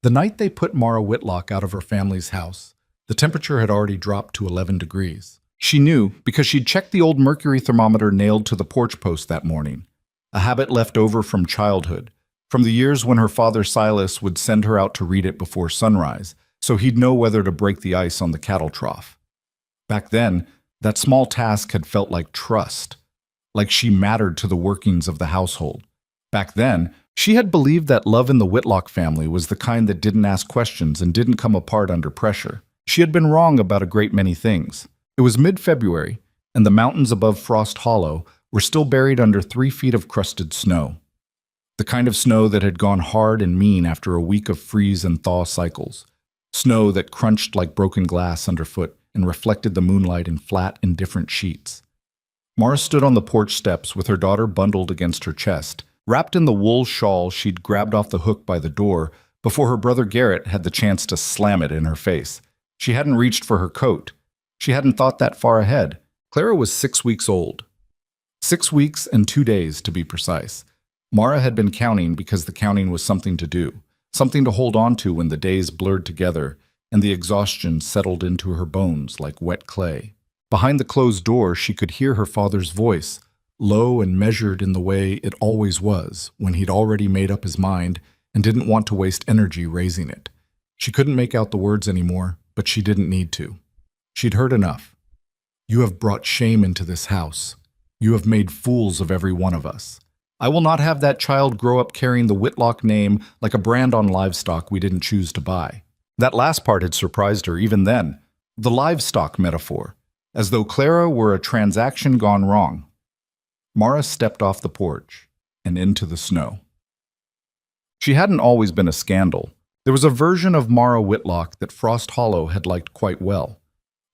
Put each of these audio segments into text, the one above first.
The night they put Mara Whitlock out of her family's house, the temperature had already dropped to 11 degrees. She knew because she'd checked the old mercury thermometer nailed to the porch post that morning, a habit left over from childhood, from the years when her father Silas would send her out to read it before sunrise, so he'd know whether to break the ice on the cattle trough. Back then, that small task had felt like trust, like she mattered to the workings of the household. Back then, she had believed that love in the Whitlock family was the kind that didn't ask questions and didn't come apart under pressure. She had been wrong about a great many things. It was mid-February, and the mountains above Frost Hollow were still buried under 3 feet of crusted snow. The kind of snow that had gone hard and mean after a week of freeze and thaw cycles. Snow that crunched like broken glass underfoot and reflected the moonlight in flat, indifferent sheets. Mara stood on the porch steps with her daughter bundled against her chest, wrapped in the wool shawl she'd grabbed off the hook by the door before her brother Garrett had the chance to slam it in her face. She hadn't reached for her coat. She hadn't thought that far ahead. Clara was 6 weeks old. 6 weeks and 2 days, to be precise. Mara had been counting because the counting was something to do, something to hold on to when the days blurred together and the exhaustion settled into her bones like wet clay. Behind the closed door, she could hear her father's voice, low and measured in the way it always was when he'd already made up his mind and didn't want to waste energy raising it. She couldn't make out the words anymore, but she didn't need to. She'd heard enough. You have brought shame into this house. You have made fools of every one of us. I will not have that child grow up carrying the Whitlock name like a brand on livestock we didn't choose to buy. That last part had surprised her even then. The livestock metaphor, as though Clara were a transaction gone wrong. Mara stepped off the porch and into the snow. She hadn't always been a scandal. There was a version of Mara Whitlock that Frost Hollow had liked quite well.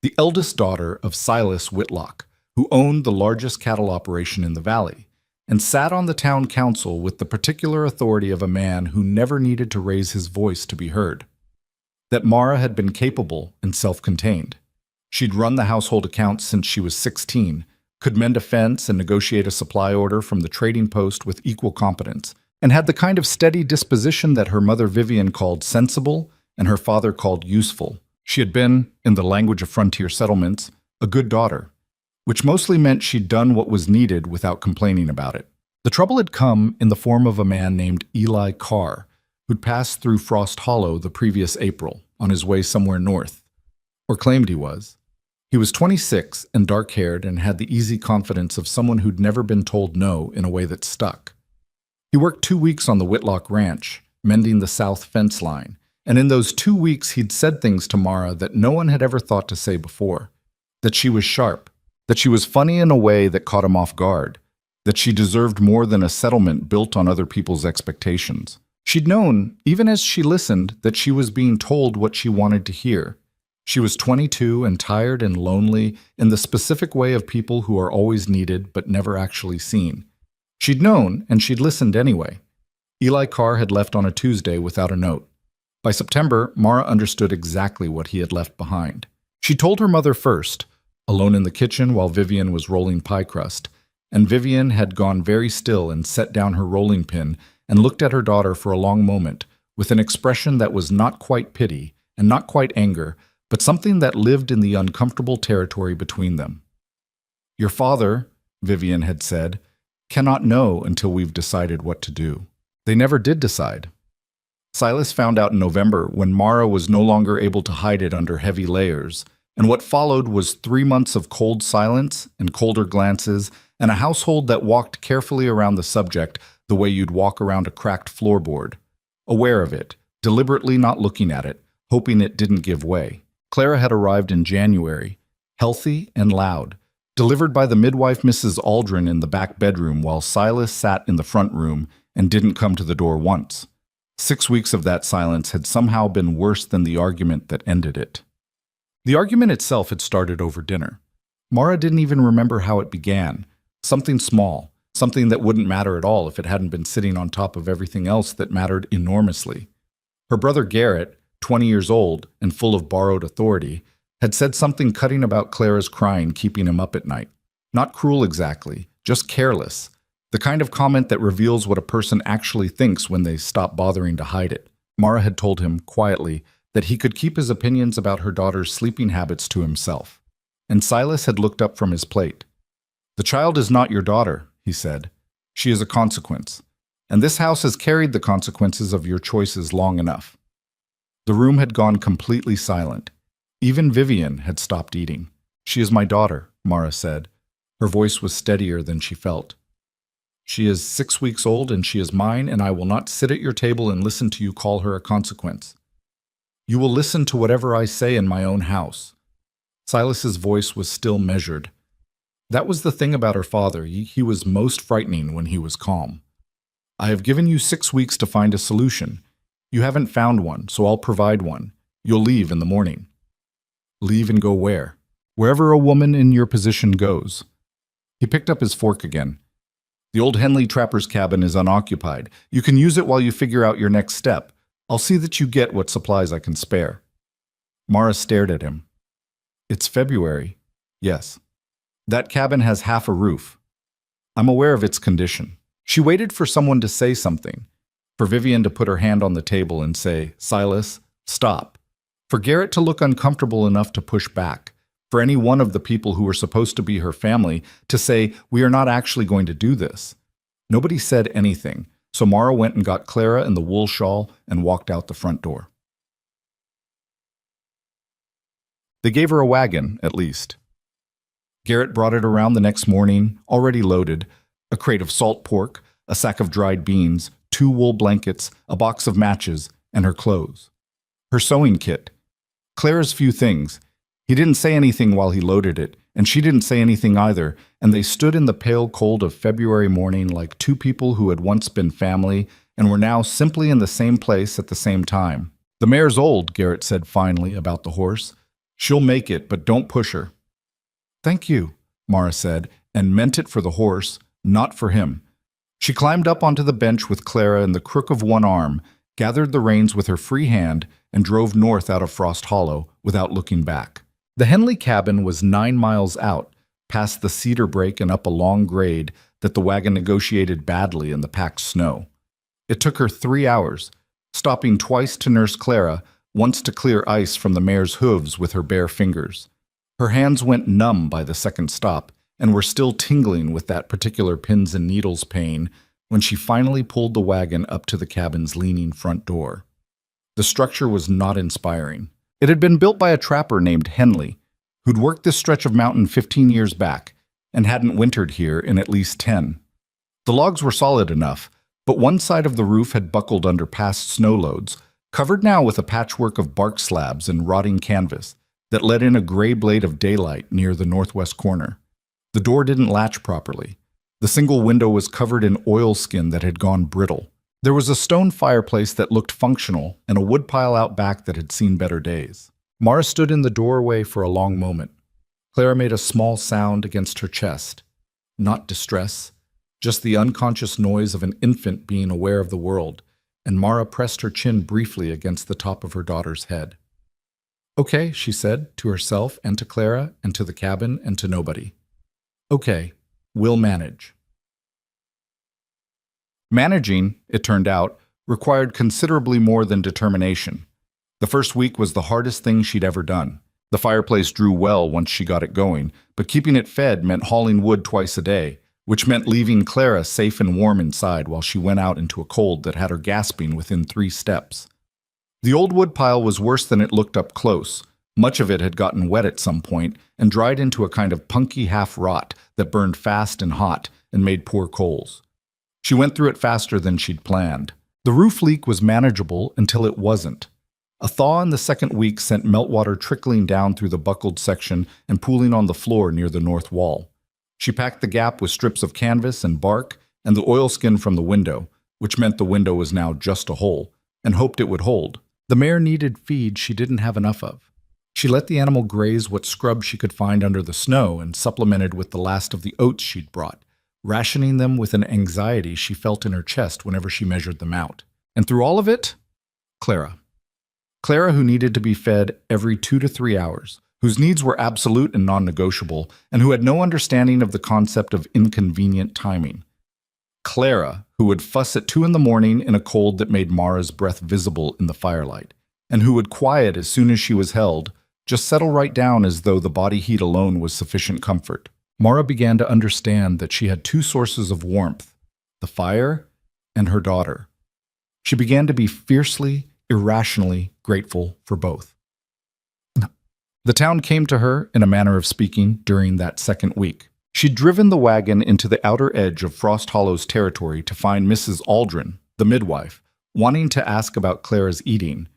The eldest daughter of Silas Whitlock, who owned the largest cattle operation in the valley, and sat on the town council with the particular authority of a man who never needed to raise his voice to be heard. That Mara had been capable and self-contained. She'd run the household accounts since she was 16, could mend a fence and negotiate a supply order from the trading post with equal competence, and had the kind of steady disposition that her mother Vivian called sensible and her father called useful. She had been, in the language of frontier settlements, a good daughter, which mostly meant she'd done what was needed without complaining about it. The trouble had come in the form of a man named Eli Carr, who'd passed through Frost Hollow the previous April on his way somewhere north, or claimed he was. He was 26 and dark-haired and had the easy confidence of someone who'd never been told no in a way that stuck. He worked 2 weeks on the Whitlock Ranch, mending the south fence line, and in those 2 weeks he'd said things to Mara that no one had ever thought to say before. That she was sharp, that she was funny in a way that caught him off guard, that she deserved more than a settlement built on other people's expectations. She'd known, even as she listened, that she was being told what she wanted to hear. She was 22 and tired and lonely in the specific way of people who are always needed but never actually seen. She'd known, and she'd listened anyway. Eli Carr had left on a Tuesday without a note. By September, Mara understood exactly what he had left behind. She told her mother first, alone in the kitchen while Vivian was rolling pie crust, and Vivian had gone very still and set down her rolling pin and looked at her daughter for a long moment with an expression that was not quite pity and not quite anger, but something that lived in the uncomfortable territory between them. Your father, Vivian had said, cannot know until we've decided what to do. They never did decide. Silas found out in November when Mara was no longer able to hide it under heavy layers, and what followed was 3 months of cold silence and colder glances and a household that walked carefully around the subject the way you'd walk around a cracked floorboard, aware of it, deliberately not looking at it, hoping it didn't give way. Clara had arrived in January, healthy and loud, delivered by the midwife Mrs. Aldrin in the back bedroom while Silas sat in the front room and didn't come to the door once. 6 weeks of that silence had somehow been worse than the argument that ended it. The argument itself had started over dinner. Mara didn't even remember how it began. Something small, something that wouldn't matter at all if it hadn't been sitting on top of everything else that mattered enormously. Her brother Garrett, 20 years old and full of borrowed authority, had said something cutting about Clara's crying keeping him up at night. Not cruel exactly, just careless. The kind of comment that reveals what a person actually thinks when they stop bothering to hide it. Mara had told him, quietly, that he could keep his opinions about her daughter's sleeping habits to himself. And Silas had looked up from his plate. "The child is not your daughter," he said. "She is a consequence. And this house has carried the consequences of your choices long enough." The room had gone completely silent. Even Vivian had stopped eating. "She is my daughter," Mara said. Her voice was steadier than she felt. "She is 6 weeks old and she is mine, and I will not sit at your table and listen to you call her a consequence. You will listen to whatever I say in my own house." Silas's voice was still measured. That was the thing about her father. He was most frightening when he was calm. "I have given you 6 weeks to find a solution. You haven't found one, so I'll provide one. You'll leave in the morning." "Leave and go where?" "Wherever a woman in your position goes." He picked up his fork again. "The old Henley trapper's cabin is unoccupied. You can use it while you figure out your next step. I'll see that you get what supplies I can spare." Mara stared at him. "It's February." "Yes." "That cabin has half a roof." "I'm aware of its condition." She waited for someone to say something, for Vivian to put her hand on the table and say, "Silas, stop." For Garrett to look uncomfortable enough to push back. For any one of the people who were supposed to be her family to say, "We are not actually going to do this." Nobody said anything, so Mara went and got Clara in the wool shawl and walked out the front door. They gave her a wagon, at least. Garrett brought it around the next morning, already loaded, a crate of salt pork, a sack of dried beans, 2 wool blankets, a box of matches, and her clothes. Her sewing kit. Clara's few things. He didn't say anything while he loaded it, and she didn't say anything either, and they stood in the pale cold of February morning like two people who had once been family and were now simply in the same place at the same time. "The mare's old," Garrett said finally about the horse. "She'll make it, but don't push her." "Thank you," Mara said, and meant it for the horse, not for him. She climbed up onto the bench with Clara in the crook of one arm, gathered the reins with her free hand, and drove north out of Frost Hollow without looking back. The Henley cabin was 9 miles out, past the cedar break and up a long grade that the wagon negotiated badly in the packed snow. It took her 3 hours, stopping twice to nurse Clara, once to clear ice from the mare's hooves with her bare fingers. Her hands went numb by the second stop, and were still tingling with that particular pins and needles pain when she finally pulled the wagon up to the cabin's leaning front door. The structure was not inspiring. It had been built by a trapper named Henley, who'd worked this stretch of mountain 15 years back and hadn't wintered here in at least 10. The logs were solid enough, but one side of the roof had buckled under past snow loads, covered now with a patchwork of bark slabs and rotting canvas that let in a gray blade of daylight near the northwest corner. The door didn't latch properly. The single window was covered in oilskin that had gone brittle. There was a stone fireplace that looked functional and a woodpile out back that had seen better days. Mara stood in the doorway for a long moment. Clara made a small sound against her chest. Not distress, just the unconscious noise of an infant being aware of the world, and Mara pressed her chin briefly against the top of her daughter's head. "Okay," she said, to herself and to Clara and to the cabin and to nobody. "Okay, we'll manage." Managing, it turned out, required considerably more than determination. The first week was the hardest thing she'd ever done. The fireplace drew well once she got it going, but keeping it fed meant hauling wood twice a day, which meant leaving Clara safe and warm inside while she went out into a cold that had her gasping within 3 steps. The old woodpile was worse than it looked up close. Much of it had gotten wet at some point and dried into a kind of punky half-rot that burned fast and hot and made poor coals. She went through it faster than she'd planned. The roof leak was manageable until it wasn't. A thaw in the second week sent meltwater trickling down through the buckled section and pooling on the floor near the north wall. She packed the gap with strips of canvas and bark and the oilskin from the window, which meant the window was now just a hole, and hoped it would hold. The mare needed feed she didn't have enough of. She let the animal graze what scrub she could find under the snow and supplemented with the last of the oats she'd brought, rationing them with an anxiety she felt in her chest whenever she measured them out. And through all of it, Clara. Clara, who needed to be fed every 2 to 3 hours, whose needs were absolute and non-negotiable, and who had no understanding of the concept of inconvenient timing. Clara, who would fuss at 2 in the morning in a cold that made Mara's breath visible in the firelight, and who would quiet as soon as she was held, just settle right down as though the body heat alone was sufficient comfort. Mara began to understand that she had two sources of warmth, the fire and her daughter. She began to be fiercely, irrationally grateful for both. The town came to her, in a manner of speaking, during that second week. She'd driven the wagon into the outer edge of Frost Hollow's territory to find Mrs. Aldrin, the midwife, wanting to ask about Clara's eating.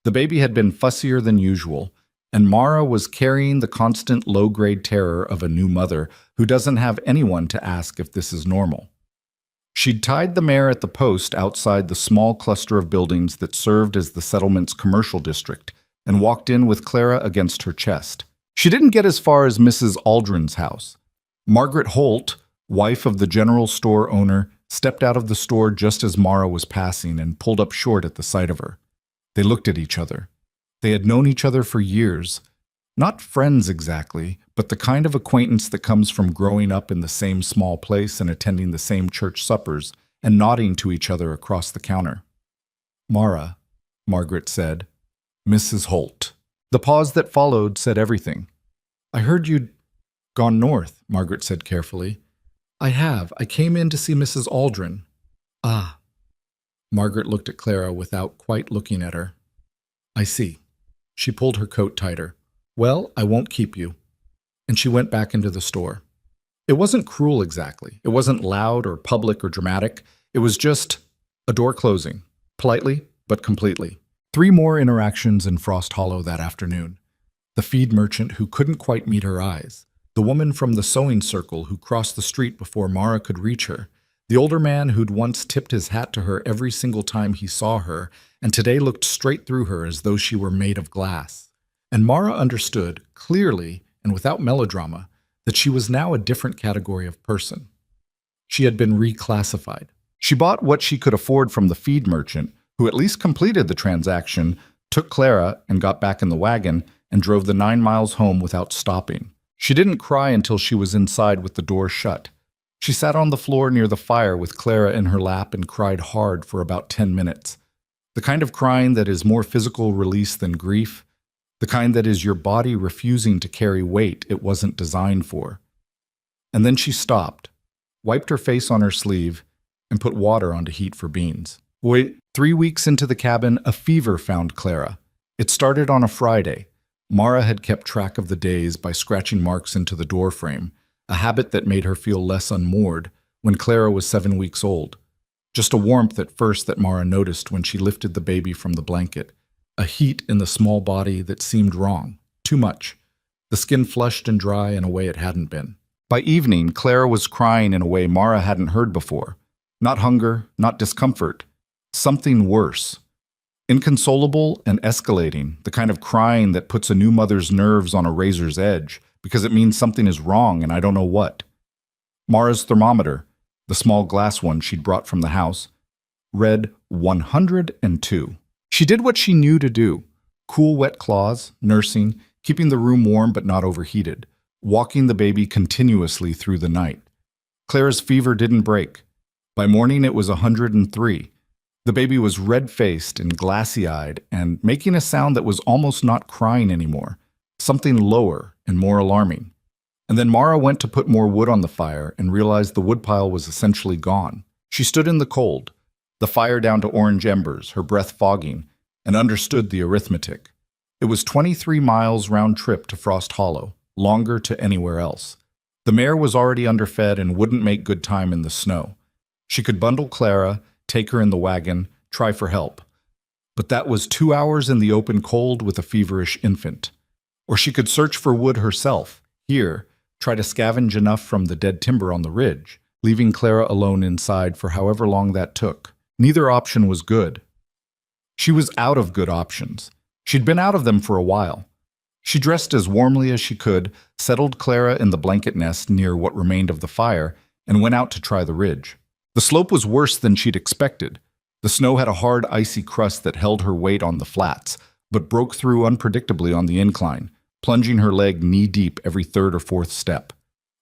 The baby had been fussier than usual, and Mara was carrying the constant low-grade terror of a new mother who doesn't have anyone to ask if this is normal. She'd tied the mare at the post outside the small cluster of buildings that served as the settlement's commercial district, and walked in with Clara against her chest. She didn't get as far as Mrs. Aldrin's house. Margaret Holt, wife of the general store owner, stepped out of the store just as Mara was passing and pulled up short at the sight of her. They looked at each other. They had known each other for years. Not friends exactly, but the kind of acquaintance that comes from growing up in the same small place and attending the same church suppers and nodding to each other across the counter. "Mara," Margaret said. "Mrs. Holt." The pause that followed said everything. "I heard you'd gone north," Margaret said carefully. "I have. I came in to see Mrs. Aldrin." "Ah." Margaret looked at Clara without quite looking at her. "I see." She pulled her coat tighter. "Well, I won't keep you." And she went back into the store. It wasn't cruel exactly. It wasn't loud or public or dramatic. It was just a door closing, politely but completely. 3 more interactions in Frost Hollow that afternoon. The feed merchant who couldn't quite meet her eyes. The woman from the sewing circle who crossed the street before Mara could reach her. The older man who'd once tipped his hat to her every single time he saw her, and today looked straight through her as though she were made of glass. And Mara understood, clearly and without melodrama, that she was now a different category of person. She had been reclassified. She bought what she could afford from the feed merchant, who at least completed the transaction, took Clara and got back in the wagon, and drove the 9 miles home without stopping. She didn't cry until she was inside with the door shut. She sat on the floor near the fire with Clara in her lap and cried hard for about 10 minutes. The kind of crying that is more physical release than grief, the kind that is your body refusing to carry weight it wasn't designed for. And then she stopped, wiped her face on her sleeve, and put water on to heat for beans. 3 weeks into the cabin, a fever found Clara. It started on a Friday. Mara had kept track of the days by scratching marks into the doorframe, a habit that made her feel less unmoored when Clara was 7 weeks old. Just a warmth at first that Mara noticed when she lifted the baby from the blanket, a heat in the small body that seemed wrong, too much. The skin flushed and dry in a way it hadn't been. By evening, Clara was crying in a way Mara hadn't heard before. Not hunger, not discomfort. Something worse. Inconsolable and escalating, the kind of crying that puts a new mother's nerves on a razor's edge because it means something is wrong and I don't know what. Mara's thermometer, the small glass one she'd brought from the house, read 102. She did what she knew to do. Cool, wet cloths, nursing, keeping the room warm but not overheated, walking the baby continuously through the night. Clara's fever didn't break. By morning it was 103. The baby was red-faced and glassy-eyed and making a sound that was almost not crying anymore, something lower and more alarming. And then Mara went to put more wood on the fire and realized the woodpile was essentially gone. She stood in the cold, the fire down to orange embers, her breath fogging, and understood the arithmetic. It was 23 miles round trip to Frost Hollow, longer to anywhere else. The mare was already underfed and wouldn't make good time in the snow. She could bundle Clara, take her in the wagon, try for help. But that was 2 hours in the open cold with a feverish infant. Or she could search for wood herself, here, try to scavenge enough from the dead timber on the ridge, leaving Clara alone inside for however long that took. Neither option was good. She was out of good options. She'd been out of them for a while. She dressed as warmly as she could, settled Clara in the blanket nest near what remained of the fire, and went out to try the ridge. The slope was worse than she'd expected. The snow had a hard, icy crust that held her weight on the flats, but broke through unpredictably on the incline, plunging her leg knee-deep every third or fourth step.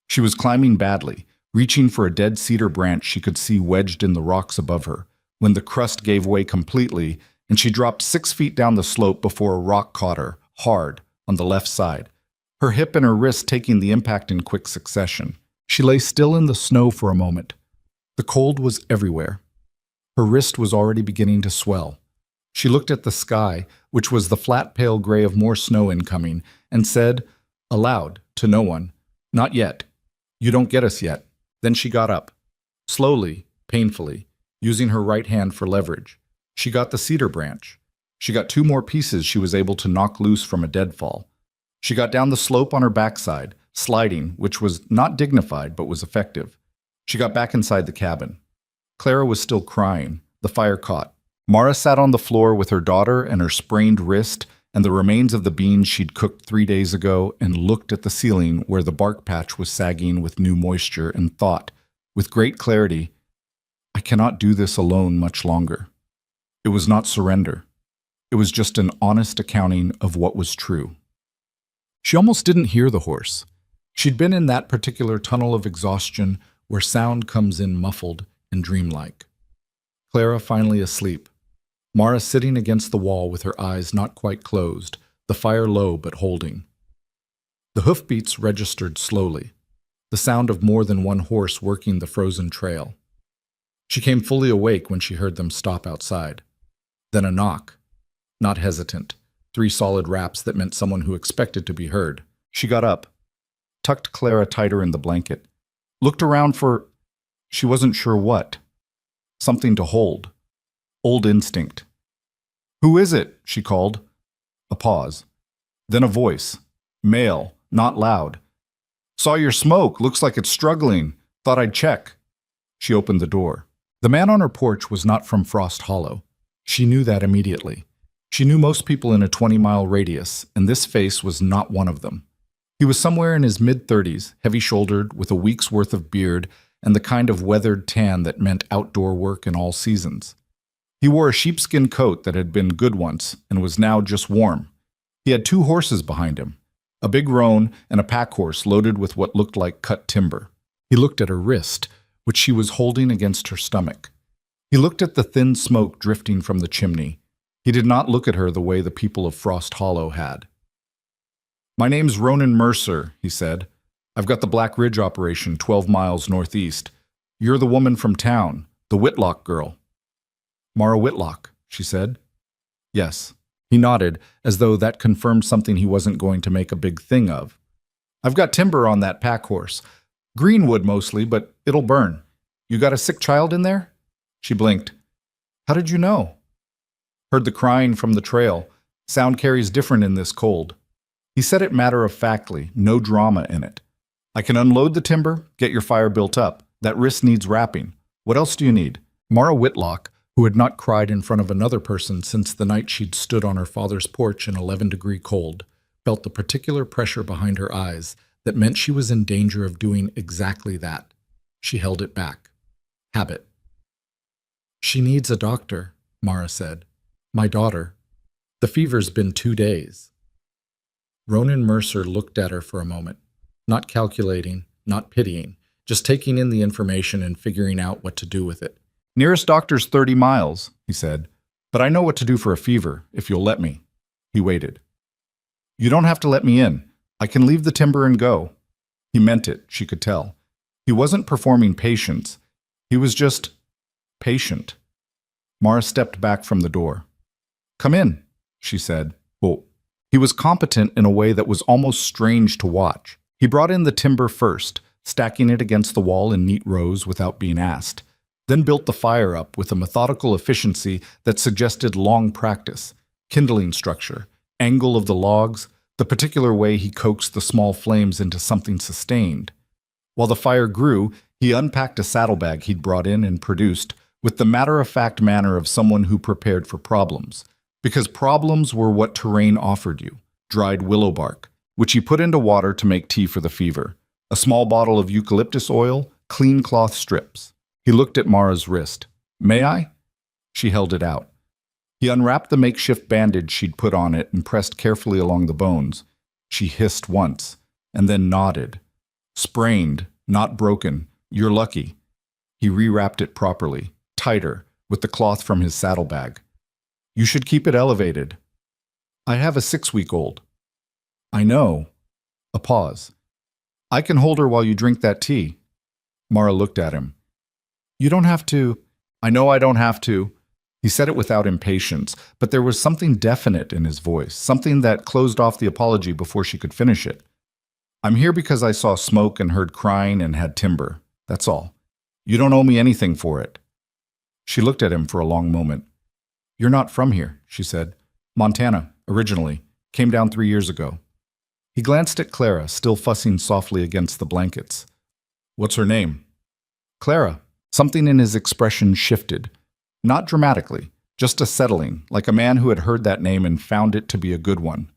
She was climbing badly, reaching for a dead cedar branch she could see wedged in the rocks above her, when the crust gave way completely and she dropped 6 feet down the slope before a rock caught her, hard, on the left side, her hip and her wrist taking the impact in quick succession. She lay still in the snow for a moment. The cold was everywhere. Her wrist was already beginning to swell. She looked at the sky, which was the flat pale gray of more snow incoming, and said, aloud, to no one, "Not yet. You don't get us yet." Then she got up. Slowly, painfully, using her right hand for leverage. She got the cedar branch. She got 2 more pieces she was able to knock loose from a deadfall. She got down the slope on her backside, sliding, which was not dignified but was effective. She got back inside the cabin. Clara was still crying. The fire caught. Mara sat on the floor with her daughter and her sprained wrist and the remains of the beans she'd cooked 3 days ago and looked at the ceiling where the bark patch was sagging with new moisture and thought, with great clarity, I cannot do this alone much longer. It was not surrender. It was just an honest accounting of what was true. She almost didn't hear the horse. She'd been in that particular tunnel of exhaustion where sound comes in muffled and dreamlike. Clara finally asleep. Mara sitting against the wall with her eyes not quite closed, the fire low but holding. The hoofbeats registered slowly, the sound of more than one horse working the frozen trail. She came fully awake when she heard them stop outside. Then a knock. Not hesitant. 3 solid raps that meant someone who expected to be heard. She got up, tucked Clara tighter in the blanket, looked around for, she wasn't sure what, something to hold. Old instinct. "Who is it?" she called. A pause. Then a voice. Male, not loud. "Saw your smoke. Looks like it's struggling. Thought I'd check." She opened the door. The man on her porch was not from Frost Hollow. She knew that immediately. She knew most people in a 20-mile radius, and this face was not one of them. He was somewhere in his mid-30s, heavy-shouldered, with a week's worth of beard, and the kind of weathered tan that meant outdoor work in all seasons. He wore a sheepskin coat that had been good once and was now just warm. He had 2 horses behind him, a big roan and a pack horse loaded with what looked like cut timber. He looked at her wrist, which she was holding against her stomach. He looked at the thin smoke drifting from the chimney. He did not look at her the way the people of Frost Hollow had. "My name's Ronan Mercer," he said. "I've got the Black Ridge operation 12 miles northeast. You're the woman from town, the Whitlock girl." "Mara Whitlock," she said. "Yes." He nodded, as though that confirmed something he wasn't going to make a big thing of. "I've got timber on that pack horse. Greenwood mostly, but it'll burn. You got a sick child in there?" She blinked. "How did you know?" "Heard the crying from the trail. Sound carries different in this cold." He said it matter-of-factly, no drama in it. "I can unload the timber, get your fire built up. That wrist needs wrapping. What else do you need?" Mara Whitlock, who had not cried in front of another person since the night she'd stood on her father's porch in 11-degree cold, felt the particular pressure behind her eyes that meant she was in danger of doing exactly that. She held it back. Habit. "She needs a doctor," Mara said. "My daughter. The fever's been 2 days." Ronan Mercer looked at her for a moment, not calculating, not pitying, just taking in the information and figuring out what to do with it. "Nearest doctor's 30 miles, he said, "but I know what to do for a fever, if you'll let me." He waited. "You don't have to let me in. I can leave the timber and go." He meant it, she could tell. He wasn't performing patience. He was just patient. Mara stepped back from the door. "Come in," she said. "Oh." He was competent in a way that was almost strange to watch. He brought in the timber first, stacking it against the wall in neat rows without being asked, then built the fire up with a methodical efficiency that suggested long practice, kindling structure, angle of the logs, the particular way he coaxed the small flames into something sustained. While the fire grew, he unpacked a saddlebag he'd brought in and produced, with the matter-of-fact manner of someone who prepared for problems. Because problems were what terrain offered you. Dried willow bark, which he put into water to make tea for the fever. A small bottle of eucalyptus oil, clean cloth strips. He looked at Mara's wrist. "May I?" She held it out. He unwrapped the makeshift bandage she'd put on it and pressed carefully along the bones. She hissed once, and then nodded. Sprained, not broken, You're lucky. He rewrapped it properly, tighter, with the cloth from his saddlebag. You should keep it elevated. I have a 6-week-old. I know. A pause. I can hold her while you drink that tea. Mara looked at him. You don't have to. I know I don't have to. He said it without impatience, but there was something definite in his voice, something that closed off the apology before she could finish it. I'm here because I saw smoke and heard crying and had timber. That's all. You don't owe me anything for it. She looked at him for a long moment. You're not from here, she said. Montana, originally. Came down 3 years ago. He glanced at Clara, still fussing softly against the blankets. What's her name? Clara. Something in his expression shifted. Not dramatically, just a settling, like a man who had heard that name and found it to be a good one.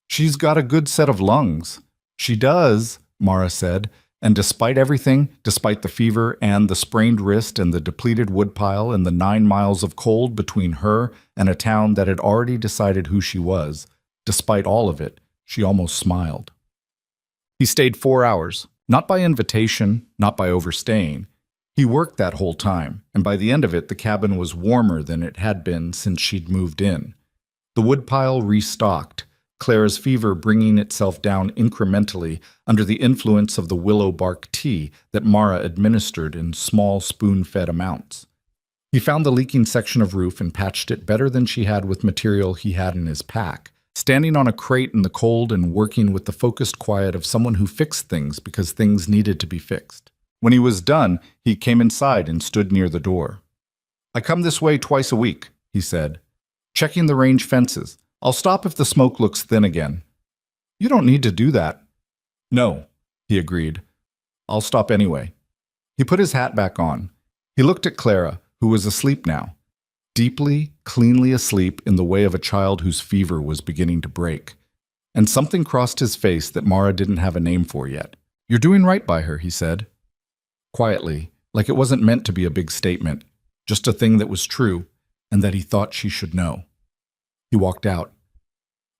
She's got a good set of lungs. She does, Mara said, and despite everything, despite the fever and the sprained wrist and the depleted woodpile and the 9 miles of cold between her and a town that had already decided who she was, despite all of it, she almost smiled. He stayed 4 hours, not by invitation, not by overstaying. He worked that whole time, and by the end of it, the cabin was warmer than it had been since she'd moved in. The woodpile restocked, Clara's fever bringing itself down incrementally under the influence of the willow bark tea that Mara administered in small spoon-fed amounts. He found the leaking section of roof and patched it better than she had with material he had in his pack, standing on a crate in the cold and working with the focused quiet of someone who fixed things because things needed to be fixed. When he was done, he came inside and stood near the door. I come this way twice a week, he said, checking the range fences. I'll stop if the smoke looks thin again. You don't need to do that. No, he agreed. I'll stop anyway. He put his hat back on. He looked at Clara, who was asleep now, deeply, cleanly asleep in the way of a child whose fever was beginning to break. And something crossed his face that Mara didn't have a name for yet. You're doing right by her, he said. Quietly, like it wasn't meant to be a big statement, just a thing that was true and that he thought she should know. He walked out.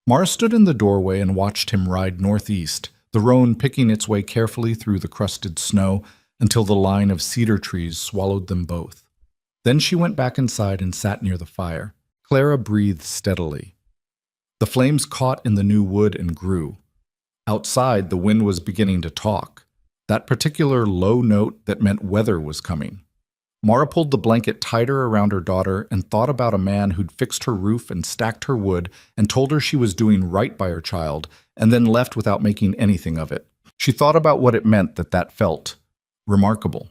Mara stood in the doorway and watched him ride northeast, the roan picking its way carefully through the crusted snow until the line of cedar trees swallowed them both. Then she went back inside and sat near the fire. Clara breathed steadily. The flames caught in the new wood and grew. Outside, the wind was beginning to talk. That particular low note that meant weather was coming. Mara pulled the blanket tighter around her daughter and thought about a man who'd fixed her roof and stacked her wood and told her she was doing right by her child and then left without making anything of it. She thought about what it meant that felt remarkable.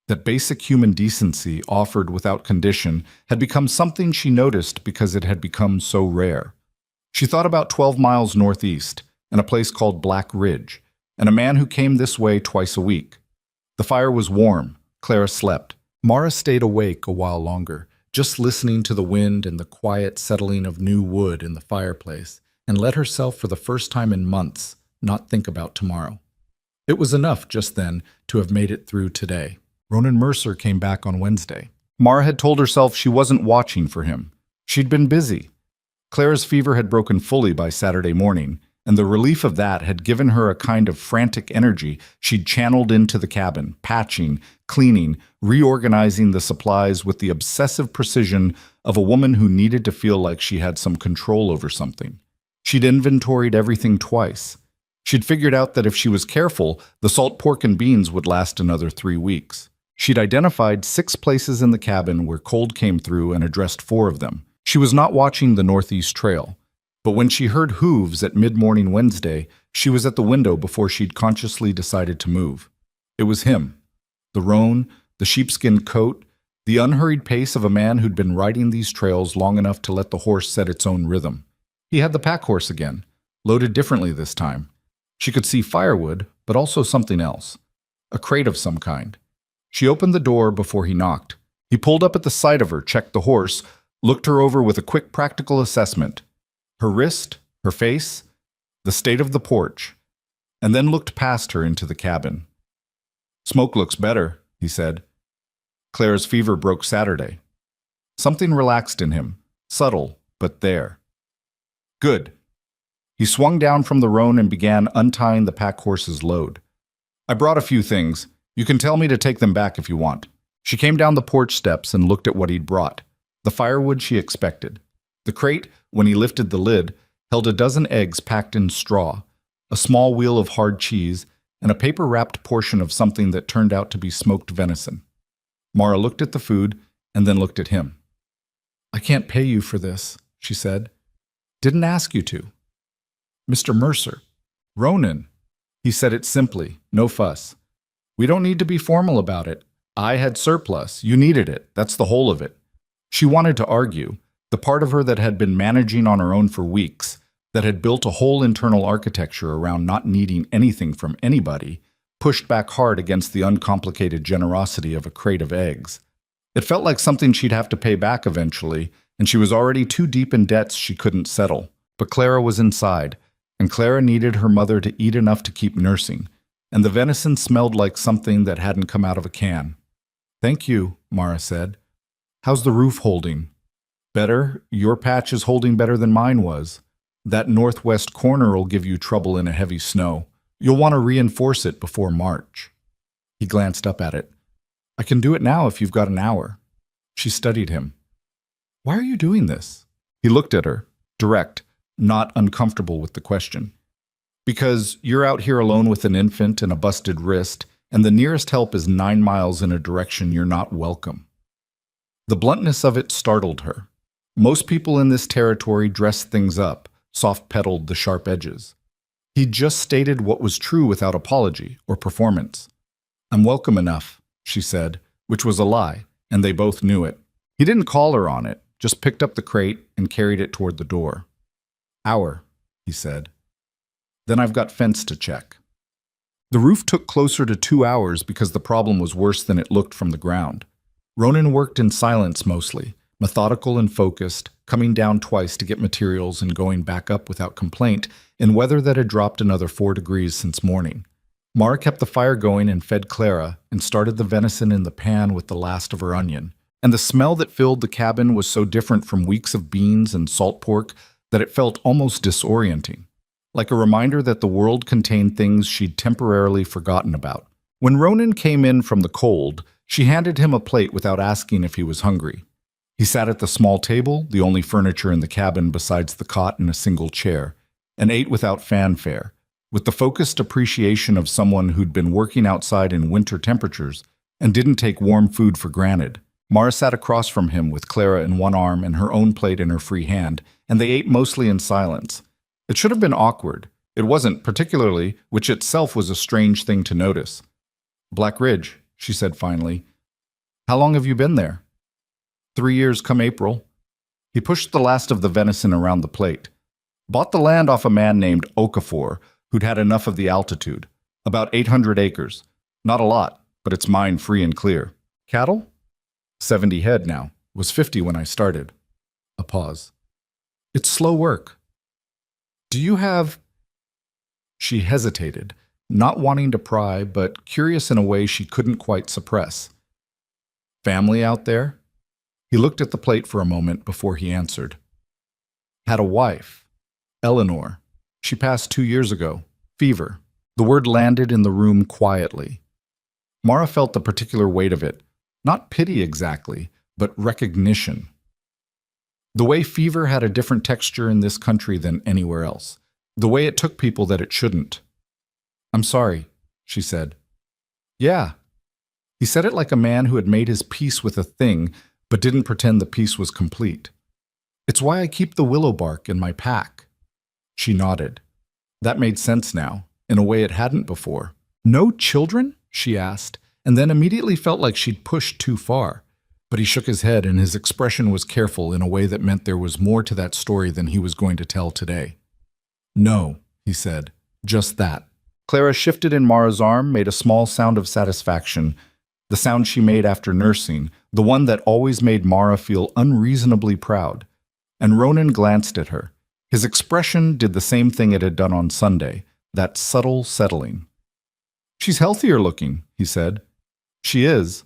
That basic human decency offered without condition had become something she noticed because it had become so rare. She thought about 12 miles northeast and a place called Black Ridge, and a man who came this way twice a week. The fire was warm. Clara slept. Mara stayed awake a while longer, just listening to the wind and the quiet settling of new wood in the fireplace, and let herself for the first time in months not think about tomorrow. It was enough just then to have made it through today. Ronan Mercer came back on Wednesday. Mara had told herself she wasn't watching for him. She'd been busy. Clara's fever had broken fully by Saturday morning, and the relief of that had given her a kind of frantic energy she'd channeled into the cabin, patching, cleaning, reorganizing the supplies with the obsessive precision of a woman who needed to feel like she had some control over something. She'd inventoried everything twice. She'd figured out that if she was careful, the salt pork and beans would last another 3 weeks. She'd identified 6 places in the cabin where cold came through and addressed 4 of them. She was not watching the Northeast Trail. But when she heard hooves at mid-morning Wednesday, she was at the window before she'd consciously decided to move. It was him. The roan, the sheepskin coat, the unhurried pace of a man who'd been riding these trails long enough to let the horse set its own rhythm. He had the pack horse again, loaded differently this time. She could see firewood, but also something else. A crate of some kind. She opened the door before he knocked. He pulled up at the sight of her, checked the horse, looked her over with a quick practical assessment. Her wrist, her face, the state of the porch, and then looked past her into the cabin. Smoke looks better, he said. Clara's fever broke Saturday. Something relaxed in him, subtle, but there. Good. He swung down from the roan and began untying the pack horse's load. I brought a few things. You can tell me to take them back if you want. She came down the porch steps and looked at what he'd brought. The firewood she expected. The crate, when he lifted the lid, held a dozen eggs packed in straw, a small wheel of hard cheese, and a paper-wrapped portion of something that turned out to be smoked venison. Mara looked at the food and then looked at him. "I can't pay you for this," she said. "Didn't ask you to." "Mr. Mercer." "Ronan." He said it simply, no fuss. "We don't need to be formal about it. I had surplus. You needed it. That's the whole of it." She wanted to argue, the part of her that had been managing on her own for weeks, that had built a whole internal architecture around not needing anything from anybody, pushed back hard against the uncomplicated generosity of a crate of eggs. It felt like something she'd have to pay back eventually, and she was already too deep in debts she couldn't settle. But Clara was inside, and Clara needed her mother to eat enough to keep nursing, and the venison smelled like something that hadn't come out of a can. "Thank you," Mara said. "How's the roof holding?" "Better. Your patch is holding better than mine was. That northwest corner will give you trouble in a heavy snow. You'll want to reinforce it before March." He glanced up at it. "I can do it now if you've got an hour." She studied him. "Why are you doing this?" He looked at her, direct, not uncomfortable with the question. "Because you're out here alone with an infant and a busted wrist, and the nearest help is 9 miles in a direction you're not welcome." The bluntness of it startled her. Most people in this territory dressed things up, soft-pedaled the sharp edges. He just stated what was true without apology or performance. "I'm welcome enough," she said, which was a lie, and they both knew it. He didn't call her on it, just picked up the crate and carried it toward the door. "Hour," he said. "Then I've got fence to check." The roof took closer to 2 hours because the problem was worse than it looked from the ground. Ronan worked in silence mostly, methodical and focused, coming down twice to get materials and going back up without complaint in weather that had dropped another 4 degrees since morning. Mara kept the fire going and fed Clara and started the venison in the pan with the last of her onion. And the smell that filled the cabin was so different from weeks of beans and salt pork that it felt almost disorienting, like a reminder that the world contained things she'd temporarily forgotten about. When Ronan came in from the cold, she handed him a plate without asking if he was hungry. He sat at the small table, the only furniture in the cabin besides the cot and a single chair, and ate without fanfare, with the focused appreciation of someone who'd been working outside in winter temperatures and didn't take warm food for granted. Mara sat across from him with Clara in one arm and her own plate in her free hand, and they ate mostly in silence. It should have been awkward. It wasn't, particularly, which itself was a strange thing to notice. "Black Ridge," she said finally. "How long have you been there?" 3 years come April." He pushed the last of the venison around the plate. "Bought the land off a man named Okafor, who'd had enough of the altitude. About 800 acres. Not a lot, but it's mine free and clear." "Cattle?" 70 head now. Was 50 when I started." A pause. "It's slow work." "Do you have—" She hesitated, not wanting to pry, but curious in a way she couldn't quite suppress. "Family out there?" He looked at the plate for a moment before he answered. "Had a wife. Eleanor. She passed 2 years ago. Fever." The word landed in the room quietly. Mara felt the particular weight of it. Not pity exactly, but recognition. The way fever had a different texture in this country than anywhere else. The way it took people that it shouldn't. "I'm sorry," she said. "Yeah." He said it like a man who had made his peace with a thing, but didn't pretend the peace was complete. "It's why I keep the willow bark in my pack." She nodded. That made sense now, in a way it hadn't before. "No children?" she asked, and then immediately felt like she'd pushed too far. But he shook his head, and his expression was careful in a way that meant there was more to that story than he was going to tell today. "No," he said, "just that." Clara shifted in Mara's arm, made a small sound of satisfaction, the sound she made after nursing, the one that always made Mara feel unreasonably proud. And Ronan glanced at her. His expression did the same thing it had done on Sunday, that subtle settling. "She's healthier looking," he said. "She is."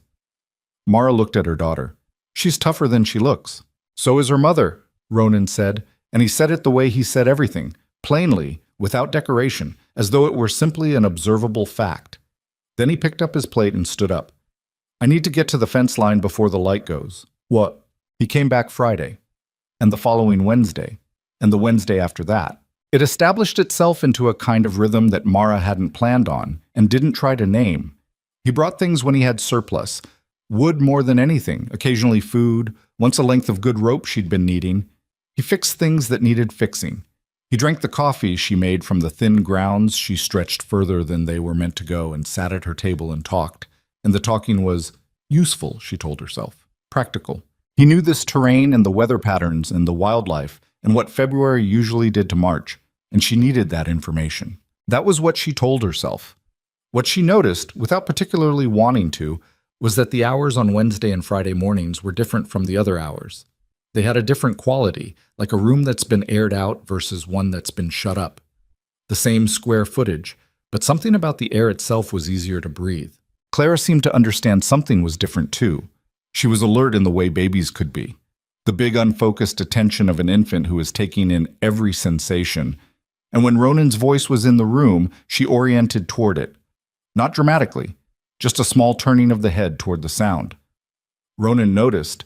Mara looked at her daughter. "She's tougher than she looks." "So is her mother," Ronan said, and he said it the way he said everything, plainly, without decoration, as though it were simply an observable fact. Then he picked up his plate and stood up. I need to get to the fence line before the light goes. What? He came back Friday, and the following Wednesday, and the Wednesday after that. It established itself into a kind of rhythm that Mara hadn't planned on and didn't try to name. He brought things when he had surplus, wood more than anything, occasionally food, once a length of good rope she'd been needing. He fixed things that needed fixing. He drank the coffee she made from the thin grounds she stretched further than they were meant to go and sat at her table and talked. And the talking was useful, she told herself, practical. He knew this terrain and the weather patterns and the wildlife and what February usually did to March, and she needed that information. That was what she told herself. What she noticed, without particularly wanting to, was that the hours on Wednesday and Friday mornings were different from the other hours. They had a different quality, like a room that's been aired out versus one that's been shut up. The same square footage, but something about the air itself was easier to breathe. Clara seemed to understand something was different too. She was alert in the way babies could be. The big unfocused attention of an infant who is taking in every sensation. And when Ronan's voice was in the room, she oriented toward it. Not dramatically, just a small turning of the head toward the sound. Ronan noticed.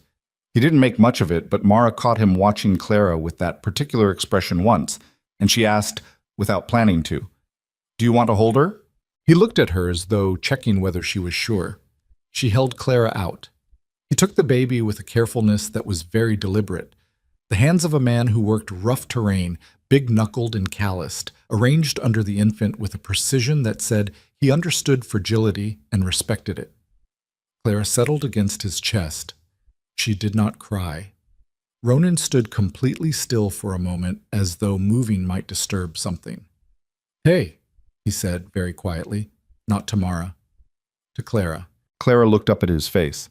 He didn't make much of it, but Mara caught him watching Clara with that particular expression once, and she asked, without planning to, "Do you want to hold her?" He looked at her as though checking whether she was sure. She held Clara out. He took the baby with a carefulness that was very deliberate. The hands of a man who worked rough terrain, big-knuckled and calloused, arranged under the infant with a precision that said he understood fragility and respected it. Clara settled against his chest. She did not cry. Ronan stood completely still for a moment, as though moving might disturb something. "Hey," he said very quietly, not to Mara, to Clara. Clara looked up at his face.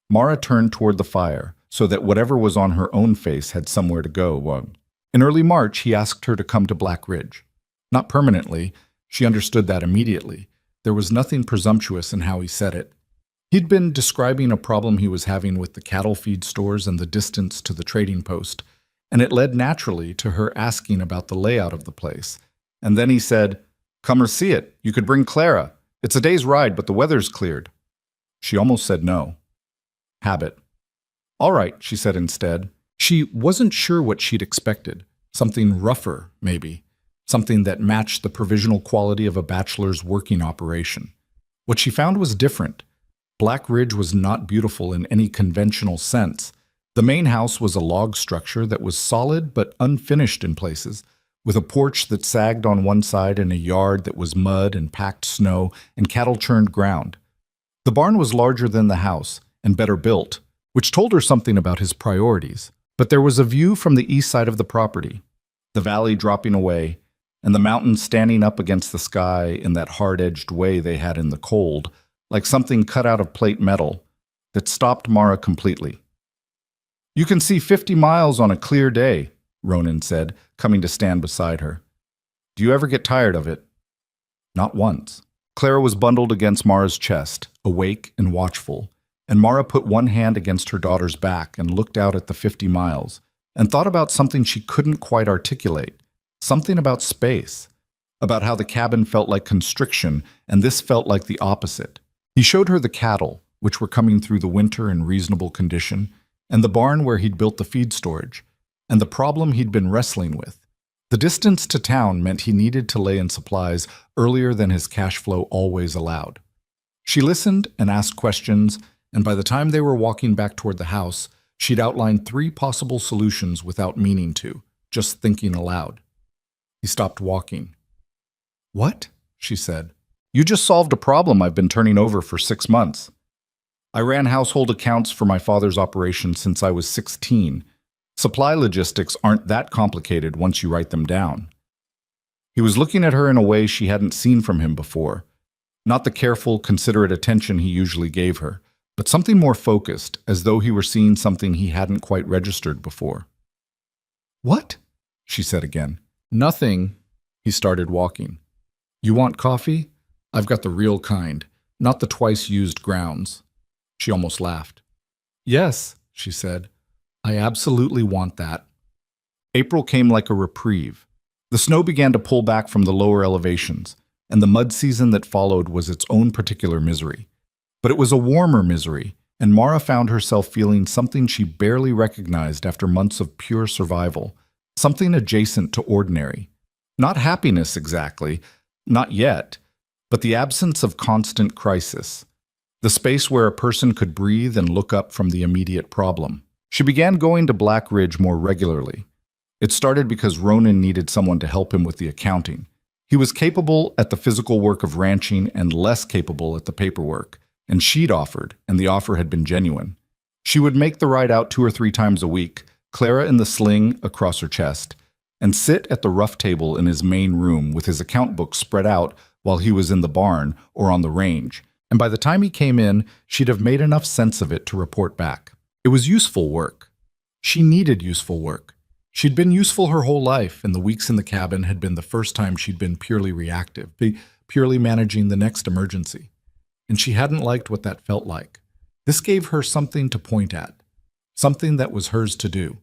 Mara turned toward the fire, so that whatever was on her own face had somewhere to go. In early March, he asked her to come to Black Ridge. Not permanently, she understood that immediately. There was nothing presumptuous in how he said it. He'd been describing a problem he was having with the cattle feed stores and the distance to the trading post, and it led naturally to her asking about the layout of the place. And then he said, "Come or see it. You could bring Clara. It's a day's ride, but the weather's cleared." She almost said no. Habit. "All right," she said instead. She wasn't sure what she'd expected. Something rougher, maybe. Something that matched the provisional quality of a bachelor's working operation. What she found was different. Black Ridge was not beautiful in any conventional sense. The main house was a log structure that was solid but unfinished in places, with a porch that sagged on one side and a yard that was mud and packed snow and cattle-churned ground. The barn was larger than the house and better built, which told her something about his priorities. But there was a view from the east side of the property, the valley dropping away, and the mountains standing up against the sky in that hard-edged way they had in the cold, like something cut out of plate metal, that stopped Mara completely. "You can see 50 miles on a clear day," Ronan said, coming to stand beside her. "Do you ever get tired of it?" Not once. Clara was bundled against Mara's chest, awake and watchful, and Mara put one hand against her daughter's back and looked out at the 50 miles, and thought about something she couldn't quite articulate, something about space, about how the cabin felt like constriction, and this felt like the opposite. He showed her the cattle, which were coming through the winter in reasonable condition, and the barn where he'd built the feed storage, and the problem he'd been wrestling with. The distance to town meant he needed to lay in supplies earlier than his cash flow always allowed. She listened and asked questions, and by the time they were walking back toward the house, she'd outlined 3 possible solutions without meaning to, just thinking aloud. He stopped walking. "What?" she said. "You just solved a problem I've been turning over for 6 months. I ran household accounts for my father's operation since I was 16. Supply logistics aren't that complicated once you write them down." He was looking at her in a way she hadn't seen from him before. Not the careful, considerate attention he usually gave her, but something more focused, as though he were seeing something he hadn't quite registered before. "What?" she said again. "Nothing." He started walking. "You want coffee? I've got the real kind, not the twice-used grounds." She almost laughed. "Yes," she said. "I absolutely want that." April came like a reprieve. The snow began to pull back from the lower elevations. and the mud season that followed was its own particular misery. But it was a warmer misery, and Mara found herself feeling something she barely recognized after months of pure survival, something adjacent to ordinary. Not happiness exactly, not yet, but the absence of constant crisis. The space where a person could breathe and look up from the immediate problem. She began going to Black Ridge more regularly. It started because Ronan needed someone to help him with the accounting. He was capable at the physical work of ranching and less capable at the paperwork, and she'd offered, and the offer had been genuine. She would make the ride out 2 or 3 times a week, Clara in the sling across her chest, and sit at the rough table in his main room with his account books spread out while he was in the barn or on the range. And by the time he came in, she'd have made enough sense of it to report back. It was useful work. She needed useful work. She'd been useful her whole life, and the weeks in the cabin had been the first time she'd been purely reactive, purely managing the next emergency. And she hadn't liked what that felt like. This gave her something to point at, something that was hers to do.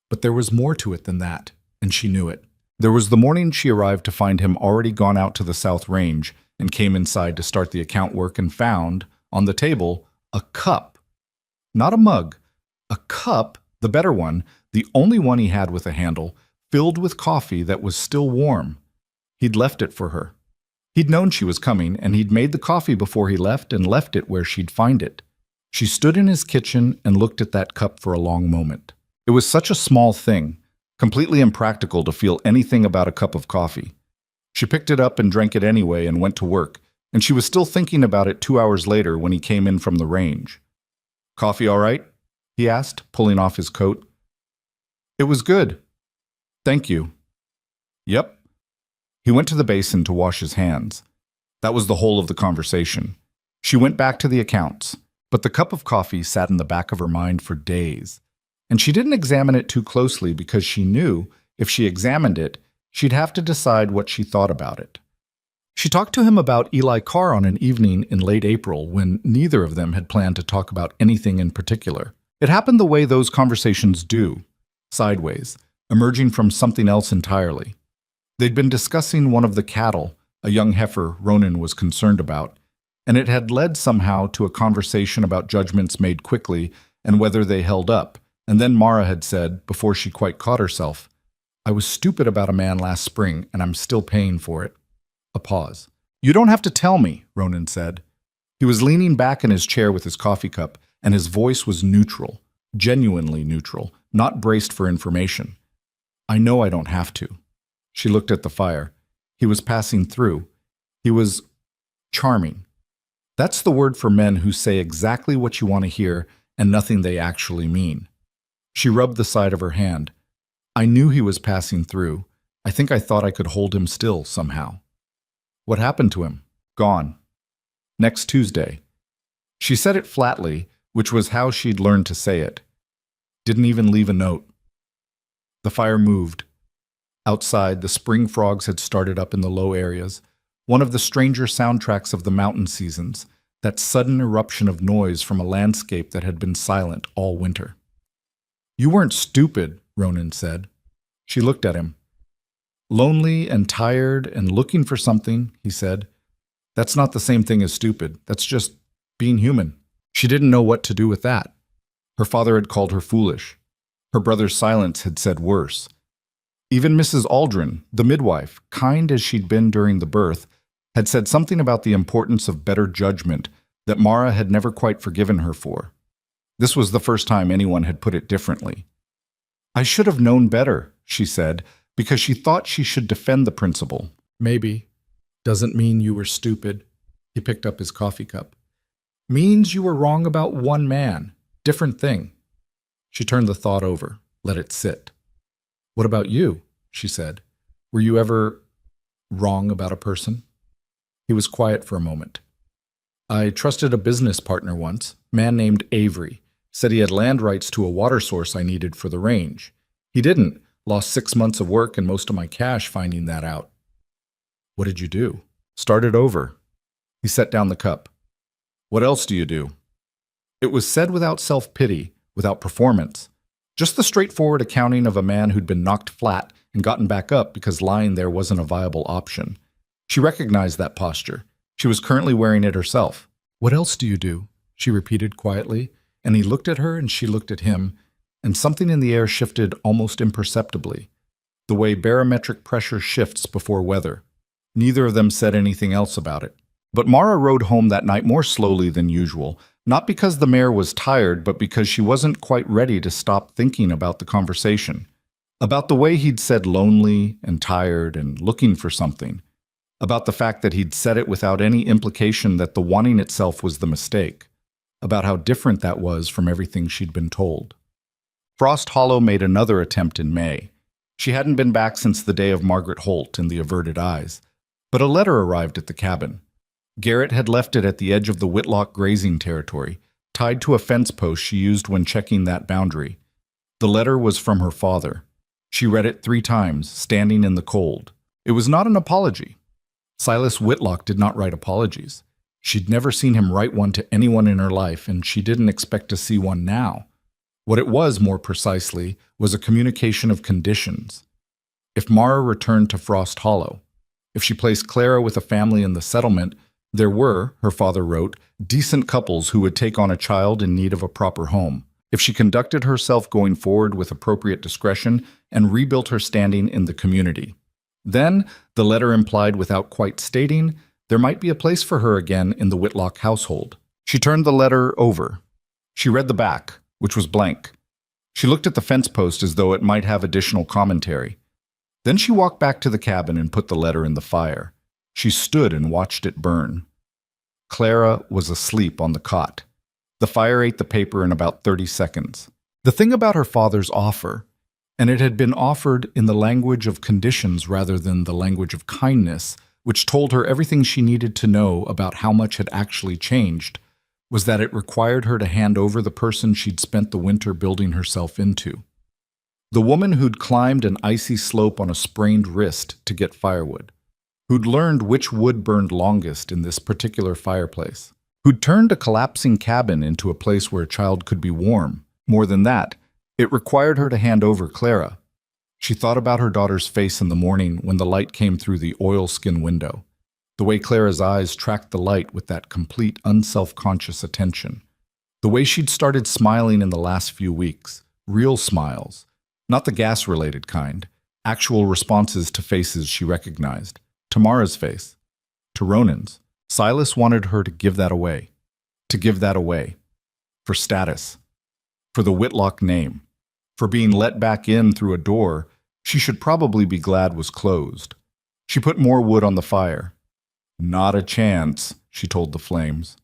But there was more to it than that, and she knew it. There was the morning she arrived to find him already gone out to the South Range and came inside to start the account work and found, on the table, a cup. Not a mug. A cup, the better one, the only one he had with a handle, filled with coffee that was still warm. He'd left it for her. He'd known she was coming, and he'd made the coffee before he left and left it where she'd find it. She stood in his kitchen and looked at that cup for a long moment. It was such a small thing, completely impractical to feel anything about a cup of coffee. She picked it up and drank it anyway and went to work, and she was still thinking about it 2 hours later when he came in from the range. "Coffee all right?" he asked, pulling off his coat. "It was good. Thank you." "Yep." He went to the basin to wash his hands. That was the whole of the conversation. She went back to the accounts, but the cup of coffee sat in the back of her mind for days. And she didn't examine it too closely because she knew if she examined it, she'd have to decide what she thought about it. She talked to him about Eli Carr on an evening in late April when neither of them had planned to talk about anything in particular. It happened the way those conversations do, sideways, emerging from something else entirely. They'd been discussing one of the cattle, a young heifer Ronan was concerned about, and it had led somehow to a conversation about judgments made quickly and whether they held up. And then Mara had said, before she quite caught herself, "I was stupid about a man last spring, and I'm still paying for it." A pause. "You don't have to tell me," Ronan said. He was leaning back in his chair with his coffee cup, and his voice was neutral, genuinely neutral, not braced for information. "I know I don't have to." She looked at the fire. He was passing through. He was charming. That's the word for men who say exactly what you want to hear and nothing they actually mean. She rubbed the side of her hand. "I knew he was passing through. I think I thought I could hold him still somehow." "What happened to him?" "Gone. Next Tuesday." She said it flatly, which was how she'd learned to say it. Didn't even leave a note. The fire moved. Outside, the spring frogs had started up in the low areas, one of the stranger soundtracks of the mountain seasons, that sudden eruption of noise from a landscape that had been silent all winter. "You weren't stupid," Ronan said. She looked at him. "Lonely and tired and looking for something," he said. "That's not the same thing as stupid. That's just being human." She didn't know what to do with that. Her father had called her foolish. Her brother's silence had said worse. Even Mrs. Aldrin, the midwife, kind as she'd been during the birth, had said something about the importance of better judgment that Mara had never quite forgiven her for. This was the first time anyone had put it differently. "I should have known better," she said, because she thought she should defend the principle. "Maybe. Doesn't mean you were stupid." He picked up his coffee cup. "Means you were wrong about one man. Different thing." She turned the thought over, let it sit. "What about you?" she said. "Were you ever wrong about a person?" He was quiet for a moment. "I trusted a business partner once, a man named Avery. Said he had land rights to a water source I needed for the range. He didn't. Lost 6 months of work and most of my cash finding that out." "What did you do?" "Started over." He set down the cup. "What else do you do?" It was said without self-pity, without performance. Just the straightforward accounting of a man who'd been knocked flat and gotten back up because lying there wasn't a viable option. She recognized that posture. She was currently wearing it herself. "What else do you do?" she repeated quietly, and he looked at her and she looked at him, and something in the air shifted almost imperceptibly, the way barometric pressure shifts before weather. Neither of them said anything else about it. But Mara rode home that night more slowly than usual, not because the mare was tired, but because she wasn't quite ready to stop thinking about the conversation, about the way he'd said lonely and tired and looking for something, about the fact that he'd said it without any implication that the wanting itself was the mistake, about how different that was from everything she'd been told. Frost Hollow made another attempt in May. She hadn't been back since the day of Margaret Holt and the averted eyes, but a letter arrived at the cabin. Garrett had left it at the edge of the Whitlock grazing territory, tied to a fence post she used when checking that boundary. The letter was from her father. She read it 3 times, standing in the cold. It was not an apology. Silas Whitlock did not write apologies. She'd never seen him write one to anyone in her life, and she didn't expect to see one now. What it was, more precisely, was a communication of conditions. If Mara returned to Frost Hollow, if she placed Clara with a family in the settlement, there were, her father wrote, decent couples who would take on a child in need of a proper home. If she conducted herself going forward with appropriate discretion and rebuilt her standing in the community. Then, the letter implied without quite stating, there might be a place for her again in the Whitlock household. She turned the letter over. She read the back, which was blank. She looked at the fence post as though it might have additional commentary. Then she walked back to the cabin and put the letter in the fire. She stood and watched it burn. Clara was asleep on the cot. The fire ate the paper in about 30 seconds. The thing about her father's offer, and it had been offered in the language of conditions rather than the language of kindness, which told her everything she needed to know about how much had actually changed, was that it required her to hand over the person she'd spent the winter building herself into. The woman who'd climbed an icy slope on a sprained wrist to get firewood, who'd learned which wood burned longest in this particular fireplace, who'd turned a collapsing cabin into a place where a child could be warm. More than that, it required her to hand over Clara. She thought about her daughter's face in the morning when the light came through the oilskin window, the way Clara's eyes tracked the light with that complete, unself-conscious attention, the way she'd started smiling in the last few weeks, real smiles, not the gas-related kind, actual responses to faces she recognized, to Mara's face, to Ronan's. Silas wanted her to give that away, for status, for the Whitlock name, for being let back in through a door she should probably be glad was closed. She put more wood on the fire. "Not a chance," she told the flames.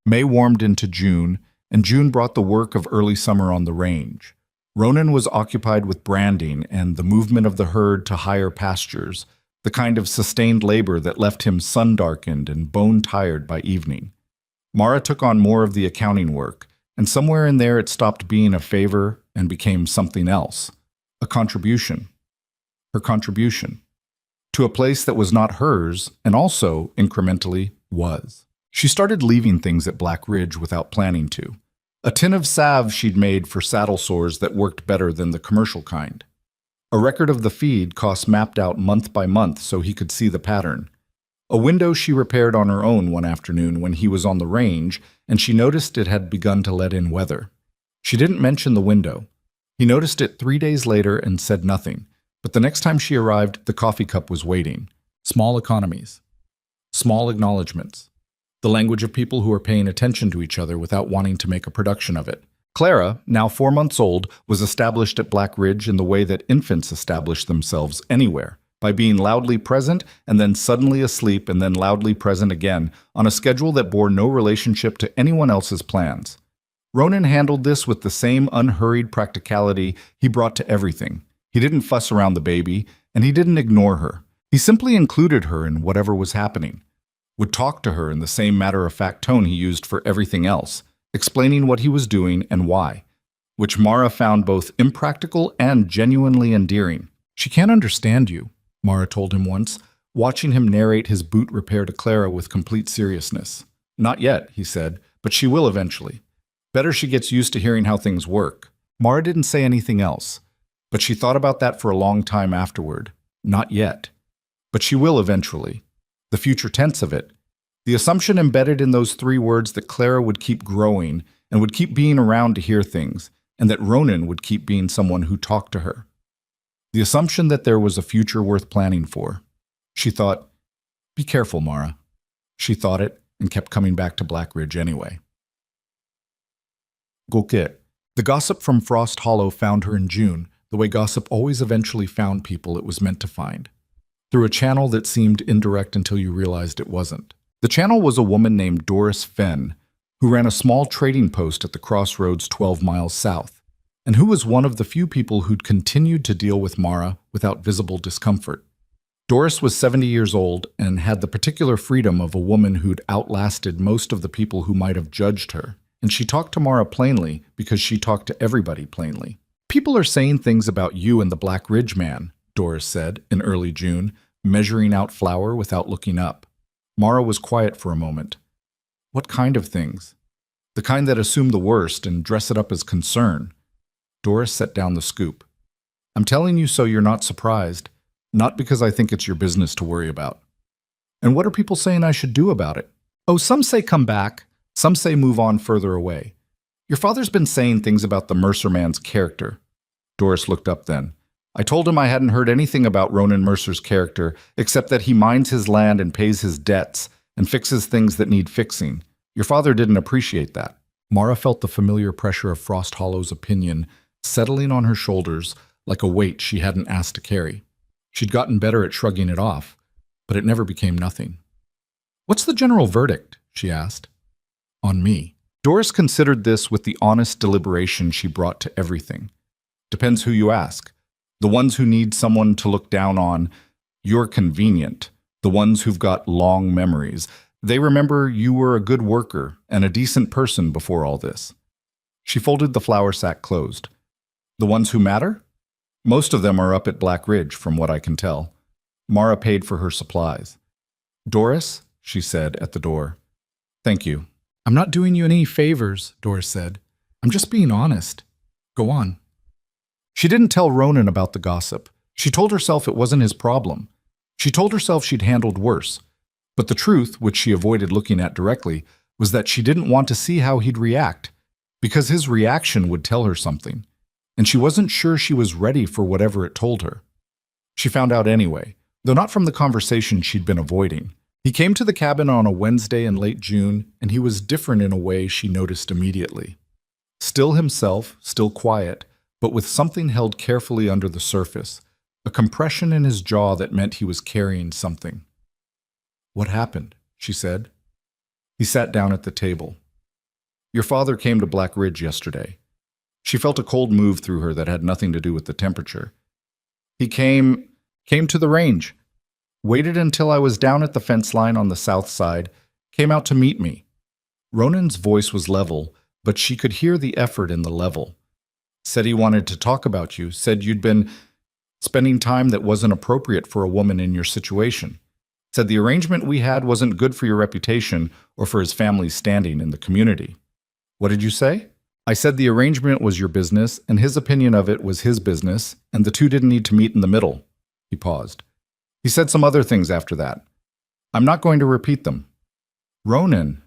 May warmed into June, and June brought the work of early summer on the range. Ronan was occupied with branding and the movement of the herd to higher pastures, the kind of sustained labor that left him sun-darkened and bone-tired by evening. Mara took on more of the accounting work, and somewhere in there it stopped being a favor and became something else, a contribution. Her contribution. To a place that was not hers, and also, incrementally, was. She started leaving things at Black Ridge without planning to. A tin of salve she'd made for saddle sores that worked better than the commercial kind. A record of the feed costs mapped out month by month so he could see the pattern. A window she repaired on her own one afternoon when he was on the range, and she noticed it had begun to let in weather. She didn't mention the window. He noticed it 3 days later and said nothing, but the next time she arrived, the coffee cup was waiting. Small economies. Small acknowledgments. The language of people who are paying attention to each other without wanting to make a production of it. Clara, now 4 months old, was established at Black Ridge in the way that infants establish themselves anywhere, by being loudly present and then suddenly asleep and then loudly present again on a schedule that bore no relationship to anyone else's plans. Ronan handled this with the same unhurried practicality he brought to everything. He didn't fuss around the baby, and he didn't ignore her. He simply included her in whatever was happening, would talk to her in the same matter-of-fact tone he used for everything else, explaining what he was doing and why, which Mara found both impractical and genuinely endearing. "She can't understand you," Mara told him once, watching him narrate his boot repair to Clara with complete seriousness. "Not yet," he said, "but she will eventually. Better she gets used to hearing how things work." Mara didn't say anything else, but she thought about that for a long time afterward. Not yet. But she will eventually. The future tense of it. The assumption embedded in those three words that Clara would keep growing and would keep being around to hear things, and that Ronan would keep being someone who talked to her. The assumption that there was a future worth planning for. She thought, be careful, Mara. She thought it and kept coming back to Black Ridge anyway. Golkit. The gossip from Frost Hollow found her in June, the way gossip always eventually found people it was meant to find. Through a channel that seemed indirect until you realized it wasn't. The channel was a woman named Doris Fenn, who ran a small trading post at the crossroads 12 miles south, and who was one of the few people who'd continued to deal with Mara without visible discomfort. Doris was 70 years old and had the particular freedom of a woman who'd outlasted most of the people who might have judged her, and she talked to Mara plainly because she talked to everybody plainly. People are saying things about you and the Black Ridge man, Doris said in early June, measuring out flour without looking up. Mara was quiet for a moment. What kind of things? The kind that assume the worst and dress it up as concern. Doris set down the scoop. I'm telling you so you're not surprised, not because I think it's your business to worry about. And what are people saying I should do about it? Oh, some say come back, some say move on further away. Your father's been saying things about the Mercer man's character. Doris looked up then. I told him I hadn't heard anything about Ronan Mercer's character, except that he minds his land and pays his debts, and fixes things that need fixing. Your father didn't appreciate that. Mara felt the familiar pressure of Frost Hollow's opinion settling on her shoulders like a weight she hadn't asked to carry. She'd gotten better at shrugging it off, but it never became nothing. What's the general verdict? She asked. On me. Doris considered this with the honest deliberation she brought to everything. Depends who you ask. The ones who need someone to look down on, you're convenient. The ones who've got long memories, they remember you were a good worker and a decent person before all this. She folded the flour sack closed. The ones who matter? Most of them are up at Black Ridge, from what I can tell. Mara paid for her supplies. Doris, she said at the door. Thank you. I'm not doing you any favors, Doris said. I'm just being honest. Go on. She didn't tell Ronan about the gossip. She told herself it wasn't his problem. She told herself she'd handled worse. But the truth, which she avoided looking at directly, was that she didn't want to see how he'd react, because his reaction would tell her something, and she wasn't sure she was ready for whatever it told her. She found out anyway, though not from the conversation she'd been avoiding. He came to the cabin on a Wednesday in late June, and he was different in a way she noticed immediately. Still himself, still quiet, but with something held carefully under the surface, a compression in his jaw that meant he was carrying something. What happened? She said. He sat down at the table. Your father came to Black Ridge yesterday. She felt a cold move through her that had nothing to do with the temperature. He came to the range, waited until I was down at the fence line on the south side, came out to meet me. Ronan's voice was level, but she could hear the effort in the level. Said he wanted to talk about you, said you'd been spending time that wasn't appropriate for a woman in your situation. Said the arrangement we had wasn't good for your reputation or for his family's standing in the community. What did you say? I said the arrangement was your business, and his opinion of it was his business, and the two didn't need to meet in the middle. He paused. He said some other things after that. I'm not going to repeat them. Ronan.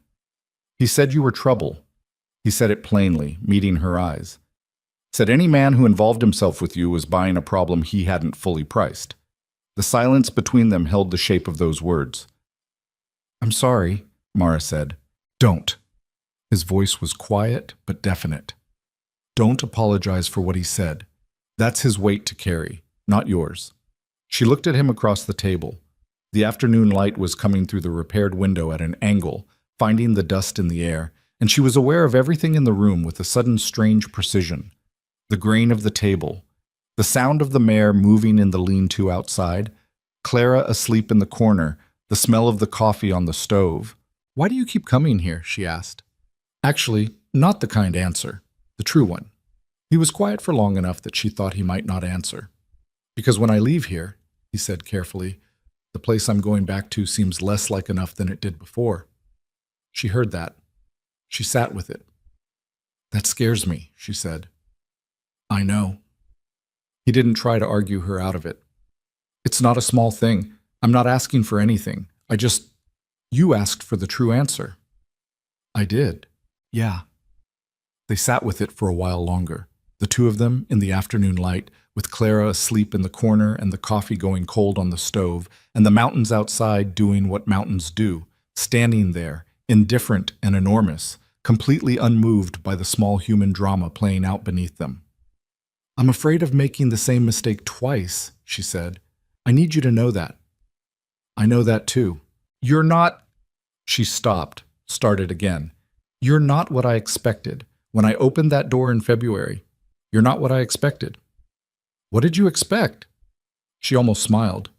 He said you were trouble. He said it plainly, meeting her eyes. Said any man who involved himself with you was buying a problem he hadn't fully priced. The silence between them held the shape of those words. I'm sorry, Mara said. Don't. His voice was quiet but definite. Don't apologize for what he said. That's his weight to carry, not yours. She looked at him across the table. The afternoon light was coming through the repaired window at an angle, finding the dust in the air, and she was aware of everything in the room with a sudden strange precision. The grain of the table, the sound of the mare moving in the lean-to outside, Clara asleep in the corner, the smell of the coffee on the stove. Why do you keep coming here? She asked. Actually, not the kind answer, the true one. He was quiet for long enough that she thought he might not answer. Because when I leave here, he said carefully, the place I'm going back to seems less like enough than it did before. She heard that. She sat with it. That scares me, she said. I know. He didn't try to argue her out of it. It's It's not a small thing. I'm not asking for anything. You asked for the true answer. I did. Yeah. They sat with it for a while longer, the two of them in the afternoon light, with Clara asleep in the corner and the coffee going cold on the stove, and the mountains outside doing what mountains do, standing there, indifferent and enormous, completely unmoved by the small human drama playing out beneath them. I'm afraid of making the same mistake twice, she said. I need you to know that. I know that too. You're not... She stopped, started again. You're not what I expected. When I opened that door in February, you're not what I expected. What did you expect? She almost smiled.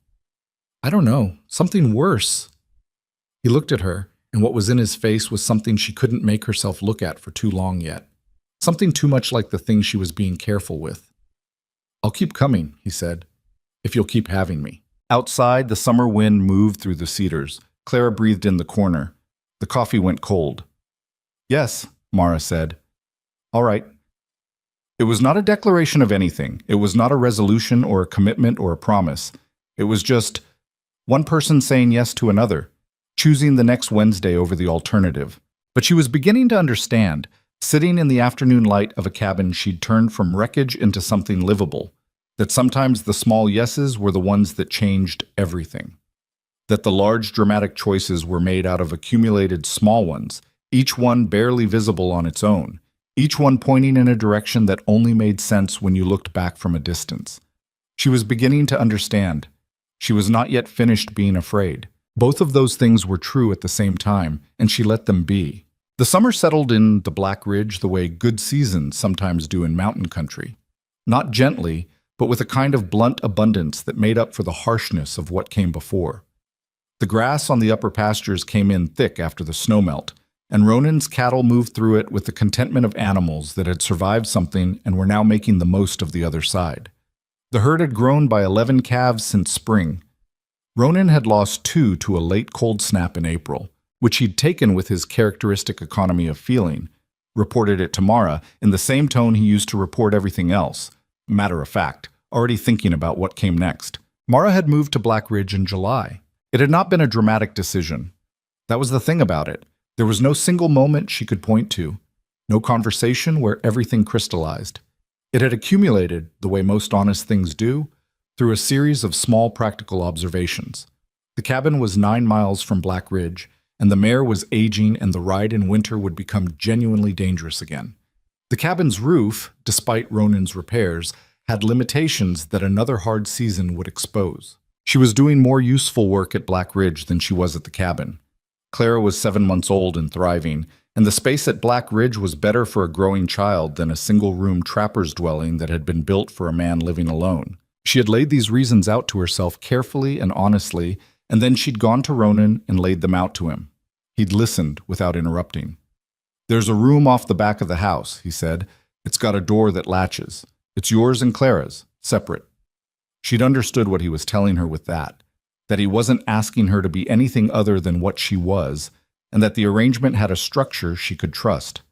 I don't know, something worse. He looked at her, and what was in his face was something she couldn't make herself look at for too long yet. Something too much like the thing she was being careful with. I'll keep coming, he said, if you'll keep having me. Outside, the summer wind moved through the cedars. Clara breathed in the corner. The coffee went cold. Yes, Mara said. All right. It was not a declaration of anything. It was not a resolution or a commitment or a promise. It was just one person saying yes to another, choosing the next Wednesday over the alternative. But she was beginning to understand. Sitting in the afternoon light of a cabin, she'd turned from wreckage into something livable, that sometimes the small yeses were the ones that changed everything, that the large dramatic choices were made out of accumulated small ones, each one barely visible on its own, each one pointing in a direction that only made sense when you looked back from a distance. She was beginning to understand. She was not yet finished being afraid. Both of those things were true at the same time, and she let them be. The summer settled in the Black Ridge the way good seasons sometimes do in mountain country. Not gently, but with a kind of blunt abundance that made up for the harshness of what came before. The grass on the upper pastures came in thick after the snowmelt, and Ronan's cattle moved through it with the contentment of animals that had survived something and were now making the most of the other side. The herd had grown by 11 calves since spring. Ronan had lost 2 to a late cold snap in April, which he'd taken with his characteristic economy of feeling, reported it to Mara in the same tone he used to report everything else, matter of fact, already thinking about what came next. Mara had moved to Black Ridge in July. It had not been a dramatic decision. That was the thing about it. There was no single moment she could point to, no conversation where everything crystallized. It had accumulated, the way most honest things do, through a series of small practical observations. The cabin was 9 miles from Black Ridge, and the mare was aging and the ride in winter would become genuinely dangerous again. The cabin's roof, despite Ronan's repairs, had limitations that another hard season would expose. She was doing more useful work at Black Ridge than she was at the cabin. Clara was 7 months old and thriving, and the space at Black Ridge was better for a growing child than a single-room trapper's dwelling that had been built for a man living alone. She had laid these reasons out to herself carefully and honestly, and then she'd gone to Ronan and laid them out to him. He'd listened without interrupting. There's a room off the back of the house, he said. It's got a door that latches. It's yours and Clara's, separate. She'd understood what he was telling her with that he wasn't asking her to be anything other than what she was, and that the arrangement had a structure she could trust.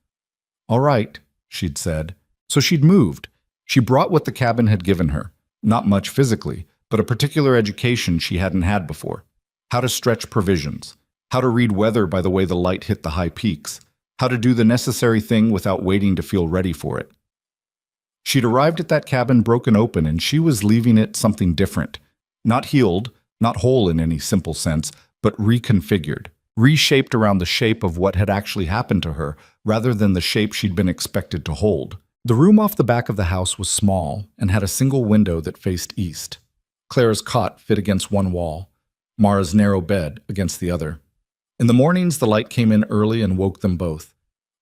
All right, she'd said. So she'd moved. She brought what the cabin had given her, not much physically, but a particular education she hadn't had before. How to stretch provisions, how to read weather by the way the light hit the high peaks, how to do the necessary thing without waiting to feel ready for it. She'd arrived at that cabin broken open, and she was leaving it something different. Not healed, not whole in any simple sense, but reconfigured, reshaped around the shape of what had actually happened to her, rather than the shape she'd been expected to hold. The room off the back of the house was small and had a single window that faced east. Clara's cot fit against one wall, Mara's narrow bed against the other. In the mornings, the light came in early and woke them both,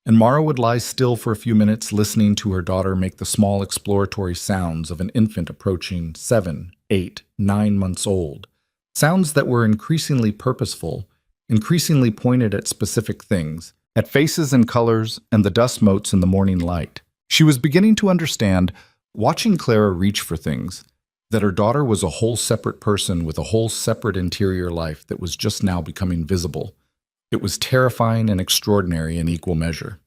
and Mara would lie still for a few minutes listening to her daughter make the small exploratory sounds of an infant approaching 7, 8, 9 months old. Sounds that were increasingly purposeful, increasingly pointed at specific things, at faces and colors and the dust motes in the morning light. She was beginning to understand, watching Clara reach for things, that her daughter was a whole separate person with a whole separate interior life that was just now becoming visible. It was terrifying and extraordinary in equal measure.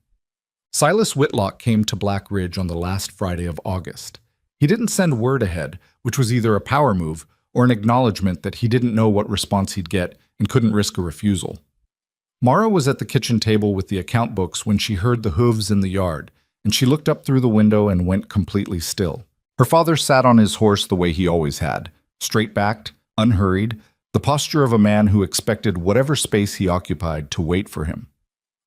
Silas Whitlock came to Black Ridge on the last Friday of August. He didn't send word ahead, which was either a power move or an acknowledgement that he didn't know what response he'd get and couldn't risk a refusal. Mara was at the kitchen table with the account books when she heard the hooves in the yard, and she looked up through the window and went completely still. Her father sat on his horse the way he always had, straight-backed, unhurried, the posture of a man who expected whatever space he occupied to wait for him.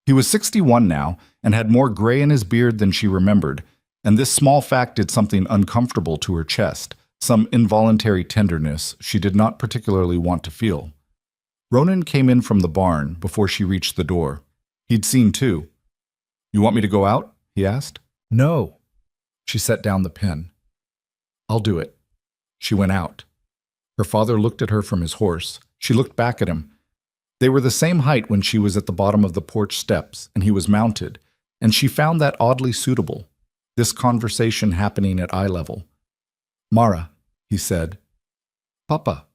He was 61 now and had more gray in his beard than she remembered, and this small fact did something uncomfortable to her chest, some involuntary tenderness she did not particularly want to feel. Ronan came in from the barn before she reached the door. He'd seen too. "You want me to go out?" he asked. "No." She set down the pen. "I'll do it." She went out. Her father looked at her from his horse. She looked back at him. They were the same height when she was at the bottom of the porch steps and he was mounted, and she found that oddly suitable, this conversation happening at eye level. "Mara," he said. "Papa."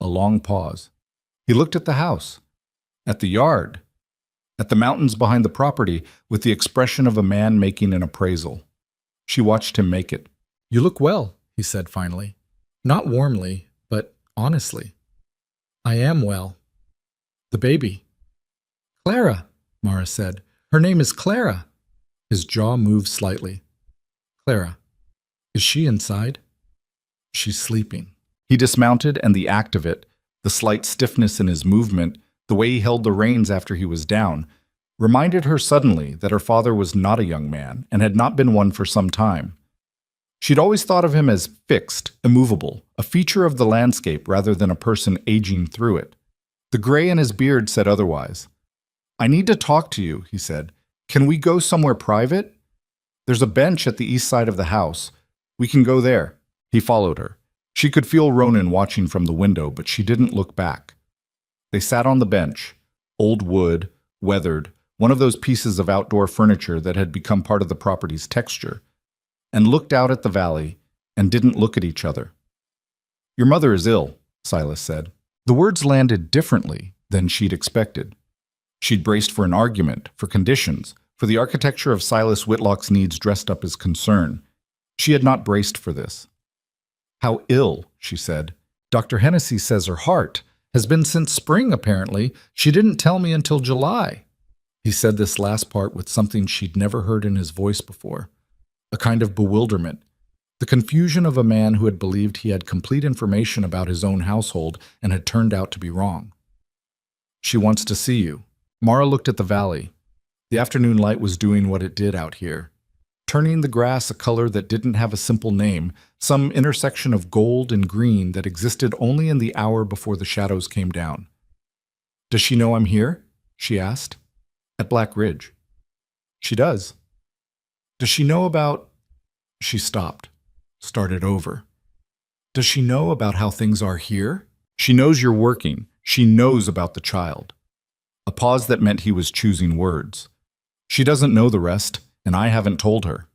A long pause. He looked at the house, at the yard, at the mountains behind the property with the expression of a man making an appraisal. She watched him make it. "You look well," he said finally. Not warmly, but honestly. "I am well." "The baby." "Clara," Mara said. "Her name is Clara." His jaw moved slightly. "Clara. Is she inside?" "She's sleeping." He dismounted, and the act of it, the slight stiffness in his movement, the way he held the reins after he was down, reminded her suddenly that her father was not a young man and had not been one for some time. She'd always thought of him as fixed, immovable, a feature of the landscape rather than a person aging through it. The gray in his beard said otherwise. "I need to talk to you," he said. "Can we go somewhere private? There's a bench at the east side of the house. We can go there." He followed her. She could feel Ronan watching from the window, but she didn't look back. They sat on the bench, old wood, weathered, one of those pieces of outdoor furniture that had become part of the property's texture, and looked out at the valley and didn't look at each other. "Your mother is ill," Silas said. The words landed differently than she'd expected. She'd braced for an argument, for conditions, for the architecture of Silas Whitlock's needs dressed up as concern. She had not braced for this. "How ill," she said. "Dr. Hennessy says her heart has been since spring, apparently. She didn't tell me until July." He said this last part with something she'd never heard in his voice before, a kind of bewilderment, the confusion of a man who had believed he had complete information about his own household and had turned out to be wrong. "She wants to see you." Mara looked at the valley. The afternoon light was doing what it did out here, turning the grass a color that didn't have a simple name, some intersection of gold and green that existed only in the hour before the shadows came down. "Does she know I'm here?" she asked. "At Black Ridge." "She does." "Does she know about—" She stopped, started over. "Does she know about how things are here?" "She knows you're working. She knows about the child." A pause that meant he was choosing words. "She doesn't know the rest, and I haven't told her."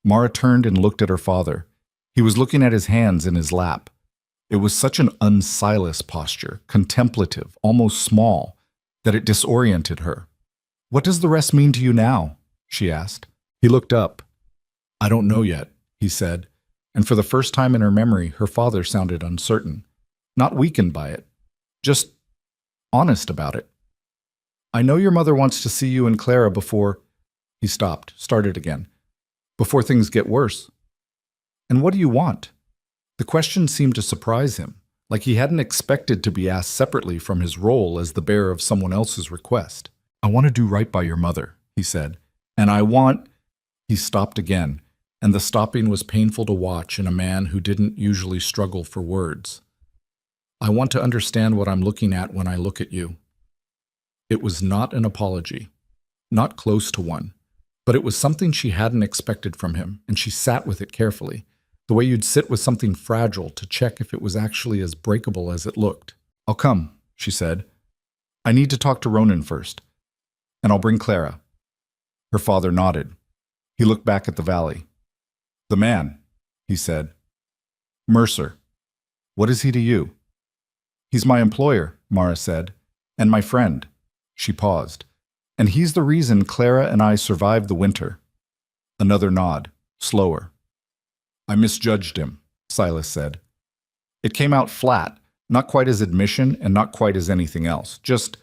Mara turned and looked at her father. He was looking at his hands in his lap. It was such an un-Silas posture, contemplative, almost small, that it disoriented her. "What does the rest mean to you now?" she asked. He looked up. "I don't know yet," he said, and for the first time in her memory, her father sounded uncertain, not weakened by it, just honest about it. "I know your mother wants to see you and Clara before—" He stopped, started again. "Before things get worse." "And what do you want?" The question seemed to surprise him, like he hadn't expected to be asked separately from his role as the bearer of someone else's request. "I want to do right by your mother," he said. "And I want—" He stopped again, and the stopping was painful to watch in a man who didn't usually struggle for words. "I want to understand what I'm looking at when I look at you." It was not an apology, not close to one, but it was something she hadn't expected from him, and she sat with it carefully, the way you'd sit with something fragile to check if it was actually as breakable as it looked. "I'll come," she said. "I need to talk to Ronan first, and I'll bring Clara." Her father nodded. He looked back at the valley. "The man," he said. "Mercer. What is he to you?" "He's my employer," Mara said, "and my friend." She paused. "And he's the reason Clara and I survived the winter." Another nod, slower. "I misjudged him," Silas said. It came out flat, not quite as admission and not quite as anything else, just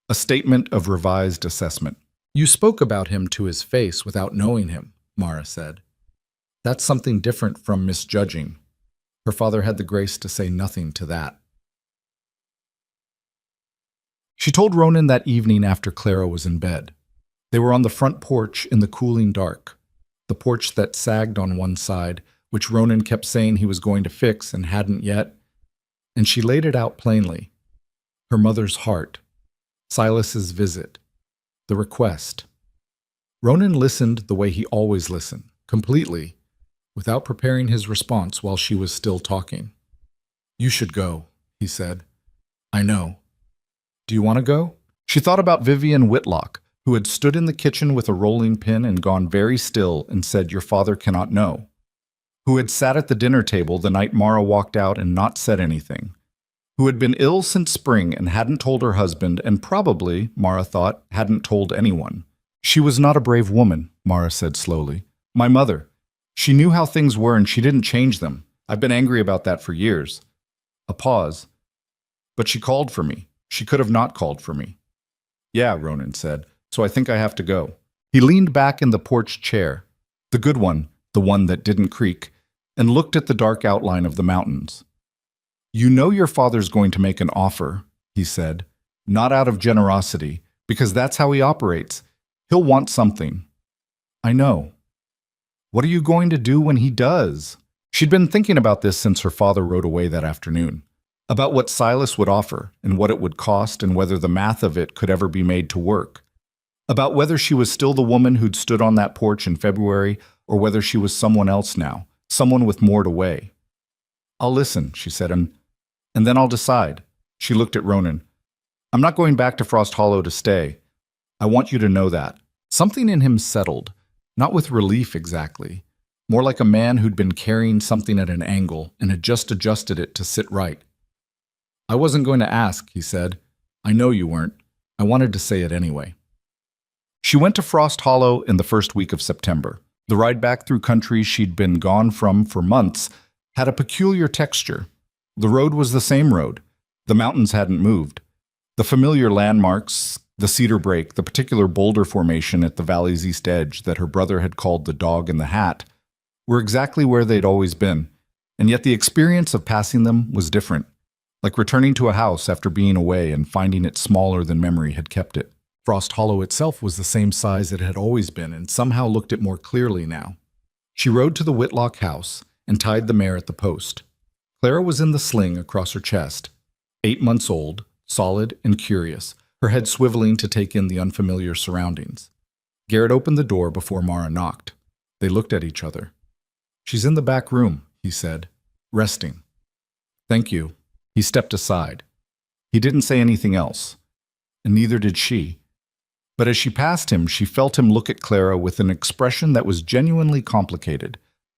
a statement of revised assessment. You spoke about him to his face without knowing him, Mara said. That's something different from misjudging. Her father had the grace to say nothing to that. She told Ronan that evening after Clara was in bed. They were on the front porch in the cooling dark, the porch that sagged on one side, which Ronan kept saying he was going to fix and hadn't yet, and she laid it out plainly. Her mother's heart, Silas's visit, the request. Ronan listened the way he always listened, completely, without preparing his response while she was still talking. You should go, he said. I know. Do you want to go? She thought about Vivian Whitlock, who had stood in the kitchen with a rolling pin and gone very still and said, Your father cannot know. Who had sat at the dinner table the night Mara walked out and not said anything. Who had been ill since spring and hadn't told her husband and probably, Mara thought, hadn't told anyone. She was not a brave woman, Mara said slowly. My mother. She knew how things were and she didn't change them. I've been angry about that for years. A pause. But she called for me. She could have not called for me. Yeah, Ronan said, so I think I have to go. He leaned back in the porch chair, the good one, the one that didn't creak, and looked at the dark outline of the mountains. You know your father's going to make an offer, he said, not out of generosity, because that's how he operates. He'll want something. I know. What are you going to do when he does? She'd been thinking about this since her father rode away that afternoon. About what Silas would offer and what it would cost and whether the math of it could ever be made to work. About whether she was still the woman who'd stood on that porch in February or whether she was someone else now, someone with more to weigh. I'll listen, she said, and then I'll decide. She looked at Ronan. I'm not going back to Frost Hollow to stay. I want you to know that. Something in him settled, not with relief exactly, more like a man who'd been carrying something at an angle and had just adjusted it to sit right. I wasn't going to ask, he said. I know you weren't. I wanted to say it anyway. She went to Frost Hollow in the first week of September. The ride back through country she'd been gone from for months had a peculiar texture. The road was the same road. The mountains hadn't moved. The familiar landmarks, the cedar break, the particular boulder formation at the valley's east edge that her brother had called the dog in the hat, were exactly where they'd always been, and yet the experience of passing them was different. Like returning to a house after being away and finding it smaller than memory had kept it. Frost Hollow itself was the same size it had always been and somehow looked it more clearly now. She rode to the Whitlock house and tied the mare at the post. Clara was in the sling across her chest, 8 months old, solid and curious, her head swiveling to take in the unfamiliar surroundings. Garrett opened the door before Mara knocked. They looked at each other. She's in the back room, he said, resting. Thank you. He stepped aside. He didn't say anything else, and neither did she. But as she passed him, she felt him look at Clara with an expression that was genuinely complicated,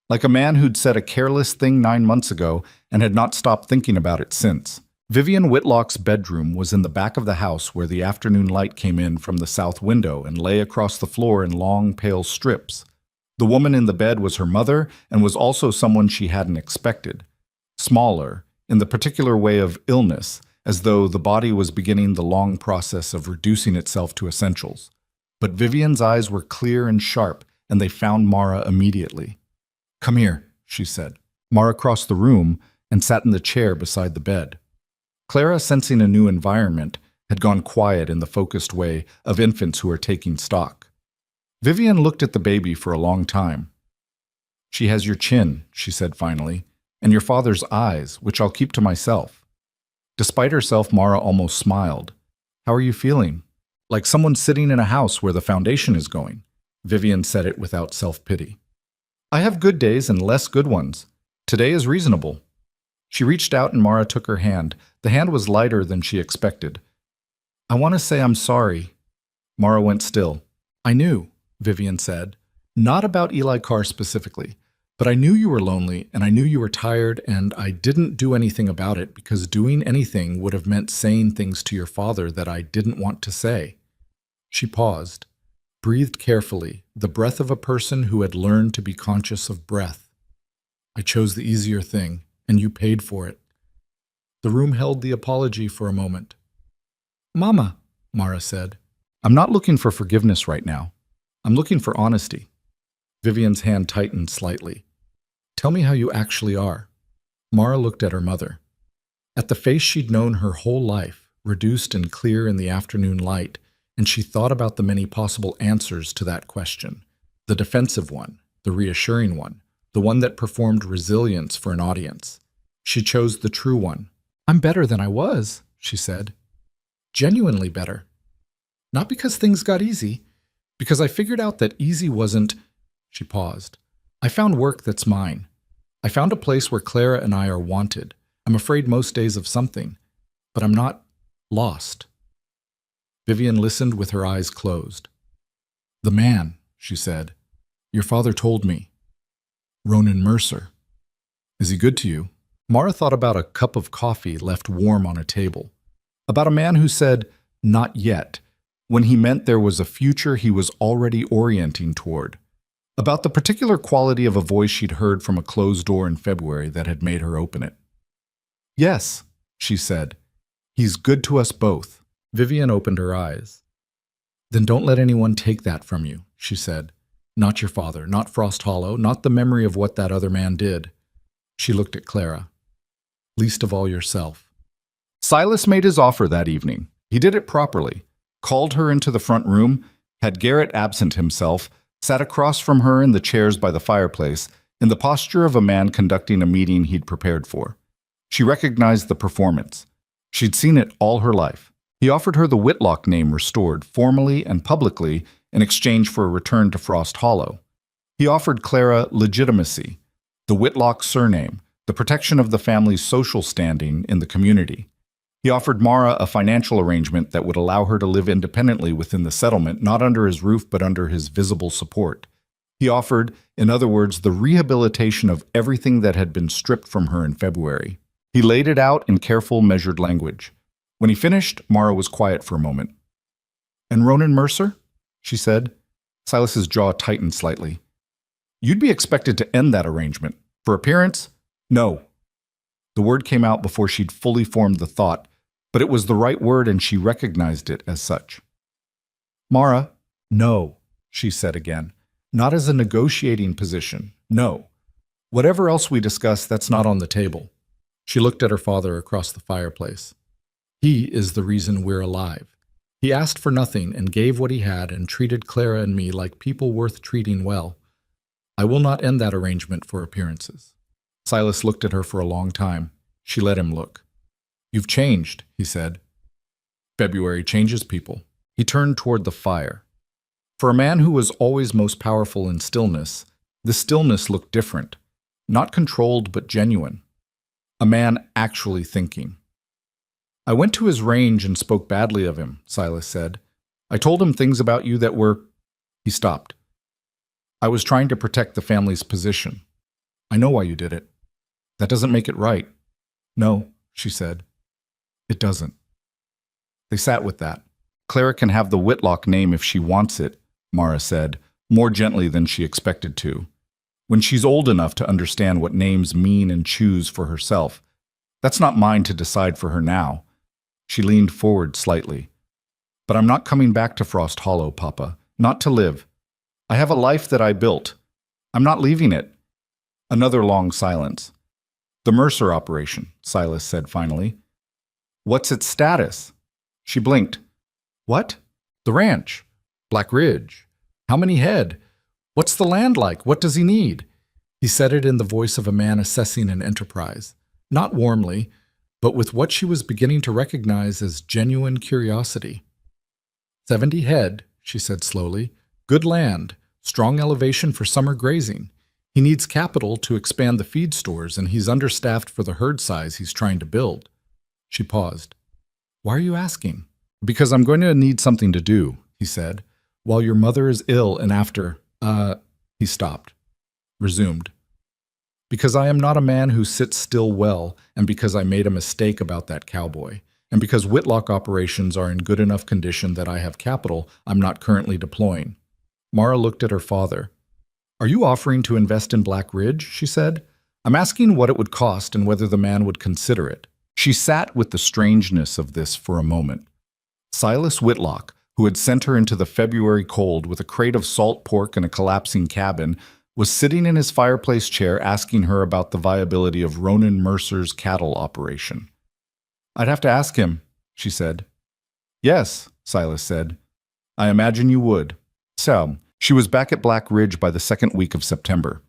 like a man who'd said a careless thing 9 months ago and had not stopped thinking about it since. Vivian Whitlock's bedroom was in the back of the house where the afternoon light came in from the south window and lay across the floor in long, pale strips. The woman in the bed was her mother and was also someone she hadn't expected. Smaller, in the particular way of illness, as though the body was beginning the long process of reducing itself to essentials. But Vivian's eyes were clear and sharp, and they found Mara immediately. Come here, she said. Mara crossed the room and sat in the chair beside the bed. Clara, sensing a new environment, had gone quiet in the focused way of infants who are taking stock. Vivian looked at the baby for a long time. She has your chin, she said finally, and your father's eyes, which I'll keep to myself. Despite herself, Mara almost smiled. How are you feeling? Like someone sitting in a house where the foundation is going. Vivian said it without self-pity. I have good days and less good ones. Today is reasonable. She reached out and Mara took her hand. The hand was lighter than she expected. I want to say I'm sorry. Mara went still. I knew, Vivian said. Not about Eli Carr specifically. But I knew you were lonely, and I knew you were tired, and I didn't do anything about it because doing anything would have meant saying things to your father that I didn't want to say. She paused, breathed carefully, the breath of a person who had learned to be conscious of breath. I chose the easier thing, and you paid for it. The room held the apology for a moment. "Mama," Mara said, "I'm not looking for forgiveness right now. I'm looking for honesty." Vivian's hand tightened slightly. "Tell me how you actually are." Mara looked at her mother. At the face she'd known her whole life, reduced and clear in the afternoon light, and she thought about the many possible answers to that question. The defensive one, the reassuring one, the one that performed resilience for an audience. She chose the true one. "I'm better than I was," she said. "Genuinely better. Not because things got easy, because I figured out that easy wasn't—" She paused. "I found work that's mine. I found a place where Clara and I are wanted. I'm afraid most days of something, but I'm not lost." Vivian listened with her eyes closed. "The man," she said. "Your father told me. Ronan Mercer. Is he good to you?" Mara thought about a cup of coffee left warm on a table. About a man who said, "Not yet," when he meant there was a future he was already orienting toward. About the particular quality of a voice she'd heard from a closed door in February that had made her open it. "Yes," she said. "He's good to us both." Vivian opened her eyes. "Then don't let anyone take that from you," she said. "Not your father, not Frost Hollow, not the memory of what that other man did." She looked at Clara. "Least of all yourself." Silas made his offer that evening. He did it properly. Called her into the front room, had Garrett absent himself, sat across from her in the chairs by the fireplace, in the posture of a man conducting a meeting he'd prepared for. She recognized the performance. She'd seen it all her life. He offered her the Whitlock name restored, formally and publicly, in exchange for a return to Frost Hollow. He offered Clara legitimacy, the Whitlock surname, the protection of the family's social standing in the community. He offered Mara a financial arrangement that would allow her to live independently within the settlement, not under his roof but under his visible support. He offered, in other words, the rehabilitation of everything that had been stripped from her in February. He laid it out in careful, measured language. When he finished, Mara was quiet for a moment. "And Ronan Mercer?" she said. Silas's jaw tightened slightly. "You'd be expected to end that arrangement. For appearance? No." The word came out before she'd fully formed the thought, but it was the right word and she recognized it as such. "Mara, no," she said again. "Not as a negotiating position. No. Whatever else we discuss, that's not on the table." She looked at her father across the fireplace. "He is the reason we're alive. He asked for nothing and gave what he had and treated Clara and me like people worth treating well. I will not end that arrangement for appearances." Silas looked at her for a long time. She let him look. "You've changed," he said. "February changes people." He turned toward the fire. For a man who was always most powerful in stillness, the stillness looked different. Not controlled, but genuine. A man actually thinking. "I went to his range and spoke badly of him," Silas said. "I told him things about you that were—" He stopped. "I was trying to protect the family's position. I know why you did it. That doesn't make it right." "No," she said. "It doesn't." They sat with that. "Clara can have the Whitlock name if she wants it," Mara said, more gently than she expected to. "When she's old enough to understand what names mean and choose for herself. That's not mine to decide for her now." She leaned forward slightly. "But I'm not coming back to Frost Hollow, Papa. Not to live. I have a life that I built. I'm not leaving it." Another long silence. "The Mercer operation," Silas said finally. "What's its status?" She blinked. "What?" "The ranch. Black Ridge. How many head? What's the land like? What does he need?" He said it in the voice of a man assessing an enterprise. Not warmly, but with what she was beginning to recognize as genuine curiosity. 70 head, she said slowly. Good land, strong elevation for summer grazing. He needs capital to expand the feed stores, and he's understaffed for the herd size he's trying to build. She paused. "Why are you asking?" "Because I'm going to need something to do," he said. "While your mother is ill and after, he stopped. Resumed. "Because I am not a man who sits still well, and because I made a mistake about that cowboy, and because Whitlock operations are in good enough condition that I have capital I'm not currently deploying." Mara looked at her father. "Are you offering to invest in Black Ridge?" she said. "I'm asking what it would cost and whether the man would consider it." She sat with the strangeness of this for a moment. Silas Whitlock, who had sent her into the February cold with a crate of salt pork and a collapsing cabin, was sitting in his fireplace chair asking her about the viability of Ronan Mercer's cattle operation. "I'd have to ask him," she said. "Yes," Silas said. "I imagine you would." So, she was back at Black Ridge by the second week of September.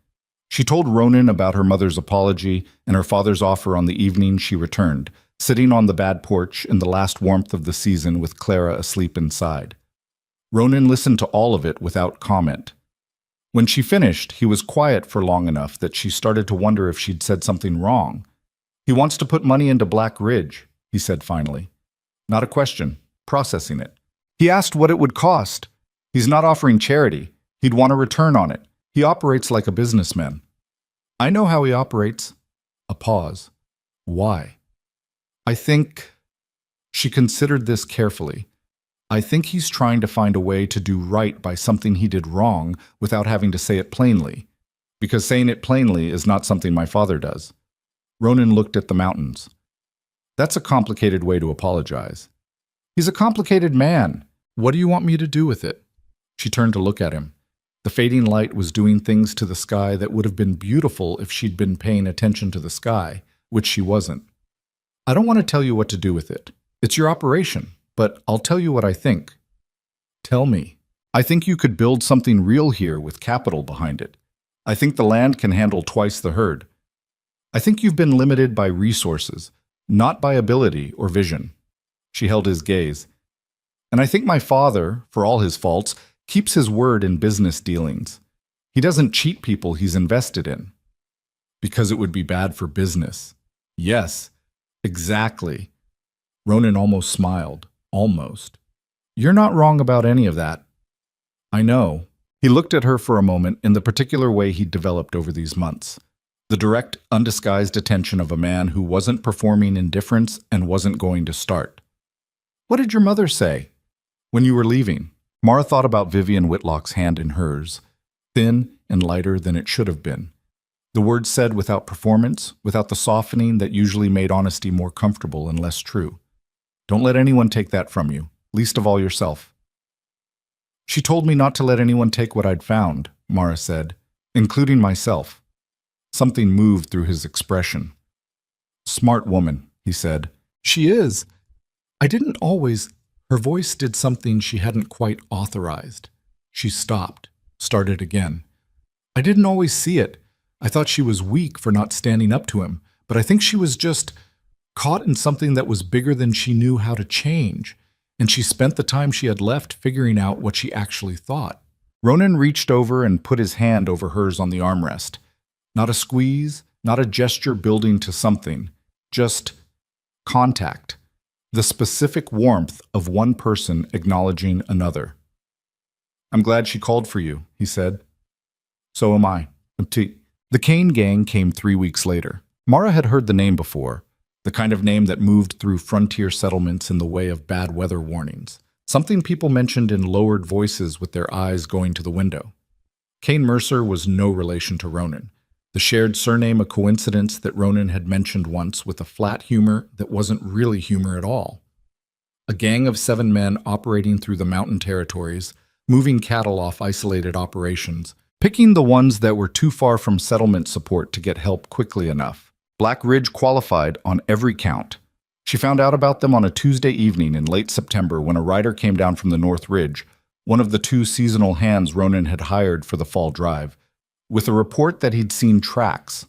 She told Ronan about her mother's apology and her father's offer on the evening she returned, sitting on the bad porch in the last warmth of the season with Clara asleep inside. Ronan listened to all of it without comment. When she finished, he was quiet for long enough that she started to wonder if she'd said something wrong. "He wants to put money into Black Ridge," he said finally. "Not a question, processing it. He asked what it would cost. He's not offering charity. He'd want a return on it. He operates like a businessman." "I know how he operates." A pause. "Why?" "I think—" She considered this carefully. "I think he's trying to find a way to do right by something he did wrong without having to say it plainly, because saying it plainly is not something my father does." Ronan looked at the mountains. "That's a complicated way to apologize." "He's a complicated man. What do you want me to do with it?" She turned to look at him. The fading light was doing things to the sky that would have been beautiful if she'd been paying attention to the sky, which she wasn't. "I don't want to tell you what to do with it. It's your operation, but I'll tell you what I think." "Tell me." "I think you could build something real here with capital behind it. I think the land can handle twice the herd. I think you've been limited by resources, not by ability or vision." She held his gaze. "And I think my father, for all his faults, keeps his word in business dealings. He doesn't cheat people he's invested in." "Because it would be bad for business." "Yes, exactly." Ronan almost smiled. Almost. "You're not wrong about any of that." "I know." He looked at her for a moment in the particular way he'd developed over these months. The direct, undisguised attention of a man who wasn't performing indifference and wasn't going to start. "What did your mother say?" "When you were leaving." Mara thought about Vivian Whitlock's hand in hers, thin and lighter than it should have been. The words said without performance, without the softening that usually made honesty more comfortable and less true. "Don't let anyone take that from you, least of all yourself." "She told me not to let anyone take what I'd found," Mara said, "including myself." Something moved through his expression. "Smart woman," he said. "She is. I didn't always—" Her voice did something she hadn't quite authorized. She stopped, started again. "I didn't always see it. I thought she was weak for not standing up to him, but I think she was just caught in something that was bigger than she knew how to change, and she spent the time she had left figuring out what she actually thought." Ronan reached over and put his hand over hers on the armrest. Not a squeeze, not a gesture building to something, just contact. The specific warmth of one person acknowledging another. "I'm glad she called for you," he said. "So am I." The Kane gang came 3 weeks later. Mara had heard the name before, the kind of name that moved through frontier settlements in the way of bad weather warnings, something people mentioned in lowered voices with their eyes going to the window. Kane Mercer was no relation to Ronan. The shared surname a coincidence that Ronan had mentioned once with a flat humor that wasn't really humor at all. A gang of 7 men operating through the mountain territories, moving cattle off isolated operations, picking the ones that were too far from settlement support to get help quickly enough. Black Ridge qualified on every count. She found out about them on a Tuesday evening in late September when a rider came down from the North Ridge, one of the 2 seasonal hands Ronan had hired for the fall drive, with a report that he'd seen tracks,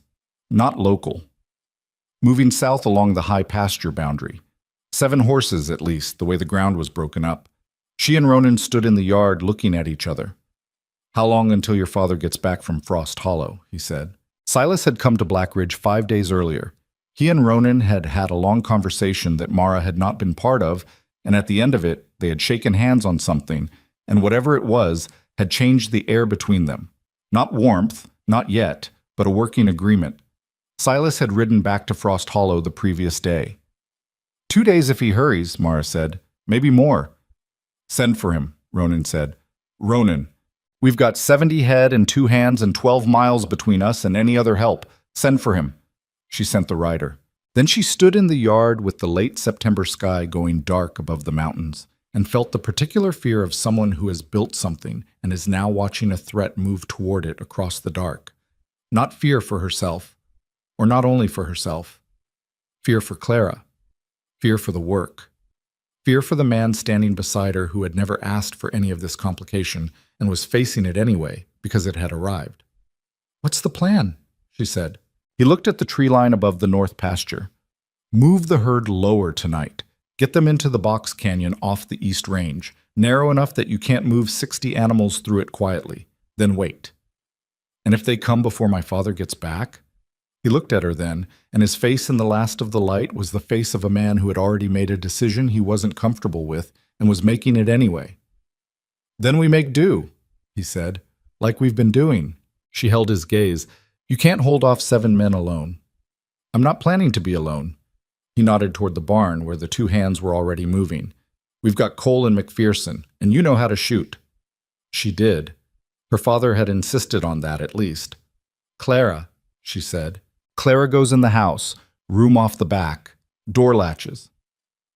not local, moving south along the high pasture boundary. 7 horses, at least, the way the ground was broken up. She and Ronan stood in the yard looking at each other. "How long until your father gets back from Frost Hollow?" he said. Silas had come to Black Ridge 5 days earlier. He and Ronan had had a long conversation that Mara had not been part of, and at the end of it, they had shaken hands on something, and whatever it was, had changed the air between them. Not warmth, not yet, but a working agreement. Silas had ridden back to Frost Hollow the previous day. 2 days if he hurries, Mara said. Maybe more. Send for him, Ronan said. Ronan, we've got 70 head and 2 hands and 12 miles between us and any other help. Send for him. She sent the rider. Then she stood in the yard with the late September sky going dark above the mountains and felt the particular fear of someone who has built something and is now watching a threat move toward it across the dark. Not fear for herself, or not only for herself. Fear for Clara. Fear for the work. Fear for the man standing beside her who had never asked for any of this complication and was facing it anyway because it had arrived. "What's the plan?" she said. He looked at the tree line above the north pasture. "Move the herd lower tonight. Get them into the box canyon off the east range, narrow enough that you can't move 60 animals through it quietly. Then wait. And if they come before my father gets back?" He looked at her then, and his face in the last of the light was the face of a man who had already made a decision he wasn't comfortable with and was making it anyway. "Then we make do," he said, "like we've been doing." She held his gaze. "You can't hold off 7 men alone." "I'm not planning to be alone." He nodded toward the barn where the 2 hands were already moving. "We've got Cole and McPherson, and you know how to shoot." She did. Her father had insisted on that at least. "Clara," she said. "Clara goes in the house, room off the back, door latches."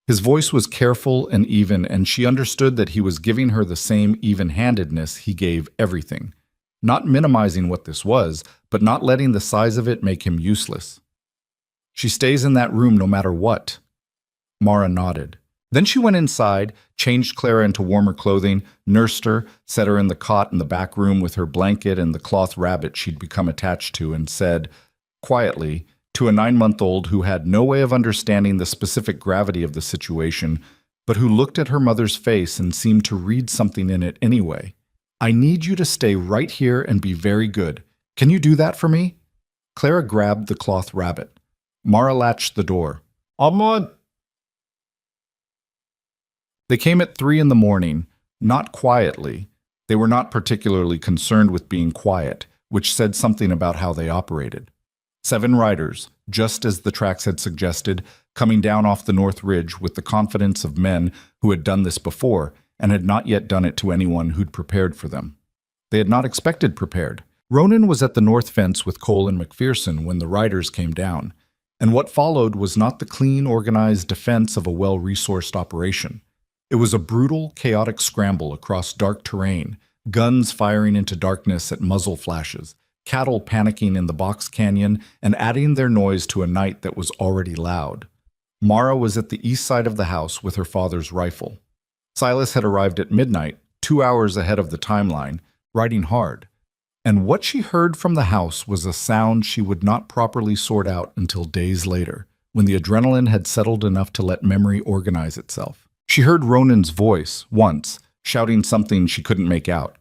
His voice was careful and even, and she understood that he was giving her the same even-handedness he gave everything. Not minimizing what this was, but not letting the size of it make him useless. "She stays in that room no matter what." Mara nodded. Then she went inside, changed Clara into warmer clothing, nursed her, set her in the cot in the back room with her blanket and the cloth rabbit she'd become attached to, and said, quietly, to a 9-month-old who had no way of understanding the specific gravity of the situation, but who looked at her mother's face and seemed to read something in it anyway, "I need you to stay right here and be very good. Can you do that for me?" Clara grabbed the cloth rabbit. Mara latched the door. "Ahmad!" They came at 3 in the morning, not quietly. They were not particularly concerned with being quiet, which said something about how they operated. 7 riders, just as the tracks had suggested, coming down off the North Ridge with the confidence of men who had done this before and had not yet done it to anyone who'd prepared for them. They had not expected prepared. Ronan was at the north fence with Cole and McPherson when the riders came down, and what followed was not the clean, organized defense of a well-resourced operation. It was a brutal, chaotic scramble across dark terrain, guns firing into darkness at muzzle flashes, cattle panicking in the box canyon and adding their noise to a night that was already loud. Mara was at the east side of the house with her father's rifle. Silas had arrived at midnight, 2 hours ahead of the timeline, riding hard. And what she heard from the house was a sound she would not properly sort out until days later, when the adrenaline had settled enough to let memory organize itself. She heard Ronan's voice, once, shouting something she couldn't make out.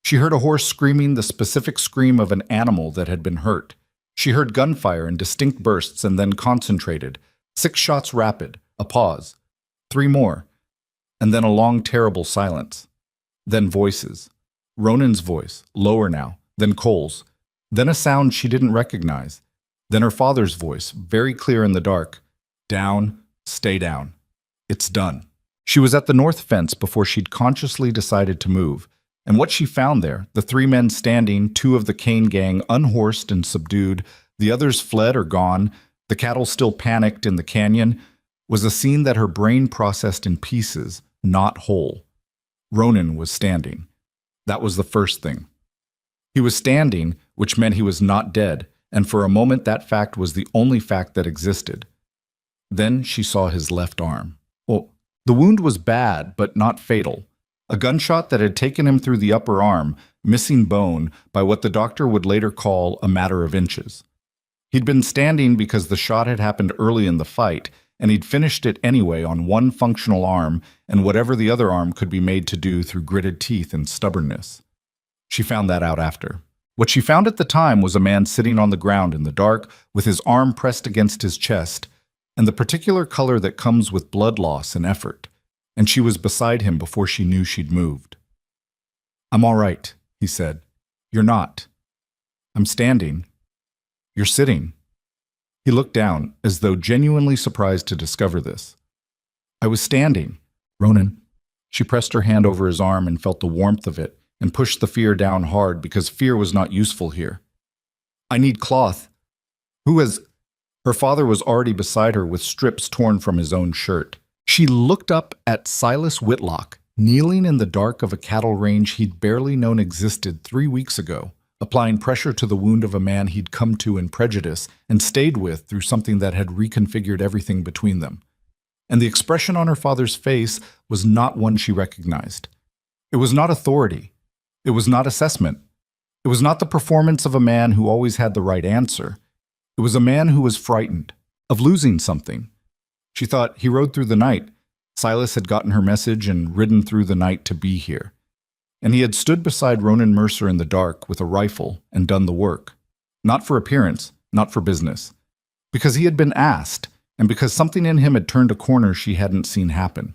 She heard a horse screaming the specific scream of an animal that had been hurt. She heard gunfire in distinct bursts and then concentrated. 6 shots rapid, a pause. 3 more. And then a long, terrible silence. Then voices. Ronan's voice, lower now. Then Cole's. Then a sound she didn't recognize. Then her father's voice, very clear in the dark. "Down, stay down. It's done." She was at the north fence before she'd consciously decided to move. And what she found there, the 3 men standing, 2 of the Kane gang unhorsed and subdued, the others fled or gone, the cattle still panicked in the canyon, was a scene that her brain processed in pieces, not whole. Ronan was standing. That was the first thing. He was standing, which meant he was not dead, and for a moment that fact was the only fact that existed. Then she saw his left arm. Well, the wound was bad, but not fatal. A gunshot that had taken him through the upper arm, missing bone, by what the doctor would later call a matter of inches. He'd been standing because the shot had happened early in the fight, and he'd finished it anyway on one functional arm and whatever the other arm could be made to do through gritted teeth and stubbornness. She found that out after. What she found at the time was a man sitting on the ground in the dark with his arm pressed against his chest, and the particular color that comes with blood loss and effort. And she was beside him before she knew she'd moved. "I'm all right," he said. "You're not." "I'm standing." "You're sitting." He looked down, as though genuinely surprised to discover this. "I was standing." "Ronan." She pressed her hand over his arm and felt the warmth of it, and pushed the fear down hard because fear was not useful here. "I need cloth." "Who has—" Her father was already beside her with strips torn from his own shirt. She looked up at Silas Whitlock, kneeling in the dark of a cattle range he'd barely known existed 3 weeks ago, applying pressure to the wound of a man he'd come to in prejudice and stayed with through something that had reconfigured everything between them. And the expression on her father's face was not one she recognized. It was not authority. It was not assessment. It was not the performance of a man who always had the right answer. It was a man who was frightened of losing something. She thought he rode through the night. Silas had gotten her message and ridden through the night to be here. And he had stood beside Ronan Mercer in the dark with a rifle and done the work. Not for appearance, not for business. Because he had been asked, and because something in him had turned a corner she hadn't seen happen.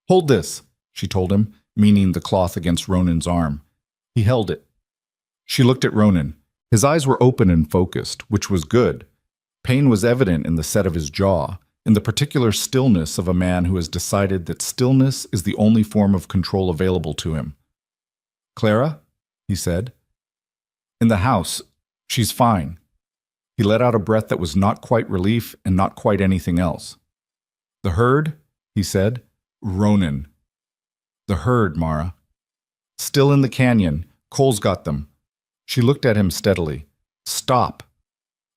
"Hold this," she told him, meaning the cloth against Ronan's arm. He held it. She looked at Ronan. His eyes were open and focused, which was good. Pain was evident in the set of his jaw, in the particular stillness of a man who has decided that stillness is the only form of control available to him. "Clara?" he said. "In the house. She's fine." He let out a breath that was not quite relief and not quite anything else. "The herd?" he said. "Ronan." "The herd, Mara." "Still in the canyon. Cole's got them." She looked at him steadily. "Stop."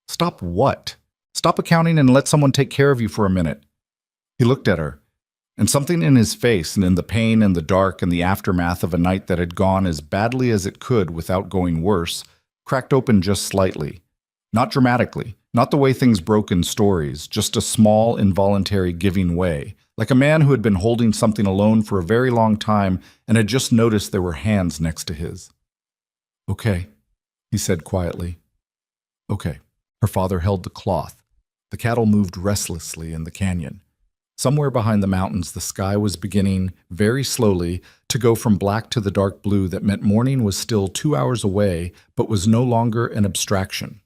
"Stop what?" "Stop accounting and let someone take care of you for a minute." He looked at her, and something in his face and in the pain and the dark and the aftermath of a night that had gone as badly as it could without going worse, cracked open just slightly. Not dramatically, not the way things broke in stories, just a small, involuntary giving way, like a man who had been holding something alone for a very long time and had just noticed there were hands next to his. "Okay," he said quietly. "Okay." Her father held the cloth. The cattle moved restlessly in the canyon. Somewhere behind the mountains, the sky was beginning, very slowly, to go from black to the dark blue that meant morning was still 2 hours away, but was no longer an abstraction.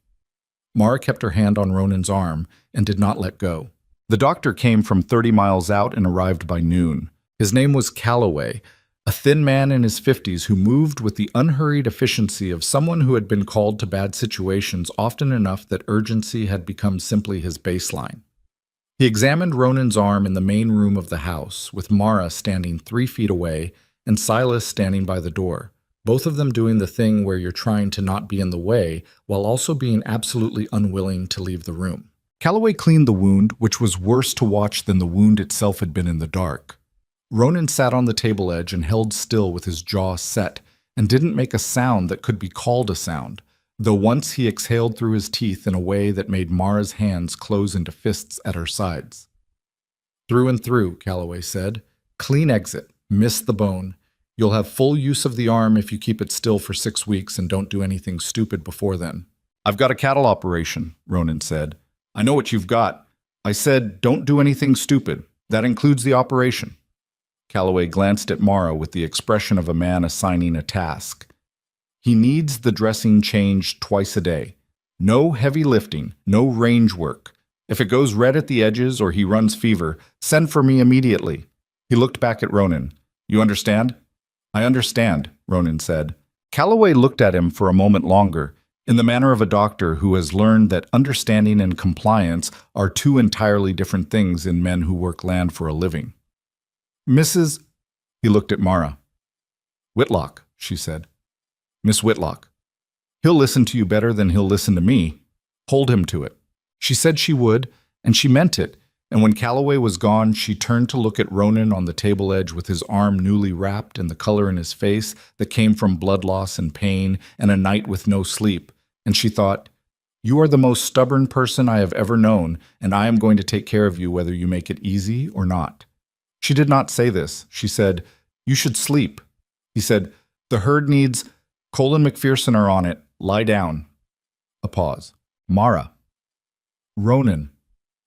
Mara kept her hand on Ronan's arm and did not let go. The doctor came from 30 miles out and arrived by noon. His name was Cowboy, a thin man in his 50s who moved with the unhurried efficiency of someone who had been called to bad situations often enough that urgency had become simply his baseline. He examined Ronan's arm in the main room of the house, with Mara standing 3 feet away and Silas standing by the door, both of them doing the thing where you're trying to not be in the way while also being absolutely unwilling to leave the room. Calloway cleaned the wound, which was worse to watch than the wound itself had been in the dark. Ronan sat on the table edge and held still with his jaw set, and didn't make a sound that could be called a sound, though once he exhaled through his teeth in a way that made Mara's hands close into fists at her sides. "Through and through," Calloway said. "Clean exit. Miss the bone. You'll have full use of the arm if you keep it still for 6 weeks and don't do anything stupid before then." "I've got a cattle operation," Ronan said. "I know what you've got. I said don't do anything stupid. That includes the operation." Calloway glanced at Mara with the expression of a man assigning a task. "He needs the dressing changed twice a day. No heavy lifting, no range work. If it goes red at the edges or he runs fever, send for me immediately." He looked back at Ronan. "You understand?" "I understand," Ronan said. Calloway looked at him for a moment longer, in the manner of a doctor who has learned that understanding and compliance are 2 entirely different things in men who work land for a living. "Mrs. He looked at Mara. "Whitlock," she said. "Miss Whitlock. He'll listen to you better than he'll listen to me. Hold him to it." She said she would, and she meant it, and when Calloway was gone, she turned to look at Ronan on the table edge with his arm newly wrapped and the color in his face that came from blood loss and pain and a night with no sleep, and she thought, "You are the most stubborn person I have ever known, and I am going to take care of you whether you make it easy or not." She did not say this. She said, "You should sleep." He said, "The herd needs... Cole and McPherson are on it. Lie down." A pause. "Mara." "Ronan."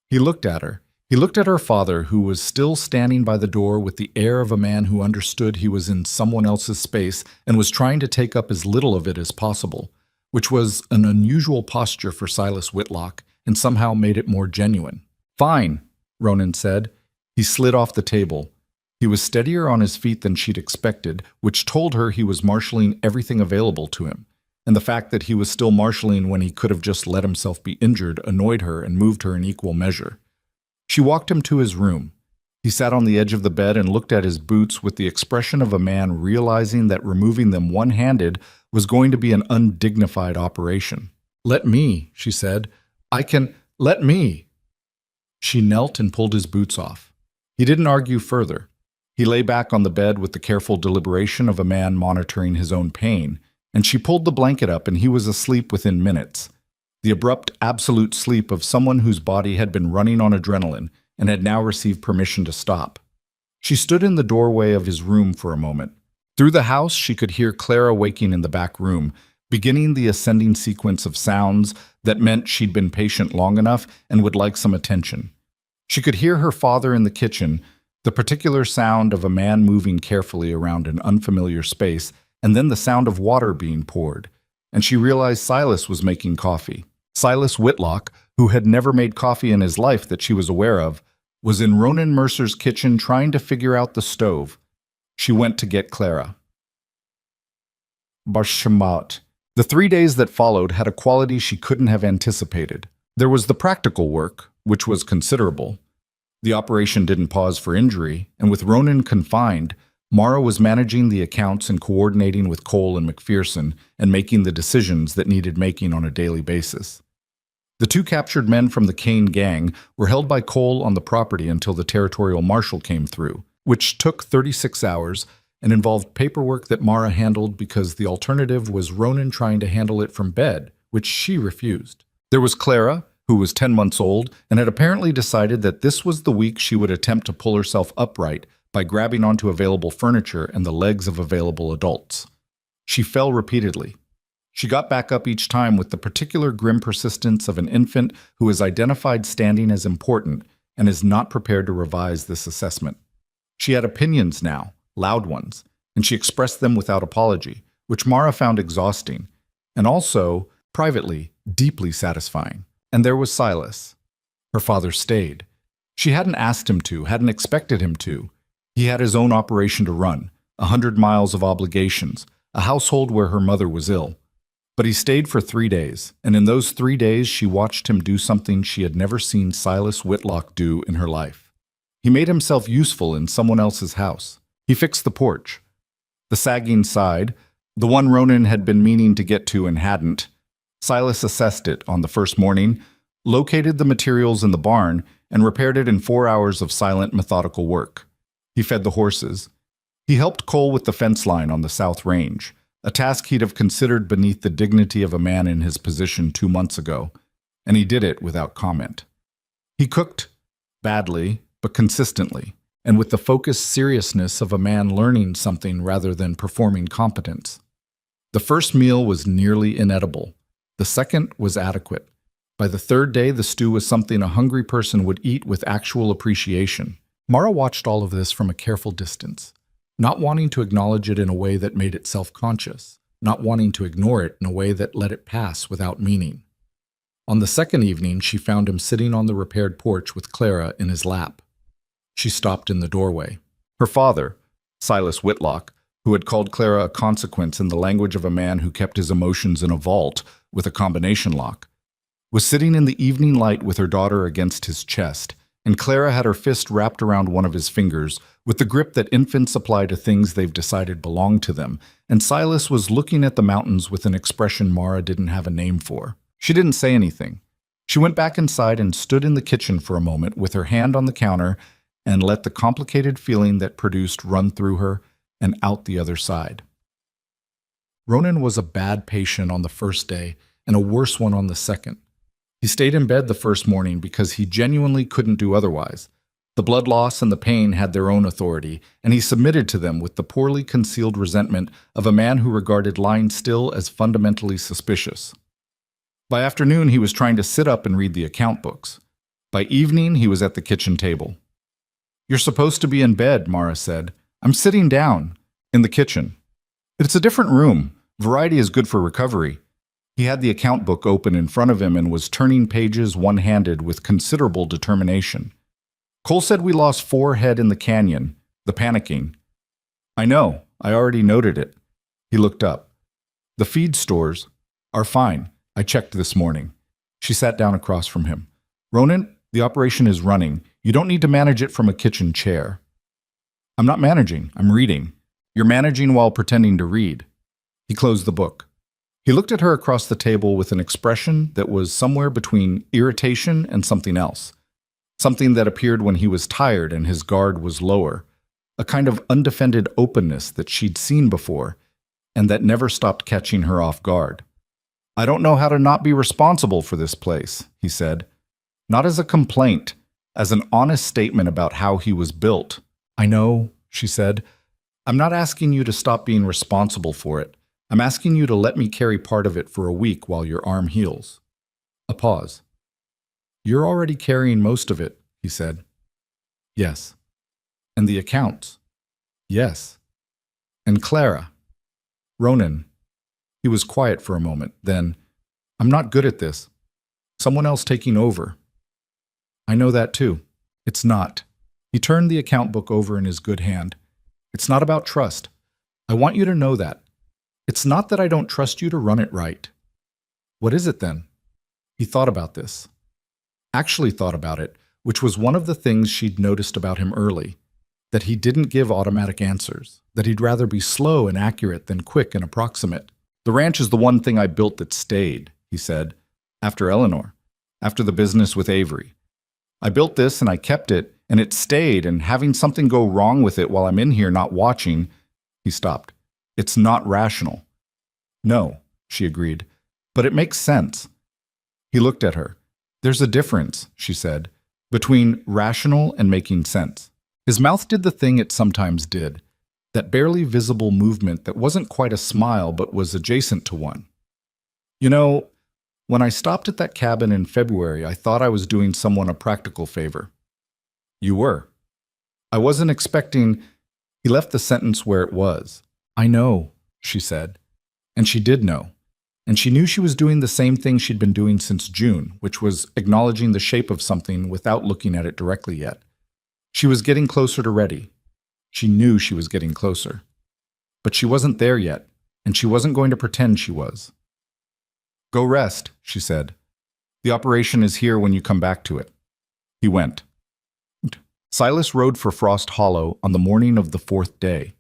He looked at her. He looked at her father, who was still standing by the door with the air of a man who understood he was in someone else's space and was trying to take up as little of it as possible, which was an unusual posture for Silas Whitlock and somehow made it more genuine. "Fine," Ronan said. He slid off the table. He was steadier on his feet than she'd expected, which told her he was marshaling everything available to him. and the fact that he was still marshalling when he could have just let himself be injured annoyed her and moved her in equal measure. She walked him to his room. He sat on the edge of the bed and looked at his boots with the expression of a man realizing that removing them one-handed was going to be an undignified operation. "Let me," she said. Let me." She knelt and pulled his boots off. He didn't argue further. He lay back on the bed with the careful deliberation of a man monitoring his own pain, and she pulled the blanket up and he was asleep within minutes. The abrupt, absolute sleep of someone whose body had been running on adrenaline and had now received permission to stop. She stood in the doorway of his room for a moment. Through the house, she could hear Clara waking in the back room, beginning the ascending sequence of sounds that meant she'd been patient long enough and would like some attention. She could hear her father in the kitchen, the particular sound of a man moving carefully around an unfamiliar space, and then the sound of water being poured. And she realized Silas was making coffee. Silas Whitlock, who had never made coffee in his life that she was aware of, was in Ronan Mercer's kitchen trying to figure out the stove. She went to get Clara. Barshamat. The 3 days that followed had a quality she couldn't have anticipated. There was the practical work, which was considerable. The operation didn't pause for injury, and with Ronan confined, Mara was managing the accounts and coordinating with Cole and McPherson and making the decisions that needed making on a daily basis. The 2 captured men from the Kane gang were held by Cole on the property until the territorial marshal came through, which took 36 hours and involved paperwork that Mara handled because the alternative was Ronan trying to handle it from bed, which she refused. There was Clara, who was 10 months old and had apparently decided that this was the week she would attempt to pull herself upright by grabbing onto available furniture and the legs of available adults. She fell repeatedly. She got back up each time with the particular grim persistence of an infant who is identified standing as important and is not prepared to revise this assessment. She had opinions now, loud ones, and she expressed them without apology, which Mara found exhausting, and also, privately, deeply satisfying. And there was Silas. Her father stayed. She hadn't asked him to, hadn't expected him to. He had his own operation to run, 100 miles of obligations, a household where her mother was ill. But he stayed for 3 days, and in those 3 days she watched him do something she had never seen Silas Whitlock do in her life. He made himself useful in someone else's house. He fixed the porch. The sagging side, the one Ronan had been meaning to get to and hadn't. Silas assessed it on the first morning, located the materials in the barn, and repaired it in 4 hours of silent, methodical work. He fed the horses. He helped Cole with the fence line on the South Range, a task he'd have considered beneath the dignity of a man in his position 2 months ago, and he did it without comment. He cooked, badly, but consistently, and with the focused seriousness of a man learning something rather than performing competence. The first meal was nearly inedible. The second was adequate. By the 3rd day, the stew was something a hungry person would eat with actual appreciation. Mara watched all of this from a careful distance, not wanting to acknowledge it in a way that made it self-conscious, not wanting to ignore it in a way that let it pass without meaning. On the second evening, she found him sitting on the repaired porch with Clara in his lap. She stopped in the doorway. Her father, Silas Whitlock, who had called Clara a consequence in the language of a man who kept his emotions in a vault with a combination lock, was sitting in the evening light with her daughter against his chest, and Clara had her fist wrapped around one of his fingers with the grip that infants apply to things they've decided belong to them, and Silas was looking at the mountains with an expression Mara didn't have a name for. She didn't say anything. She went back inside and stood in the kitchen for a moment with her hand on the counter and let the complicated feeling that produced run through her and out the other side. Ronan was a bad patient on the first day and a worse one on the second. He stayed in bed the first morning because he genuinely couldn't do otherwise. The blood loss and the pain had their own authority, and he submitted to them with the poorly concealed resentment of a man who regarded lying still as fundamentally suspicious. By afternoon, he was trying to sit up and read the account books. By evening, he was at the kitchen table. "You're supposed to be in bed," Mara said. "I'm sitting down, in the kitchen. It's a different room. Variety is good for recovery." He had the account book open in front of him and was turning pages one-handed with considerable determination. "Cole said we lost 4 head in the canyon, the panicking." "I know. I already noted it." He looked up. "The feed stores, Are fine. I checked this morning. She sat down across from him. Ronan, the operation is running. You don't need to manage it from a kitchen chair. I'm not managing. I'm reading. You're managing while pretending to read. He closed the book. He looked at her across the table with an expression that was somewhere between irritation and something else. Something that appeared when he was tired and his guard was lower. A kind of undefended openness that she'd seen before and that never stopped catching her off guard. I don't know how to not be responsible for this place, he said. Not as a complaint, as an honest statement about how he was built. I know, she said. I'm not asking you to stop being responsible for it. I'm asking you to let me carry part of it for a week while your arm heals. A pause. You're already carrying most of it, he said. Yes. And the accounts? Yes. And Clara? Ronan. He was quiet for a moment. Then, I'm not good at this. Someone else taking over. I know that too. It's not. He turned the account book over in his good hand. It's not about trust. I want you to know that. It's not that I don't trust you to run it right. What is it then? He thought about this. Actually thought about it, which was one of the things she'd noticed about him early. That he didn't give automatic answers. That he'd rather be slow and accurate than quick and approximate. The ranch is the one thing I built that stayed, he said, after Eleanor, after the business with Avery. I built this and I kept it, and it stayed, and having something go wrong with it while I'm in here not watching, he stopped. It's not rational. No, she agreed, but it makes sense. He looked at her. There's a difference, she said, between rational and making sense. His mouth did the thing it sometimes did, that barely visible movement that wasn't quite a smile but was adjacent to one. You know, when I stopped at that cabin in February, I thought I was doing someone a practical favor. You were. I wasn't expecting. He left the sentence where it was. I know, she said. And she did know. And she knew she was doing the same thing she'd been doing since June, which was acknowledging the shape of something without looking at it directly yet. She was getting closer to ready. She knew she was getting closer. But she wasn't there yet, and she wasn't going to pretend she was. Go rest, she said. The operation is here when you come back to it. He went. Silas rode for Frost Hollow on the morning of the 4th day.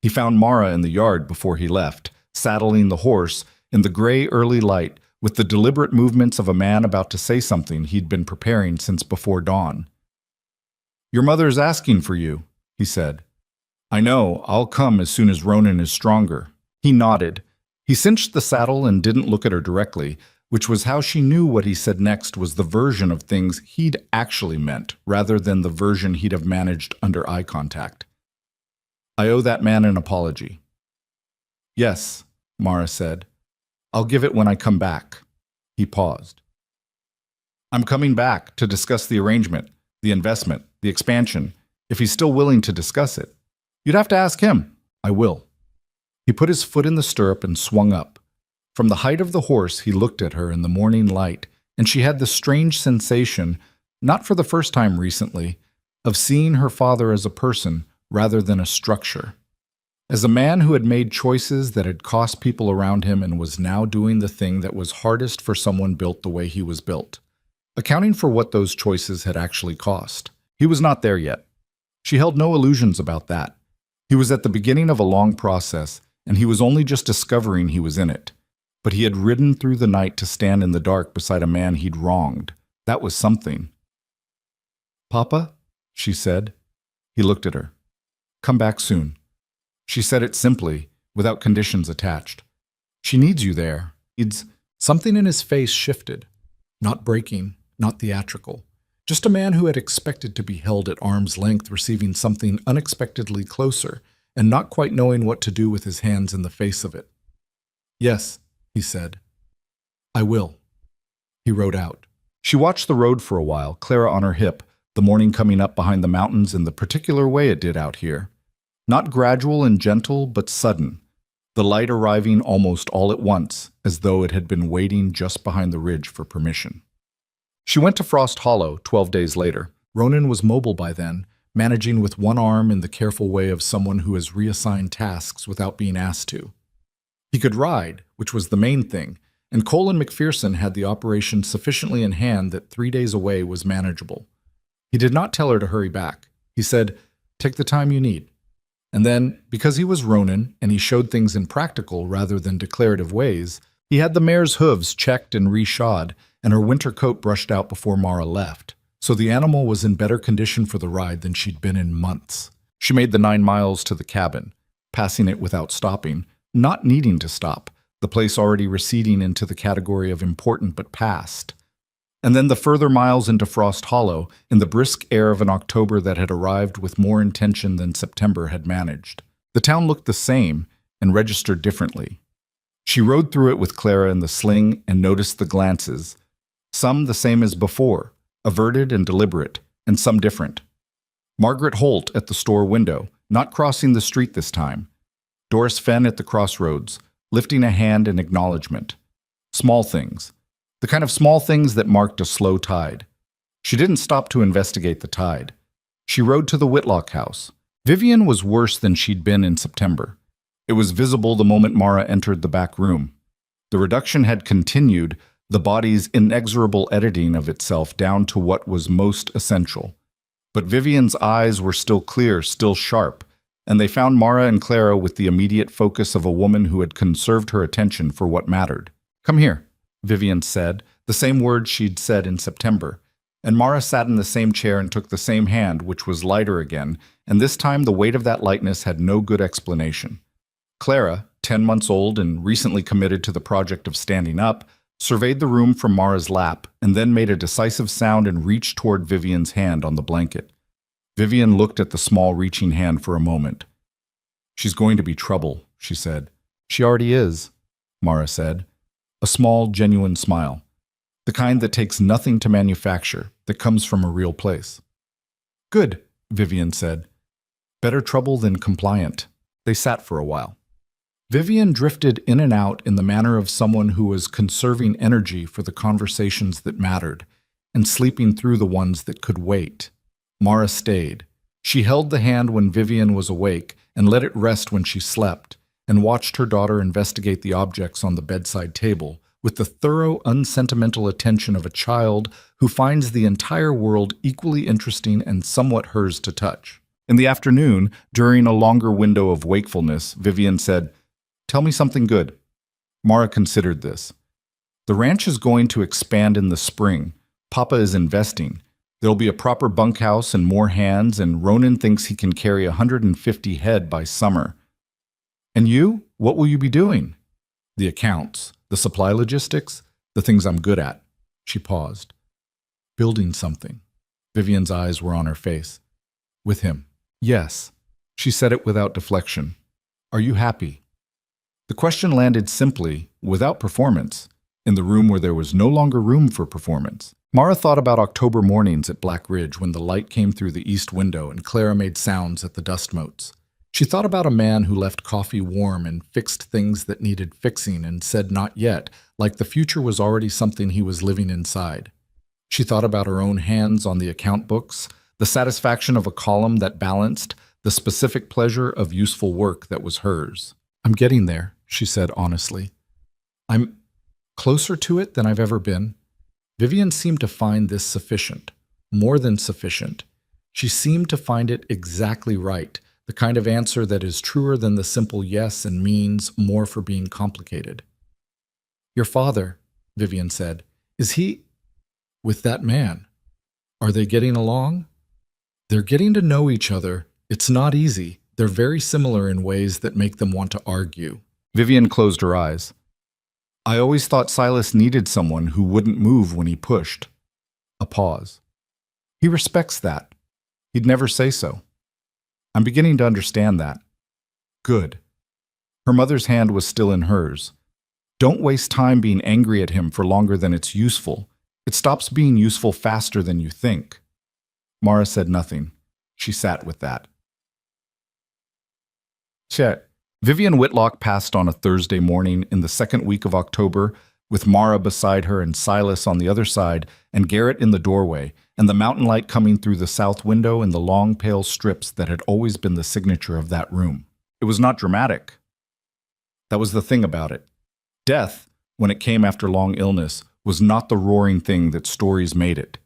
He found Mara in the yard before he left, saddling the horse in the gray early light with the deliberate movements of a man about to say something he'd been preparing since before dawn. Your mother's asking for you, he said. I know, I'll come as soon as Ronan is stronger. He nodded. He cinched the saddle and didn't look at her directly, which was how she knew what he said next was the version of things he'd actually meant, rather than the version he'd have managed under eye contact. I owe that man an apology. Yes, Mara said. I'll give it when I come back. He paused. I'm coming back to discuss the arrangement, the investment, the expansion, if he's still willing to discuss it. You'd have to ask him. I will. He put his foot in the stirrup and swung up. From the height of the horse, he looked at her in the morning light, and she had the strange sensation, not for the first time recently, of seeing her father as a person rather than a structure. As a man who had made choices that had cost people around him and was now doing the thing that was hardest for someone built the way he was built, accounting for what those choices had actually cost. He was not there yet. She held no illusions about that. He was at the beginning of a long process, and he was only just discovering he was in it. But he had ridden through the night to stand in the dark beside a man he'd wronged. That was something. Papa, she said. He looked at her. Come back soon. She said it simply, without conditions attached. She needs you there. Something in his face shifted. Not breaking, not theatrical. Just a man who had expected to be held at arm's length receiving something unexpectedly closer and not quite knowing what to do with his hands in the face of it. Yes, he said. I will. He rode out. She watched the road for a while, Clara on her hip, the morning coming up behind the mountains in the particular way it did out here. Not gradual and gentle, but sudden, the light arriving almost all at once, as though it had been waiting just behind the ridge for permission. She went to Frost Hollow 12 days later. Ronan was mobile by then, managing with one arm in the careful way of someone who has reassigned tasks without being asked to. He could ride, which was the main thing, and Colin McPherson had the operation sufficiently in hand that 3 days away was manageable. He did not tell her to hurry back. He said, "Take the time you need." And then, because he was Ronin and he showed things in practical rather than declarative ways, he had the mare's hooves checked and reshod, and her winter coat brushed out before Mara left. So the animal was in better condition for the ride than she'd been in months. She made the 9 miles to the cabin, passing it without stopping, not needing to stop, the place already receding into the category of important but past. And then the further miles into Frost Hollow, in the brisk air of an October that had arrived with more intention than September had managed. The town looked the same and registered differently. She rode through it with Clara in the sling and noticed the glances, some the same as before, averted and deliberate, and some different. Margaret Holt at the store window, not crossing the street this time. Doris Fenn at the crossroads, lifting a hand in acknowledgement. Small things. The kind of small things that marked a slow tide. She didn't stop to investigate the tide. She rode to the Whitlock house. Vivian was worse than she'd been in September. It was visible the moment Mara entered the back room. The reduction had continued, the body's inexorable editing of itself down to what was most essential. But Vivian's eyes were still clear, still sharp, and they found Mara and Clara with the immediate focus of a woman who had conserved her attention for what mattered. "Come here," Vivian said, the same words she'd said in September. And Mara sat in the same chair and took the same hand, which was lighter again, and this time the weight of that lightness had no good explanation. Clara, 10 months old and recently committed to the project of standing up, surveyed the room from Mara's lap, and then made a decisive sound and reached toward Vivian's hand on the blanket. Vivian looked at the small reaching hand for a moment. "She's going to be trouble," she said. "She already is," Mara said. A small, genuine smile. The kind that takes nothing to manufacture, that comes from a real place. "Good," Vivian said. "Better trouble than compliant." They sat for a while. Vivian drifted in and out in the manner of someone who was conserving energy for the conversations that mattered, and sleeping through the ones that could wait. Mara stayed. She held the hand when Vivian was awake and let it rest when she slept, and watched her daughter investigate the objects on the bedside table with the thorough, unsentimental attention of a child who finds the entire world equally interesting and somewhat hers to touch. In the afternoon, during a longer window of wakefulness, Vivian said, "Tell me something good." Mara considered this. "The ranch is going to expand in the spring. Papa is investing. There'll be a proper bunkhouse and more hands, and Ronan thinks he can carry 150 head by summer. And you? What will you be doing?" "The accounts, the supply logistics, the things I'm good at." She paused. "Building something." Vivian's eyes were on her face. "With him." "Yes." She said it without deflection. "Are you happy?" The question landed simply, without performance, in the room where there was no longer room for performance. Mara thought about October mornings at Black Ridge when the light came through the east window and Clara made sounds at the dust motes. She thought about a man who left coffee warm and fixed things that needed fixing and said not yet, like the future was already something he was living inside. She thought about her own hands on the account books, the satisfaction of a column that balanced, the specific pleasure of useful work that was hers. "I'm getting there," she said honestly. "I'm closer to it than I've ever been." Vivian seemed to find this sufficient, more than sufficient. She seemed to find it exactly right, the kind of answer that is truer than the simple yes and means more for being complicated. "Your father," Vivian said, "is he with that man? Are they getting along?" "They're getting to know each other. It's not easy. They're very similar in ways that make them want to argue." Vivian closed her eyes. "I always thought Silas needed someone who wouldn't move when he pushed." A pause. "He respects that. He'd never say so." "I'm beginning to understand that." "Good." Her mother's hand was still in hers. "Don't waste time being angry at him for longer than it's useful. It stops being useful faster than you think." Mara said nothing. She sat with that. Chet. Vivian Whitlock passed on a Thursday morning in the second week of October, with Mara beside her and Silas on the other side, and Garrett in the doorway, and the mountain light coming through the south window and the long pale strips that had always been the signature of that room. It was not dramatic. That was the thing about it. Death when it came after long illness, was not the roaring thing that stories made it.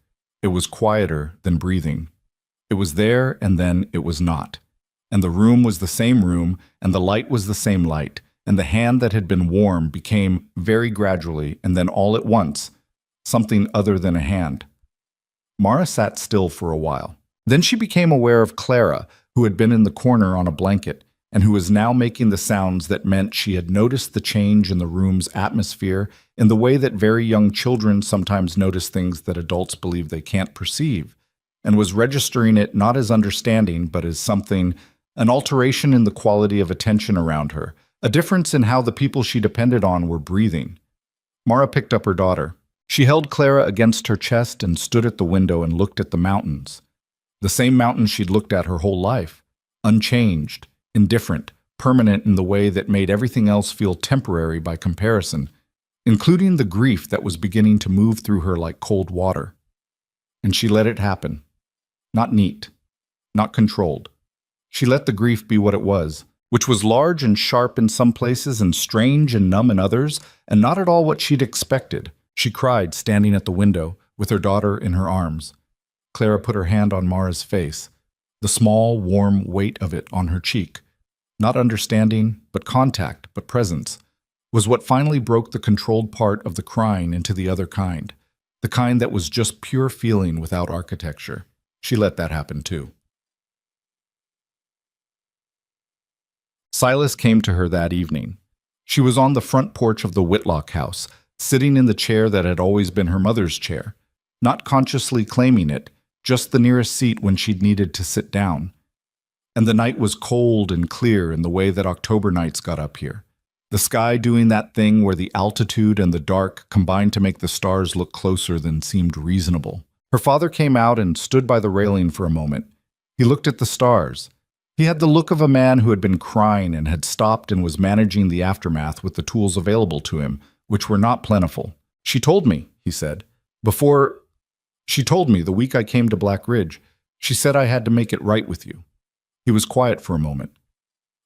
It was quieter than breathing. It was there, and then it was not. And the room was the same room, and the light was the same light, and the hand that had been warm became, very gradually, and then all at once, something other than a hand. Mara sat still for a while. Then she became aware of Clara, who had been in the corner on a blanket, and who was now making the sounds that meant she had noticed the change in the room's atmosphere in the way that very young children sometimes notice things that adults believe they can't perceive, and was registering it not as understanding, but as something, an alteration in the quality of attention around her, a difference in how the people she depended on were breathing. Mara picked up her daughter. She held Clara against her chest and stood at the window and looked at the mountains. The same mountains she'd looked at her whole life, unchanged, indifferent, permanent in the way that made everything else feel temporary by comparison, including the grief that was beginning to move through her like cold water. And she let it happen. Not neat, not controlled. She let the grief be what it was, which was large and sharp in some places and strange and numb in others, and not at all what she'd expected. She cried, standing at the window, with her daughter in her arms. Clara put her hand on Mara's face, the small, warm weight of it on her cheek. Not understanding, but contact, but presence, was what finally broke the controlled part of the crying into the other kind, the kind that was just pure feeling without architecture. She let that happen too. Silas came to her that evening. She was on the front porch of the Whitlock house, sitting in the chair that had always been her mother's chair, not consciously claiming it, just the nearest seat when she'd needed to sit down. And the night was cold and clear in the way that October nights got up here. The sky doing that thing where the altitude and the dark combined to make the stars look closer than seemed reasonable. Her father came out and stood by the railing for a moment. He looked at the stars. He had the look of a man who had been crying and had stopped and was managing the aftermath with the tools available to him, which were not plentiful. "She told me," he said. She told me the week I came to Black Ridge. She said I had to make it right with you." He was quiet for a moment.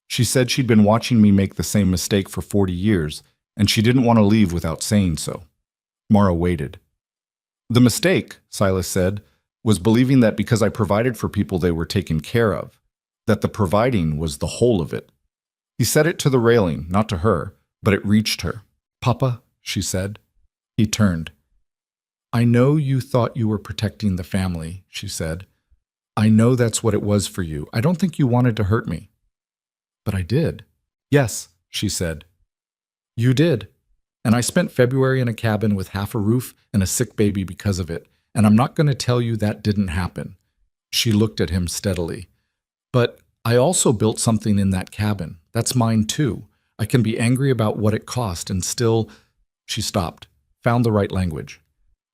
"She said she'd been watching me make the same mistake for 40 years, and she didn't want to leave without saying so." Mara waited. "The mistake," Silas said, "was believing that because I provided for people they were taken care of, that the providing was the whole of it." He said it to the railing, not to her, but it reached her. "Papa," she said. He turned. "I know you thought you were protecting the family," she said. "I know that's what it was for you. I don't think you wanted to hurt me." "But I did." "Yes," she said. "You did. And I spent February in a cabin with half a roof and a sick baby because of it. And I'm not going to tell you that didn't happen." She looked at him steadily. "But I also built something in that cabin. That's mine too. I can be angry about what it cost and still—" She stopped, found the right language.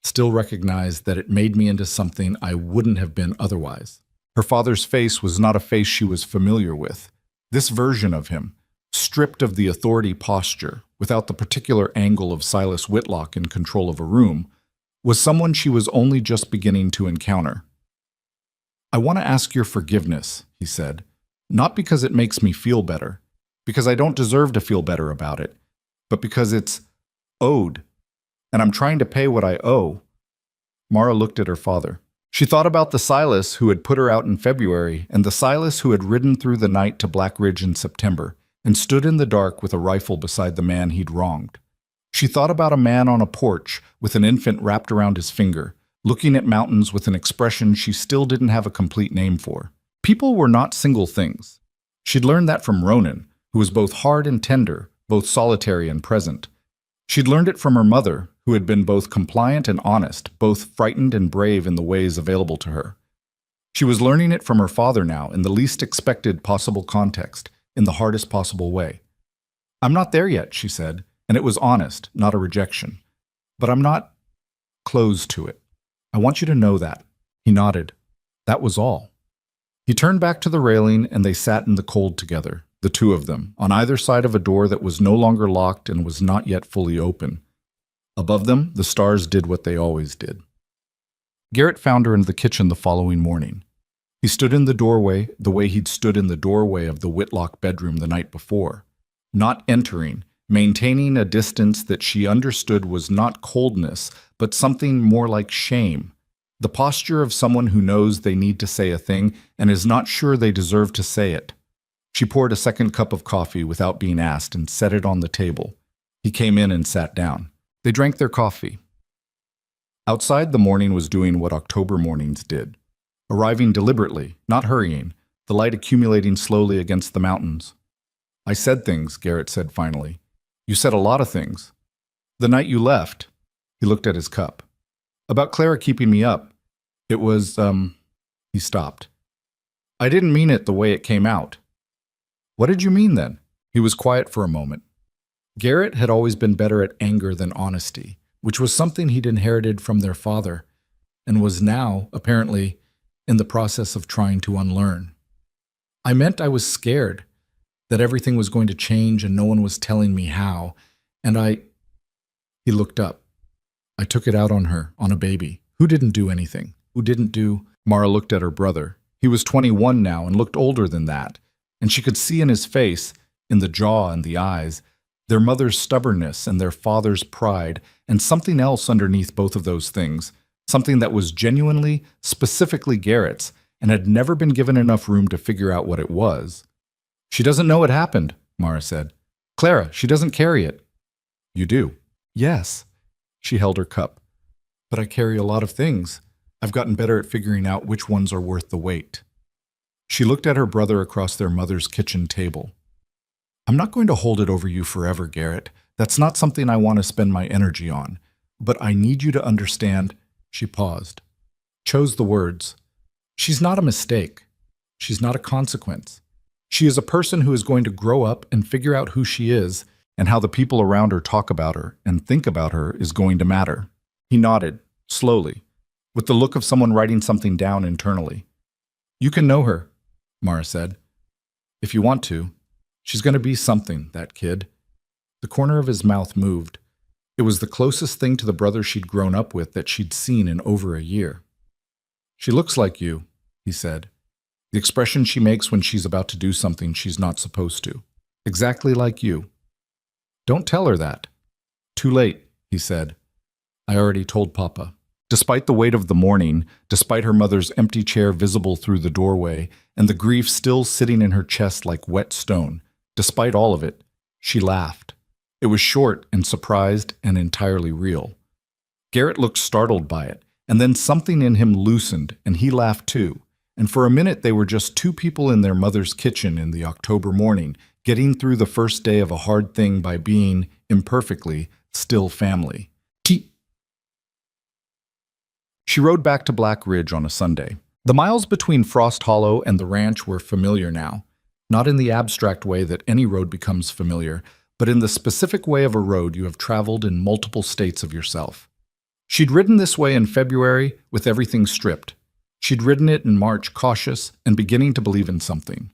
"Still recognize that it made me into something I wouldn't have been otherwise." Her father's face was not a face she was familiar with. This version of him, stripped of the authority posture, without the particular angle of Silas Whitlock in control of a room, was someone she was only just beginning to encounter. "I want to ask your forgiveness," he said, "not because it makes me feel better, because I don't deserve to feel better about it, but because it's owed. And I'm trying to pay what I owe." Mara looked at her father. She thought about the Silas who had put her out in February and the Silas who had ridden through the night to Black Ridge in September and stood in the dark with a rifle beside the man he'd wronged. She thought about a man on a porch with an infant wrapped around his finger, looking at mountains with an expression she still didn't have a complete name for. People were not single things. She'd learned that from Ronan, who was both hard and tender, both solitary and present. She'd learned it from her mother, who had been both compliant and honest, both frightened and brave in the ways available to her. She was learning it from her father now, in the least expected possible context, in the hardest possible way. "I'm not there yet," she said, and it was honest, not a rejection. "But I'm not closed to it. I want you to know that." He nodded. That was all. He turned back to the railing, and they sat in the cold together, the two of them, on either side of a door that was no longer locked and was not yet fully open. Above them, the stars did what they always did. Garrett found her in the kitchen the following morning. He stood in the doorway the way he'd stood in the doorway of the Whitlock bedroom the night before, not entering, maintaining a distance that she understood was not coldness, but something more like shame. The posture of someone who knows they need to say a thing and is not sure they deserve to say it. She poured a second cup of coffee without being asked and set it on the table. He came in and sat down. They drank their coffee. Outside, the morning was doing what October mornings did. Arriving deliberately, not hurrying, the light accumulating slowly against the mountains. "I said things," Garrett said finally. "You said a lot of things. The night you left," he looked at his cup, "about Clara keeping me up. It was, he stopped. "I didn't mean it the way it came out." "What did you mean then?" He was quiet for a moment. Garrett had always been better at anger than honesty, which was something he'd inherited from their father, and was now, apparently, in the process of trying to unlearn. "I meant I was scared, that everything was going to change and no one was telling me how, and He looked up. "I took it out on her, on a baby. Who didn't do anything? Who didn't do—" Mara looked at her brother. He was 21 now and looked older than that, and she could see in his face, in the jaw and the eyes, their mother's stubbornness and their father's pride, and something else underneath both of those things, something that was genuinely, specifically Garrett's, and had never been given enough room to figure out what it was. "She doesn't know it happened," Mara said. "Clara, she doesn't carry it." "You do." "Yes." She held her cup. "But I carry a lot of things. I've gotten better at figuring out which ones are worth the wait." She looked at her brother across their mother's kitchen table. "I'm not going to hold it over you forever, Garrett. That's not something I want to spend my energy on. But I need you to understand—" She paused, chose the words. "She's not a mistake. She's not a consequence. She is a person who is going to grow up and figure out who she is, and how the people around her talk about her and think about her is going to matter." He nodded, slowly, with the look of someone writing something down internally. "You can know her," Mara said. "If you want to. She's going to be something, that kid." The corner of his mouth moved. It was the closest thing to the brother she'd grown up with that she'd seen in over a year. "She looks like you," he said. "The expression she makes when she's about to do something she's not supposed to. Exactly like you. Don't tell her that." "Too late," he said. "I already told Papa." Despite the weight of the morning, despite her mother's empty chair visible through the doorway, and the grief still sitting in her chest like wet stone, despite all of it, she laughed. It was short and surprised and entirely real. Garrett looked startled by it, and then something in him loosened, and he laughed too. And for a minute they were just two people in their mother's kitchen in the October morning, getting through the first day of a hard thing by being, imperfectly, still family. She rode back to Black Ridge on a Sunday. The miles between Frost Hollow and the ranch were familiar now, not in the abstract way that any road becomes familiar, but in the specific way of a road you have traveled in multiple states of yourself. She'd ridden this way in February with everything stripped. She'd ridden it in March cautious and beginning to believe in something.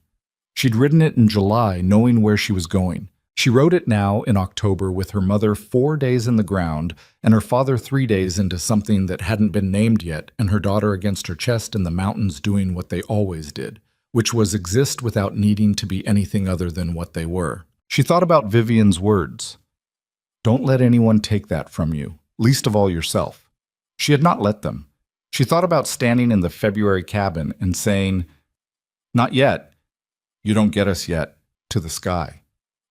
She'd ridden it in July knowing where she was going. She rode it now in October with her mother 4 days in the ground and her father 3 days into something that hadn't been named yet, and her daughter against her chest in the mountains doing what they always did, which was exist without needing to be anything other than what they were. She thought about Vivian's words. "Don't let anyone take that from you, least of all yourself." She had not let them. She thought about standing in the February cabin and saying, "Not yet. You don't get us yet," to the sky.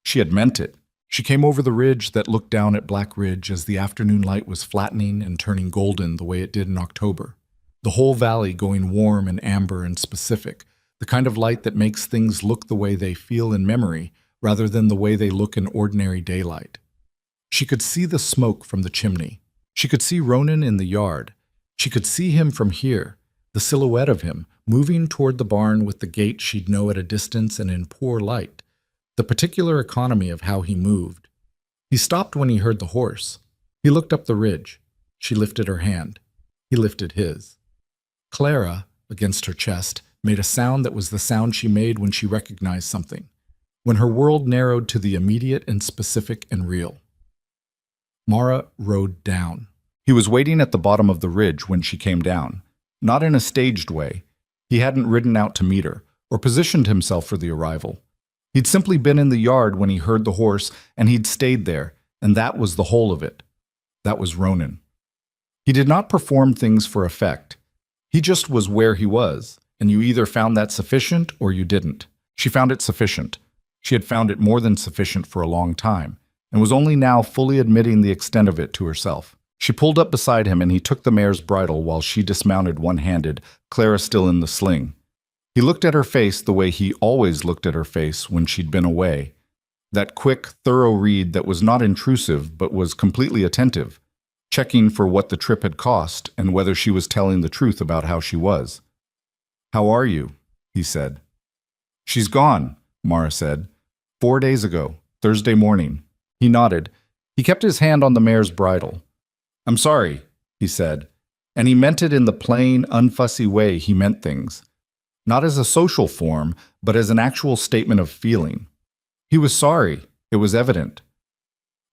She had meant it. She came over the ridge that looked down at Black Ridge as the afternoon light was flattening and turning golden the way it did in October. The whole valley going warm and amber and specific, the kind of light that makes things look the way they feel in memory rather than the way they look in ordinary daylight. She could see the smoke from the chimney. She could see Ronan in the yard. She could see him from here, the silhouette of him, moving toward the barn with the gait she'd know at a distance and in poor light. The particular economy of how he moved. He stopped when he heard the horse. He looked up the ridge. She lifted her hand. He lifted his. Clara, against her chest, made a sound that was the sound she made when she recognized something, when her world narrowed to the immediate and specific and real. Mara rode down. He was waiting at the bottom of the ridge when she came down, not in a staged way. He hadn't ridden out to meet her, or positioned himself for the arrival. He'd simply been in the yard when he heard the horse, and he'd stayed there, and that was the whole of it. That was Ronan. He did not perform things for effect. He just was where he was, and you either found that sufficient or you didn't. She found it sufficient. She had found it more than sufficient for a long time, and was only now fully admitting the extent of it to herself. She pulled up beside him, and he took the mare's bridle while she dismounted one-handed, Clara still in the sling. He looked at her face the way he always looked at her face when she'd been away. That quick, thorough read that was not intrusive but was completely attentive, checking for what the trip had cost and whether she was telling the truth about how she was. "How are you?" he said. "She's gone," Mara said. 4 days ago, Thursday morning." He nodded. He kept his hand on the mare's bridle. "I'm sorry," he said, and he meant it in the plain, unfussy way he meant things. Not as a social form, but as an actual statement of feeling. He was sorry. It was evident.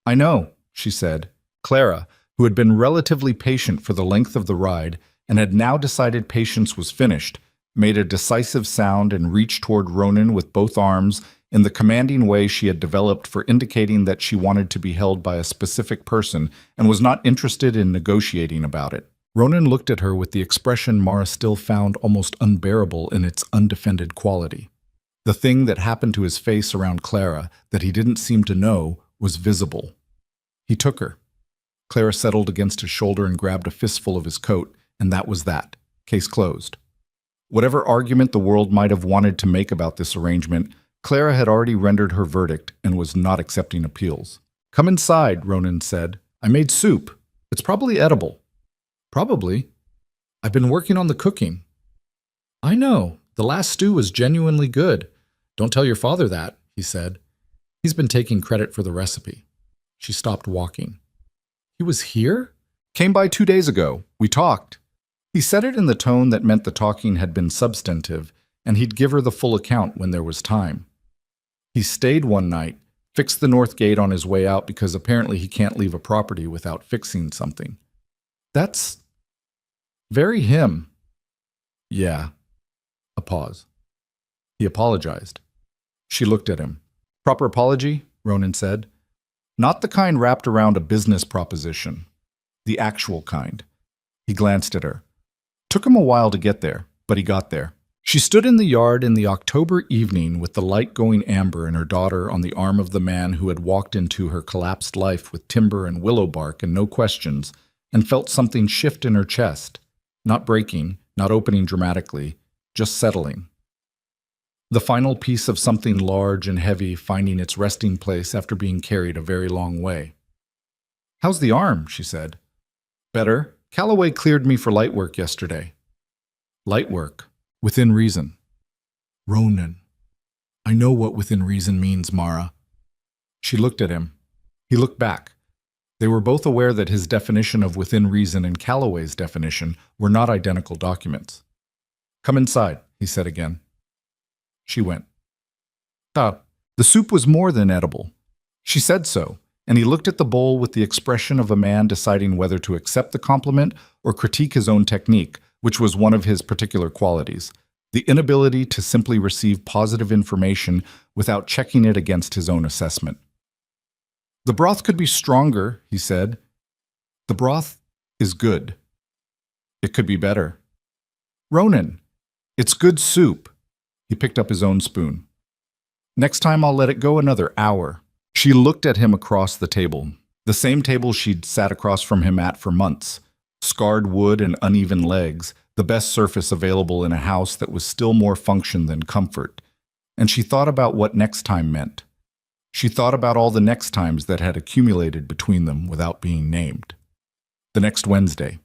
"I know," she said. Clara, who had been relatively patient for the length of the ride and had now decided patience was finished, made a decisive sound and reached toward Ronan with both arms in the commanding way she had developed for indicating that she wanted to be held by a specific person and was not interested in negotiating about it. Ronan looked at her with the expression Mara still found almost unbearable in its undefended quality. The thing that happened to his face around Clara that he didn't seem to know was visible. He took her. Clara settled against his shoulder and grabbed a fistful of his coat, and that was that. Case closed. Whatever argument the world might have wanted to make about this arrangement, Clara had already rendered her verdict and was not accepting appeals. "Come inside," Ronan said. "I made soup. It's probably edible." "Probably. I've been working on the cooking." "I know. The last stew was genuinely good. Don't tell your father that," he said. "He's been taking credit for the recipe." She stopped walking. "He was here?" "Came by 2 days ago. We talked." He said it in the tone that meant the talking had been substantive, and he'd give her the full account when there was time. "He stayed one night, fixed the north gate on his way out because apparently he can't leave a property without fixing something." "That's very him." "Yeah." A pause. He apologized. She looked at him. "Proper apology?" Ronan said. "Not the kind wrapped around a business proposition. The actual kind." He glanced at her. Took him a while to get there, but he got there. She stood in the yard in the October evening with the light going amber and her daughter on the arm of the man who had walked into her collapsed life with timber and willow bark and no questions, and felt something shift in her chest, not breaking, not opening dramatically, just settling. The final piece of something large and heavy finding its resting place after being carried a very long way. "How's the arm?" she said. "Better. Calloway cleared me for light work yesterday." "Light work. Within reason." "Ronan. I know what within reason means, Mara." She looked at him. He looked back. They were both aware that his definition of within reason and Calloway's definition were not identical documents. "Come inside," he said again. She went. The soup was more than edible. She said so, and he looked at the bowl with the expression of a man deciding whether to accept the compliment or critique his own technique, which was one of his particular qualities, the inability to simply receive positive information without checking it against his own assessment. "The broth could be stronger," he said. "The broth is good. It could be better." "Ronan, it's good soup." He picked up his own spoon. "Next time I'll let it go another hour." She looked at him across the table, the same table she'd sat across from him at for months. Scarred wood and uneven legs, the best surface available in a house that was still more function than comfort. And she thought about what next time meant. She thought about all the next times that had accumulated between them without being named. The next Wednesday.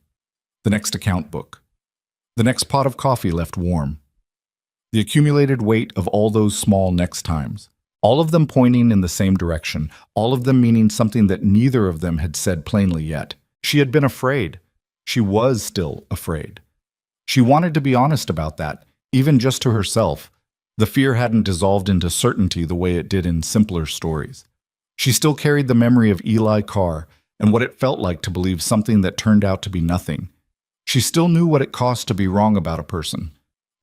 The next account book. The next pot of coffee left warm. The accumulated weight of all those small next times. All of them pointing in the same direction. All of them meaning something that neither of them had said plainly yet. She had been afraid. She was still afraid. She wanted to be honest about that, even just to herself. The fear hadn't dissolved into certainty the way it did in simpler stories. She still carried the memory of Eli Carr and what it felt like to believe something that turned out to be nothing. She still knew what it cost to be wrong about a person.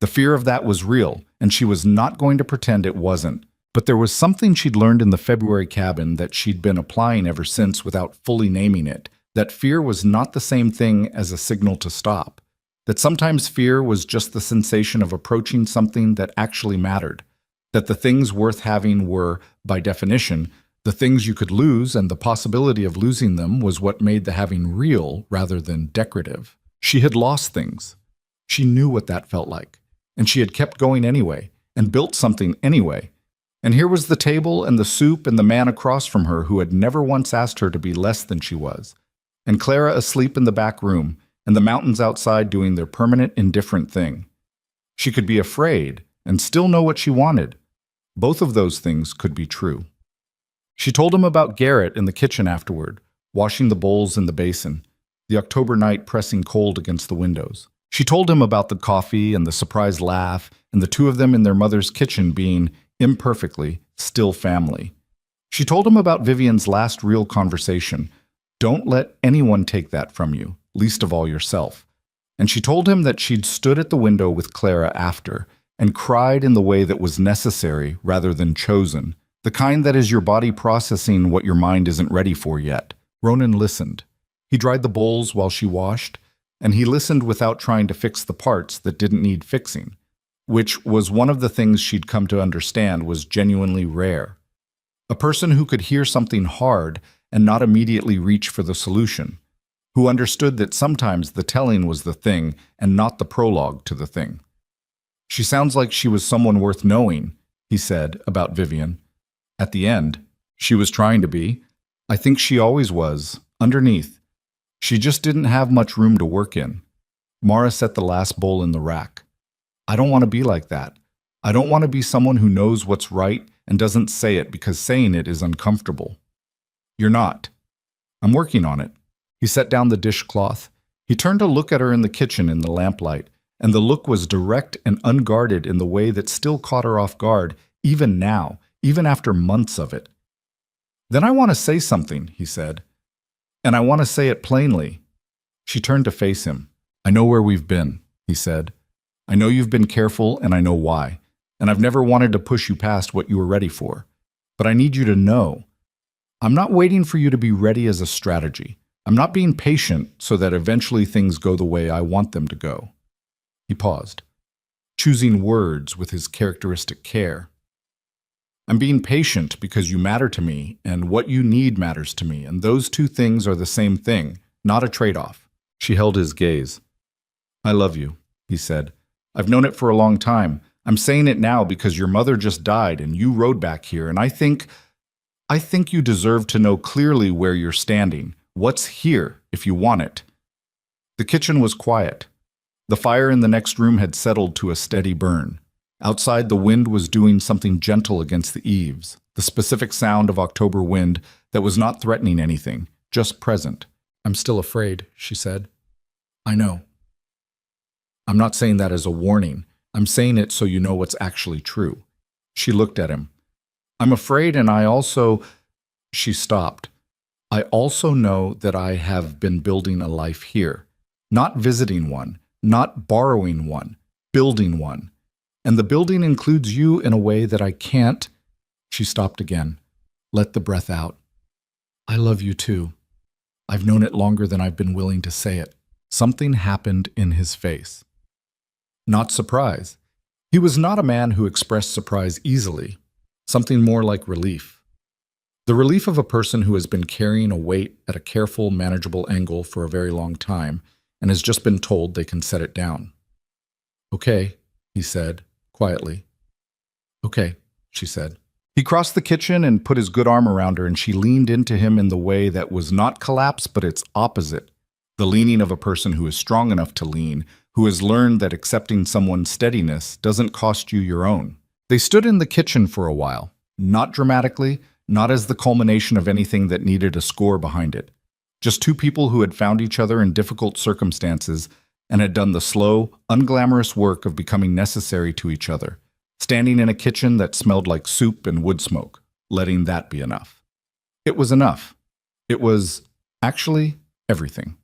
The fear of that was real, and she was not going to pretend it wasn't. But there was something she'd learned in the February cabin that she'd been applying ever since without fully naming it, that fear was not the same thing as a signal to stop, that sometimes fear was just the sensation of approaching something that actually mattered, that the things worth having were, by definition, the things you could lose, and the possibility of losing them was what made the having real rather than decorative. She had lost things. She knew what that felt like, and she had kept going anyway, and built something anyway. And here was the table and the soup and the man across from her who had never once asked her to be less than she was, and Clara asleep in the back room, and the mountains outside doing their permanent indifferent thing. She could be afraid and still know what she wanted. Both of those things could be true. She told him about Garrett in the kitchen afterward, washing the bowls in the basin, the October night pressing cold against the windows. She told him about the coffee and the surprised laugh, and the two of them in their mother's kitchen being, imperfectly, still family. She told him about Vivian's last real conversation. Don't let anyone take that from you, least of all yourself. And she told him that she'd stood at the window with Clara after, and cried in the way that was necessary rather than chosen, the kind that is your body processing what your mind isn't ready for yet. Ronan listened. He dried the bowls while she washed, and he listened without trying to fix the parts that didn't need fixing, which was one of the things she'd come to understand was genuinely rare. A person who could hear something hard and not immediately reach for the solution, who understood that sometimes the telling was the thing and not the prologue to the thing. She sounds like she was someone worth knowing, he said about Vivian. At the end, she was trying to be. I think she always was, underneath. She just didn't have much room to work in. Mara set the last bowl in the rack. I don't want to be like that. I don't want to be someone who knows what's right and doesn't say it because saying it is uncomfortable. You're not. I'm working on it. He set down the dishcloth. He turned to look at her in the kitchen in the lamplight, and the look was direct and unguarded in the way that still caught her off guard, even now, even after months of it. Then I want to say something, he said. And I want to say it plainly. She turned to face him. I know where we've been, he said. I know you've been careful, and I know why. And I've never wanted to push you past what you were ready for. But I need you to know. I'm not waiting for you to be ready as a strategy. I'm not being patient so that eventually things go the way I want them to go. He paused, choosing words with his characteristic care. I'm being patient because you matter to me, and what you need matters to me, and those two things are the same thing, not a trade-off. She held his gaze. I love you, he said. I've known it for a long time. I'm saying it now because your mother just died and you rode back here, and I think you deserve to know clearly where you're standing, what's here if you want it. The kitchen was quiet. The fire in the next room had settled to a steady burn. Outside, the wind was doing something gentle against the eaves, the specific sound of October wind that was not threatening anything, just present. I'm still afraid, she said. I know. I'm not saying that as a warning. I'm saying it so you know what's actually true. She looked at him. I'm afraid, and I also... She stopped. I also know that I have been building a life here. Not visiting one, not borrowing one, building one. And the building includes you in a way that I can't... She stopped again. Let the breath out. I love you too. I've known it longer than I've been willing to say it. Something happened in his face. Not surprise. He was not a man who expressed surprise easily. Something more like relief. The relief of a person who has been carrying a weight at a careful, manageable angle for a very long time and has just been told they can set it down. Okay, he said, quietly. Okay, she said. He crossed the kitchen and put his good arm around her, and she leaned into him in the way that was not collapse, but its opposite. The leaning of a person who is strong enough to lean, who has learned that accepting someone's steadiness doesn't cost you your own. They stood in the kitchen for a while, not dramatically, not as the culmination of anything that needed a score behind it. Just two people who had found each other in difficult circumstances and had done the slow, unglamorous work of becoming necessary to each other, standing in a kitchen that smelled like soup and wood smoke, letting that be enough. It was enough. It was, actually, everything.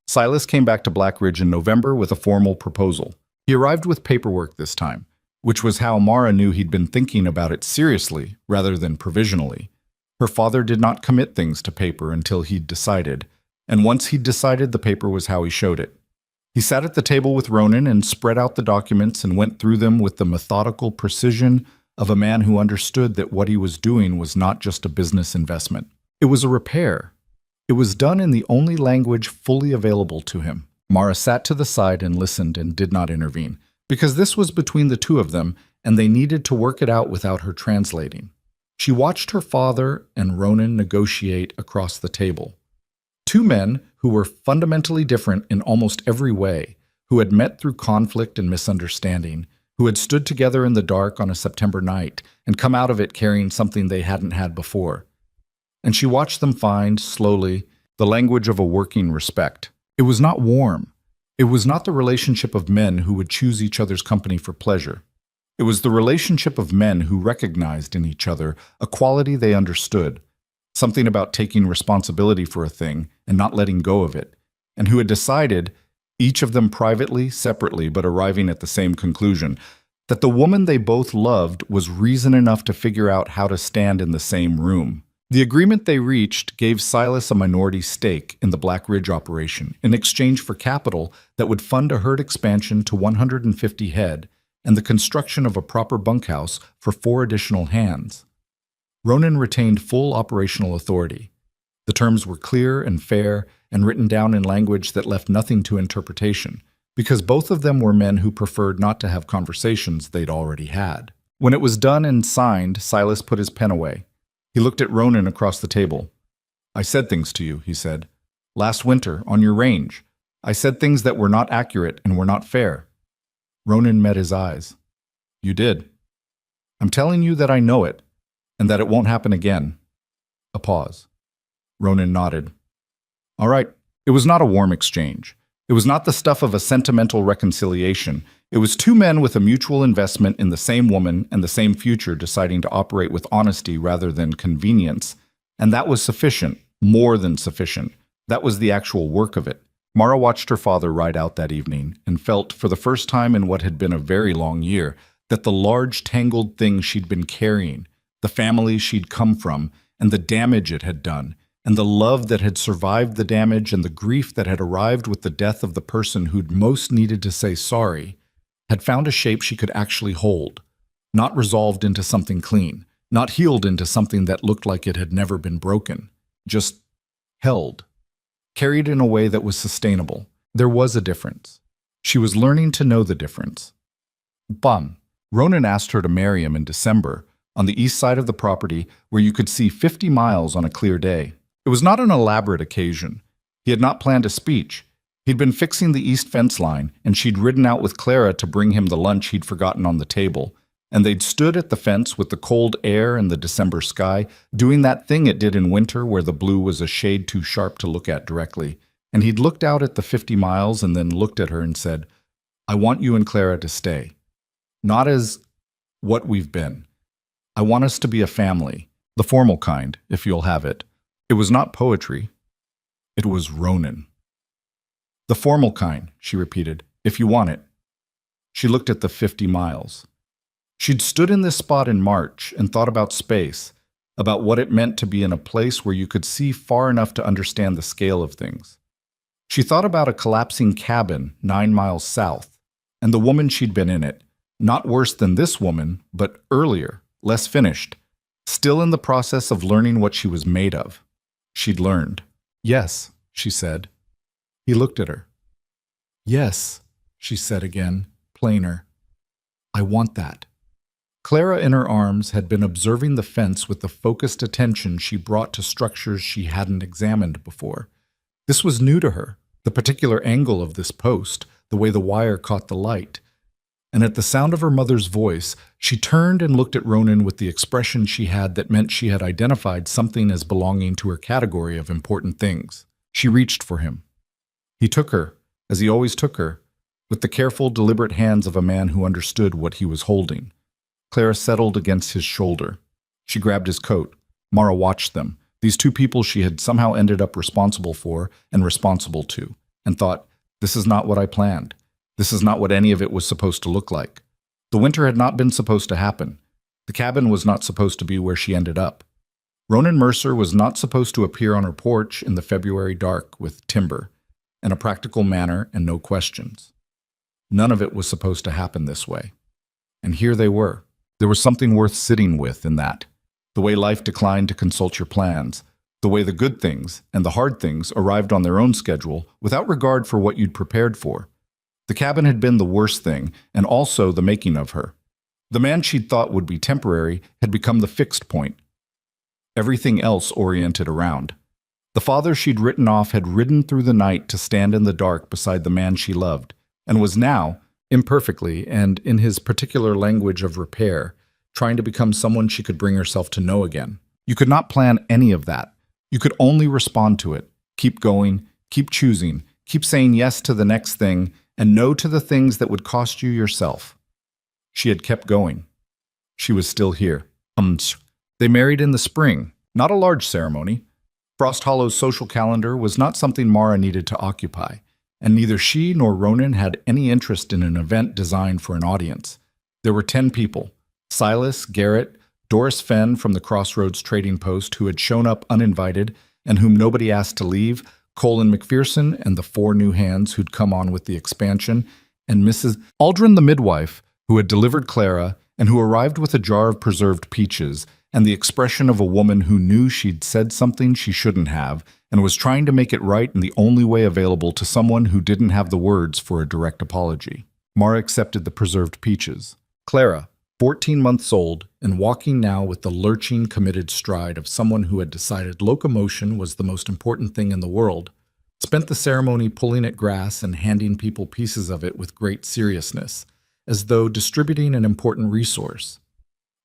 Silas came back to Black Ridge in November with a formal proposal. He arrived with paperwork this time, which was how Mara knew he'd been thinking about it seriously rather than provisionally. Her father did not commit things to paper until he'd decided, and once he'd decided, the paper was how he showed it. He sat at the table with Ronan and spread out the documents and went through them with the methodical precision of a man who understood that what he was doing was not just a business investment. It was a repair. It was done in the only language fully available to him. Mara sat to the side and listened and did not intervene, because this was between the two of them, and they needed to work it out without her translating. She watched her father and Ronan negotiate across the table. Two men who were fundamentally different in almost every way, who had met through conflict and misunderstanding, who had stood together in the dark on a September night and come out of it carrying something they hadn't had before. And she watched them find, slowly, the language of a working respect. It was not warm. It was not the relationship of men who would choose each other's company for pleasure. It was the relationship of men who recognized in each other a quality they understood, something about taking responsibility for a thing and not letting go of it, and who had decided, each of them privately, separately, but arriving at the same conclusion, that the woman they both loved was reason enough to figure out how to stand in the same room. The agreement they reached gave Silas a minority stake in the Black Ridge operation in exchange for capital that would fund a herd expansion to 150 head and the construction of a proper bunkhouse for 4 additional hands. Ronan retained full operational authority. The terms were clear and fair and written down in language that left nothing to interpretation, because both of them were men who preferred not to have conversations they'd already had. When it was done and signed, Silas put his pen away. He looked at Ronan across the table. "I said things to you," he said. "Last winter, on your range. I said things that were not accurate and were not fair." Ronan met his eyes. "You did. I'm telling you that I know it, and that it won't happen again." A pause. Ronan nodded. "All right, it was not a warm exchange. It was not the stuff of a sentimental reconciliation. It was two men with a mutual investment in the same woman and the same future deciding to operate with honesty rather than convenience. And that was sufficient, more than sufficient. That was the actual work of it." Mara watched her father ride out that evening and felt, for the first time in what had been a very long year, that the large tangled thing she'd been carrying, the family she'd come from, and the damage it had done, and the love that had survived the damage and the grief that had arrived with the death of the person who'd most needed to say sorry, had found a shape she could actually hold, not resolved into something clean, not healed into something that looked like it had never been broken, just held, carried in a way that was sustainable. There was a difference. She was learning to know the difference. Bum. Ronan asked her to marry him in December, on the east side of the property where you could see 50 miles on a clear day. It was not an elaborate occasion. He had not planned a speech. He'd been fixing the east fence line, and she'd ridden out with Clara to bring him the lunch he'd forgotten on the table, and they'd stood at the fence with the cold air and the December sky, doing that thing it did in winter where the blue was a shade too sharp to look at directly, and he'd looked out at the 50 miles and then looked at her and said, "I want you and Clara to stay. Not as what we've been. I want us to be a family, the formal kind, if you'll have it." It was not poetry. It was Ronan. "The formal kind," she repeated, "if you want it." She looked at the 50 miles. She'd stood in this spot in March and thought about space, about what it meant to be in a place where you could see far enough to understand the scale of things. She thought about a collapsing cabin 9 miles south, and the woman she'd been in it, not worse than this woman, but earlier, less finished, still in the process of learning what she was made of. She'd learned. "Yes," she said. He looked at her. "Yes," she said again, plainer. "I want that." Clara in her arms had been observing the fence with the focused attention she brought to structures she hadn't examined before. This was new to her, the particular angle of this post, the way the wire caught the light. And at the sound of her mother's voice, she turned and looked at Ronan with the expression she had that meant she had identified something as belonging to her category of important things. She reached for him. He took her, as he always took her, with the careful, deliberate hands of a man who understood what he was holding. Clara settled against his shoulder. She grabbed his coat. Mara watched them, these two people she had somehow ended up responsible for and responsible to, and thought, this is not what I planned. This is not what any of it was supposed to look like. The winter had not been supposed to happen. The cabin was not supposed to be where she ended up. Ronan Mercer was not supposed to appear on her porch in the February dark with timber, in a practical manner and no questions. None of it was supposed to happen this way. And here they were. There was something worth sitting with in that. The way life declined to consult your plans, the way the good things and the hard things arrived on their own schedule without regard for what you'd prepared for. The cabin had been the worst thing, and also the making of her. The man she'd thought would be temporary had become the fixed point. Everything else oriented around. The father she'd written off had ridden through the night to stand in the dark beside the man she loved, and was now, imperfectly and in his particular language of repair, trying to become someone she could bring herself to know again. You could not plan any of that. You could only respond to it, keep going, keep choosing, keep saying yes to the next thing, and no to the things that would cost you yourself. She had kept going. She was still here. They married in the spring, not a large ceremony. Frost Hollow's social calendar was not something Mara needed to occupy, and neither she nor Ronan had any interest in an event designed for an audience. There were 10 people: Silas, Garrett, Doris Fenn from the Crossroads Trading Post, who had shown up uninvited and whom nobody asked to leave, Colin McPherson and the 4 new hands who'd come on with the expansion, and Mrs. Aldrin the midwife, who had delivered Clara and who arrived with a jar of preserved peaches and the expression of a woman who knew she'd said something she shouldn't have and was trying to make it right in the only way available to someone who didn't have the words for a direct apology. Mara accepted the preserved peaches. Clara, 14 months old, and walking now with the lurching, committed stride of someone who had decided locomotion was the most important thing in the world, spent the ceremony pulling at grass and handing people pieces of it with great seriousness, as though distributing an important resource.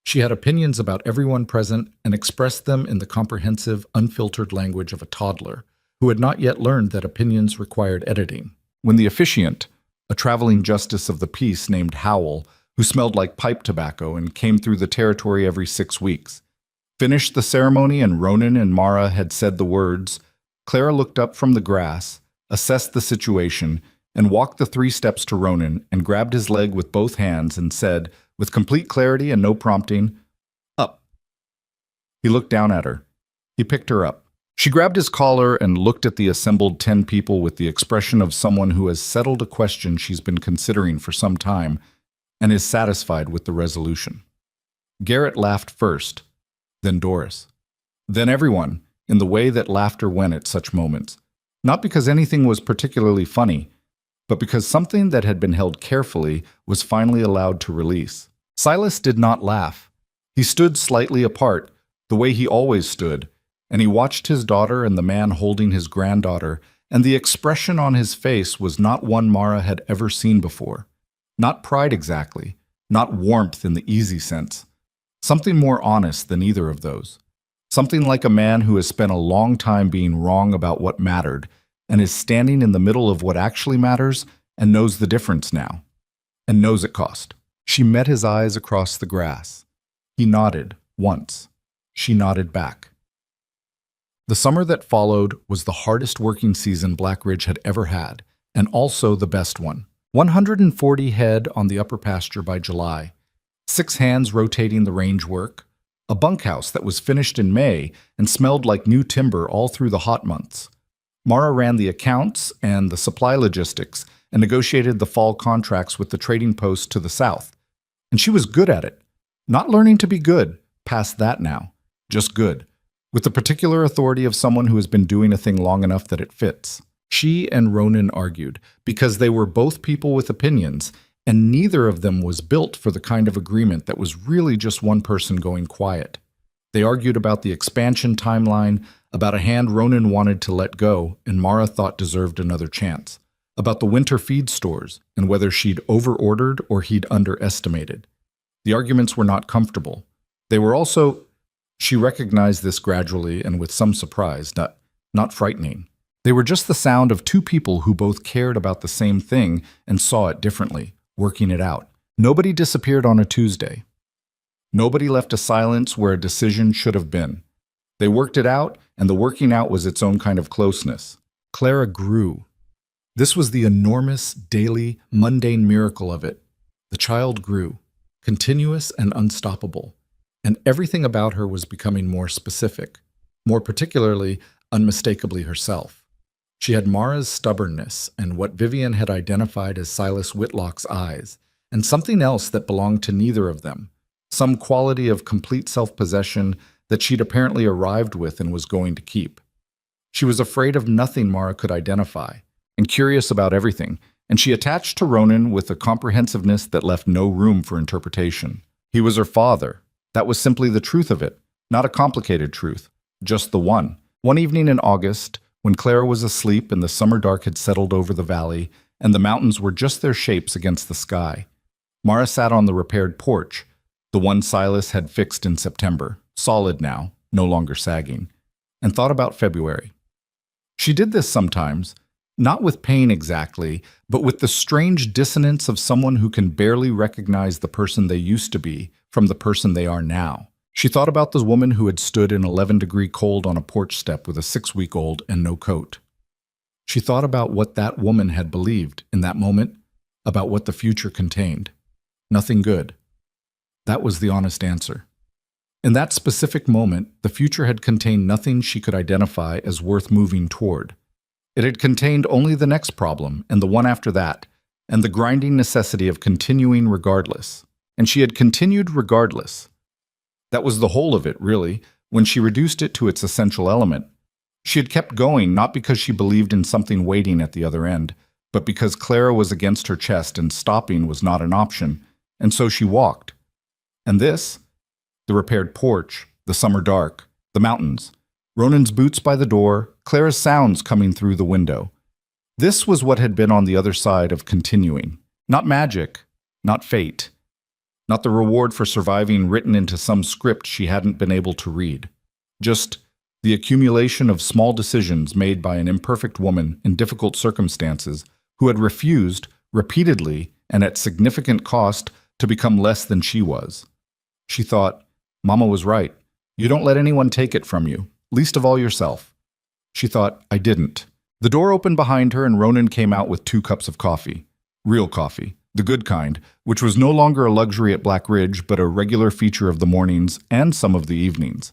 She had opinions about everyone present and expressed them in the comprehensive, unfiltered language of a toddler who had not yet learned that opinions required editing. When the officiant, a traveling justice of the peace named Howell, who smelled like pipe tobacco and came through the territory every 6 weeks, finished the ceremony and Ronan and Mara had said the words, Clara looked up from the grass, assessed the situation, and walked the 3 steps to Ronan and grabbed his leg with both hands and said, with complete clarity and no prompting, "Up." He looked down at her. He picked her up. She grabbed his collar and looked at the assembled 10 people with the expression of someone who has settled a question she's been considering for some time and is satisfied with the resolution. Garrett laughed first, then Doris, then everyone, in the way that laughter went at such moments, not because anything was particularly funny, but because something that had been held carefully was finally allowed to release. Silas did not laugh. He stood slightly apart, the way he always stood, and he watched his daughter and the man holding his granddaughter, and the expression on his face was not one Mara had ever seen before. Not pride exactly, not warmth in the easy sense. Something more honest than either of those. Something like a man who has spent a long time being wrong about what mattered, and is standing in the middle of what actually matters and knows the difference now, and knows it cost. She met his eyes across the grass. He nodded once. She nodded back. The summer that followed was the hardest working season Black Ridge had ever had, and also the best one. 140 head on the upper pasture by July, 6 hands rotating the range work, a bunkhouse that was finished in May and smelled like new timber all through the hot months. Mara ran the accounts and the supply logistics and negotiated the fall contracts with the trading post to the south. And she was good at it. Not learning to be good, past that now. Just good. With the particular authority of someone who has been doing a thing long enough that it fits. She and Ronan argued, because they were both people with opinions, and neither of them was built for the kind of agreement that was really just one person going quiet. They argued about the expansion timeline, about a hand Ronan wanted to let go and Mara thought deserved another chance, about the winter feed stores and whether she'd over-ordered or he'd underestimated. The arguments were not comfortable. They were also, she recognized this gradually and with some surprise, not frightening. They were just the sound of 2 people who both cared about the same thing and saw it differently, working it out. Nobody disappeared on a Tuesday. Nobody left a silence where a decision should have been. They worked it out, and the working out was its own kind of closeness. Clara grew. This was the enormous, daily, mundane miracle of it. The child grew. continuous and unstoppable, and everything about her was becoming more specific, more particularly, unmistakably herself. She had Mara's stubbornness and what Vivian had identified as Silas Whitlock's eyes, and something else that belonged to neither of them, some quality of complete self-possession that she'd apparently arrived with and was going to keep. She was afraid of nothing Mara could identify, and curious about everything, and she attached to Ronan with a comprehensiveness that left no room for interpretation. He was her father. That was simply the truth of it, not a complicated truth, just the one. One evening in August, when Clara was asleep and the summer dark had settled over the valley, and the mountains were just their shapes against the sky, Mara sat on the repaired porch, the one Silas had fixed in September, solid now, no longer sagging, and thought about February. She did this sometimes, not with pain exactly, but with the strange dissonance of someone who can barely recognize the person they used to be from the person they are now. She thought about the woman who had stood in 11-degree cold on a porch step with a 6-week-old and no coat. She thought about what that woman had believed in that moment, about what the future contained. Nothing good. That was the honest answer. In that specific moment, the future had contained nothing she could identify as worth moving toward. It had contained only the next problem, and the one after that, and the grinding necessity of continuing regardless. And she had continued regardless. That was the whole of it, really, when she reduced it to its essential element. She had kept going not because she believed in something waiting at the other end, but because Clara was against her chest and stopping was not an option, and so she walked. And this, the repaired porch, the summer dark, the mountains, Ronan's boots by the door, Clara's sounds coming through the window. This was what had been on the other side of continuing. Not magic, not fate, not the reward for surviving written into some script she hadn't been able to read. Just the accumulation of small decisions made by an imperfect woman in difficult circumstances who had refused, repeatedly and at significant cost, to become less than she was. She thought, Mama was right. You don't let anyone take it from you, least of all yourself. She thought, I didn't. The door opened behind her and Ronan came out with 2 cups of coffee. Real coffee, the good kind, which was no longer a luxury at Black Ridge but a regular feature of the mornings and some of the evenings,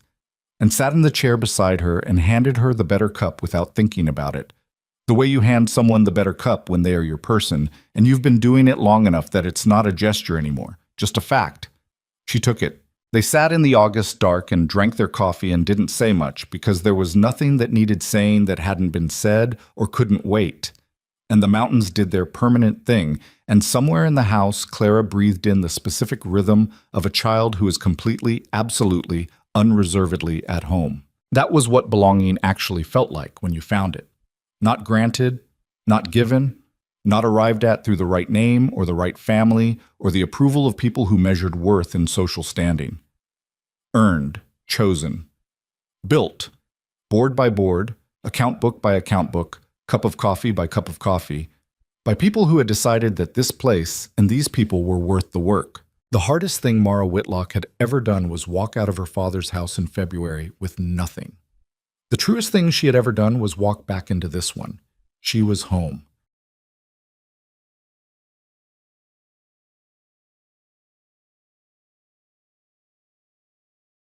and sat in the chair beside her and handed her the better cup without thinking about it. The way you hand someone the better cup when they are your person, and you've been doing it long enough that it's not a gesture anymore, just a fact. She took it. They sat in the August dark and drank their coffee and didn't say much because there was nothing that needed saying that hadn't been said or couldn't wait. And the mountains did their permanent thing, and somewhere in the house, Clara breathed in the specific rhythm of a child who is completely, absolutely, unreservedly at home. That was what belonging actually felt like when you found it. Not granted, not given, not arrived at through the right name or the right family or the approval of people who measured worth in social standing. Earned, chosen, built, board by board, account book by account book, cup of coffee by cup of coffee, by people who had decided that this place and these people were worth the work. The hardest thing Mara Whitlock had ever done was walk out of her father's house in February with nothing. The truest thing she had ever done was walk back into this one. She was home.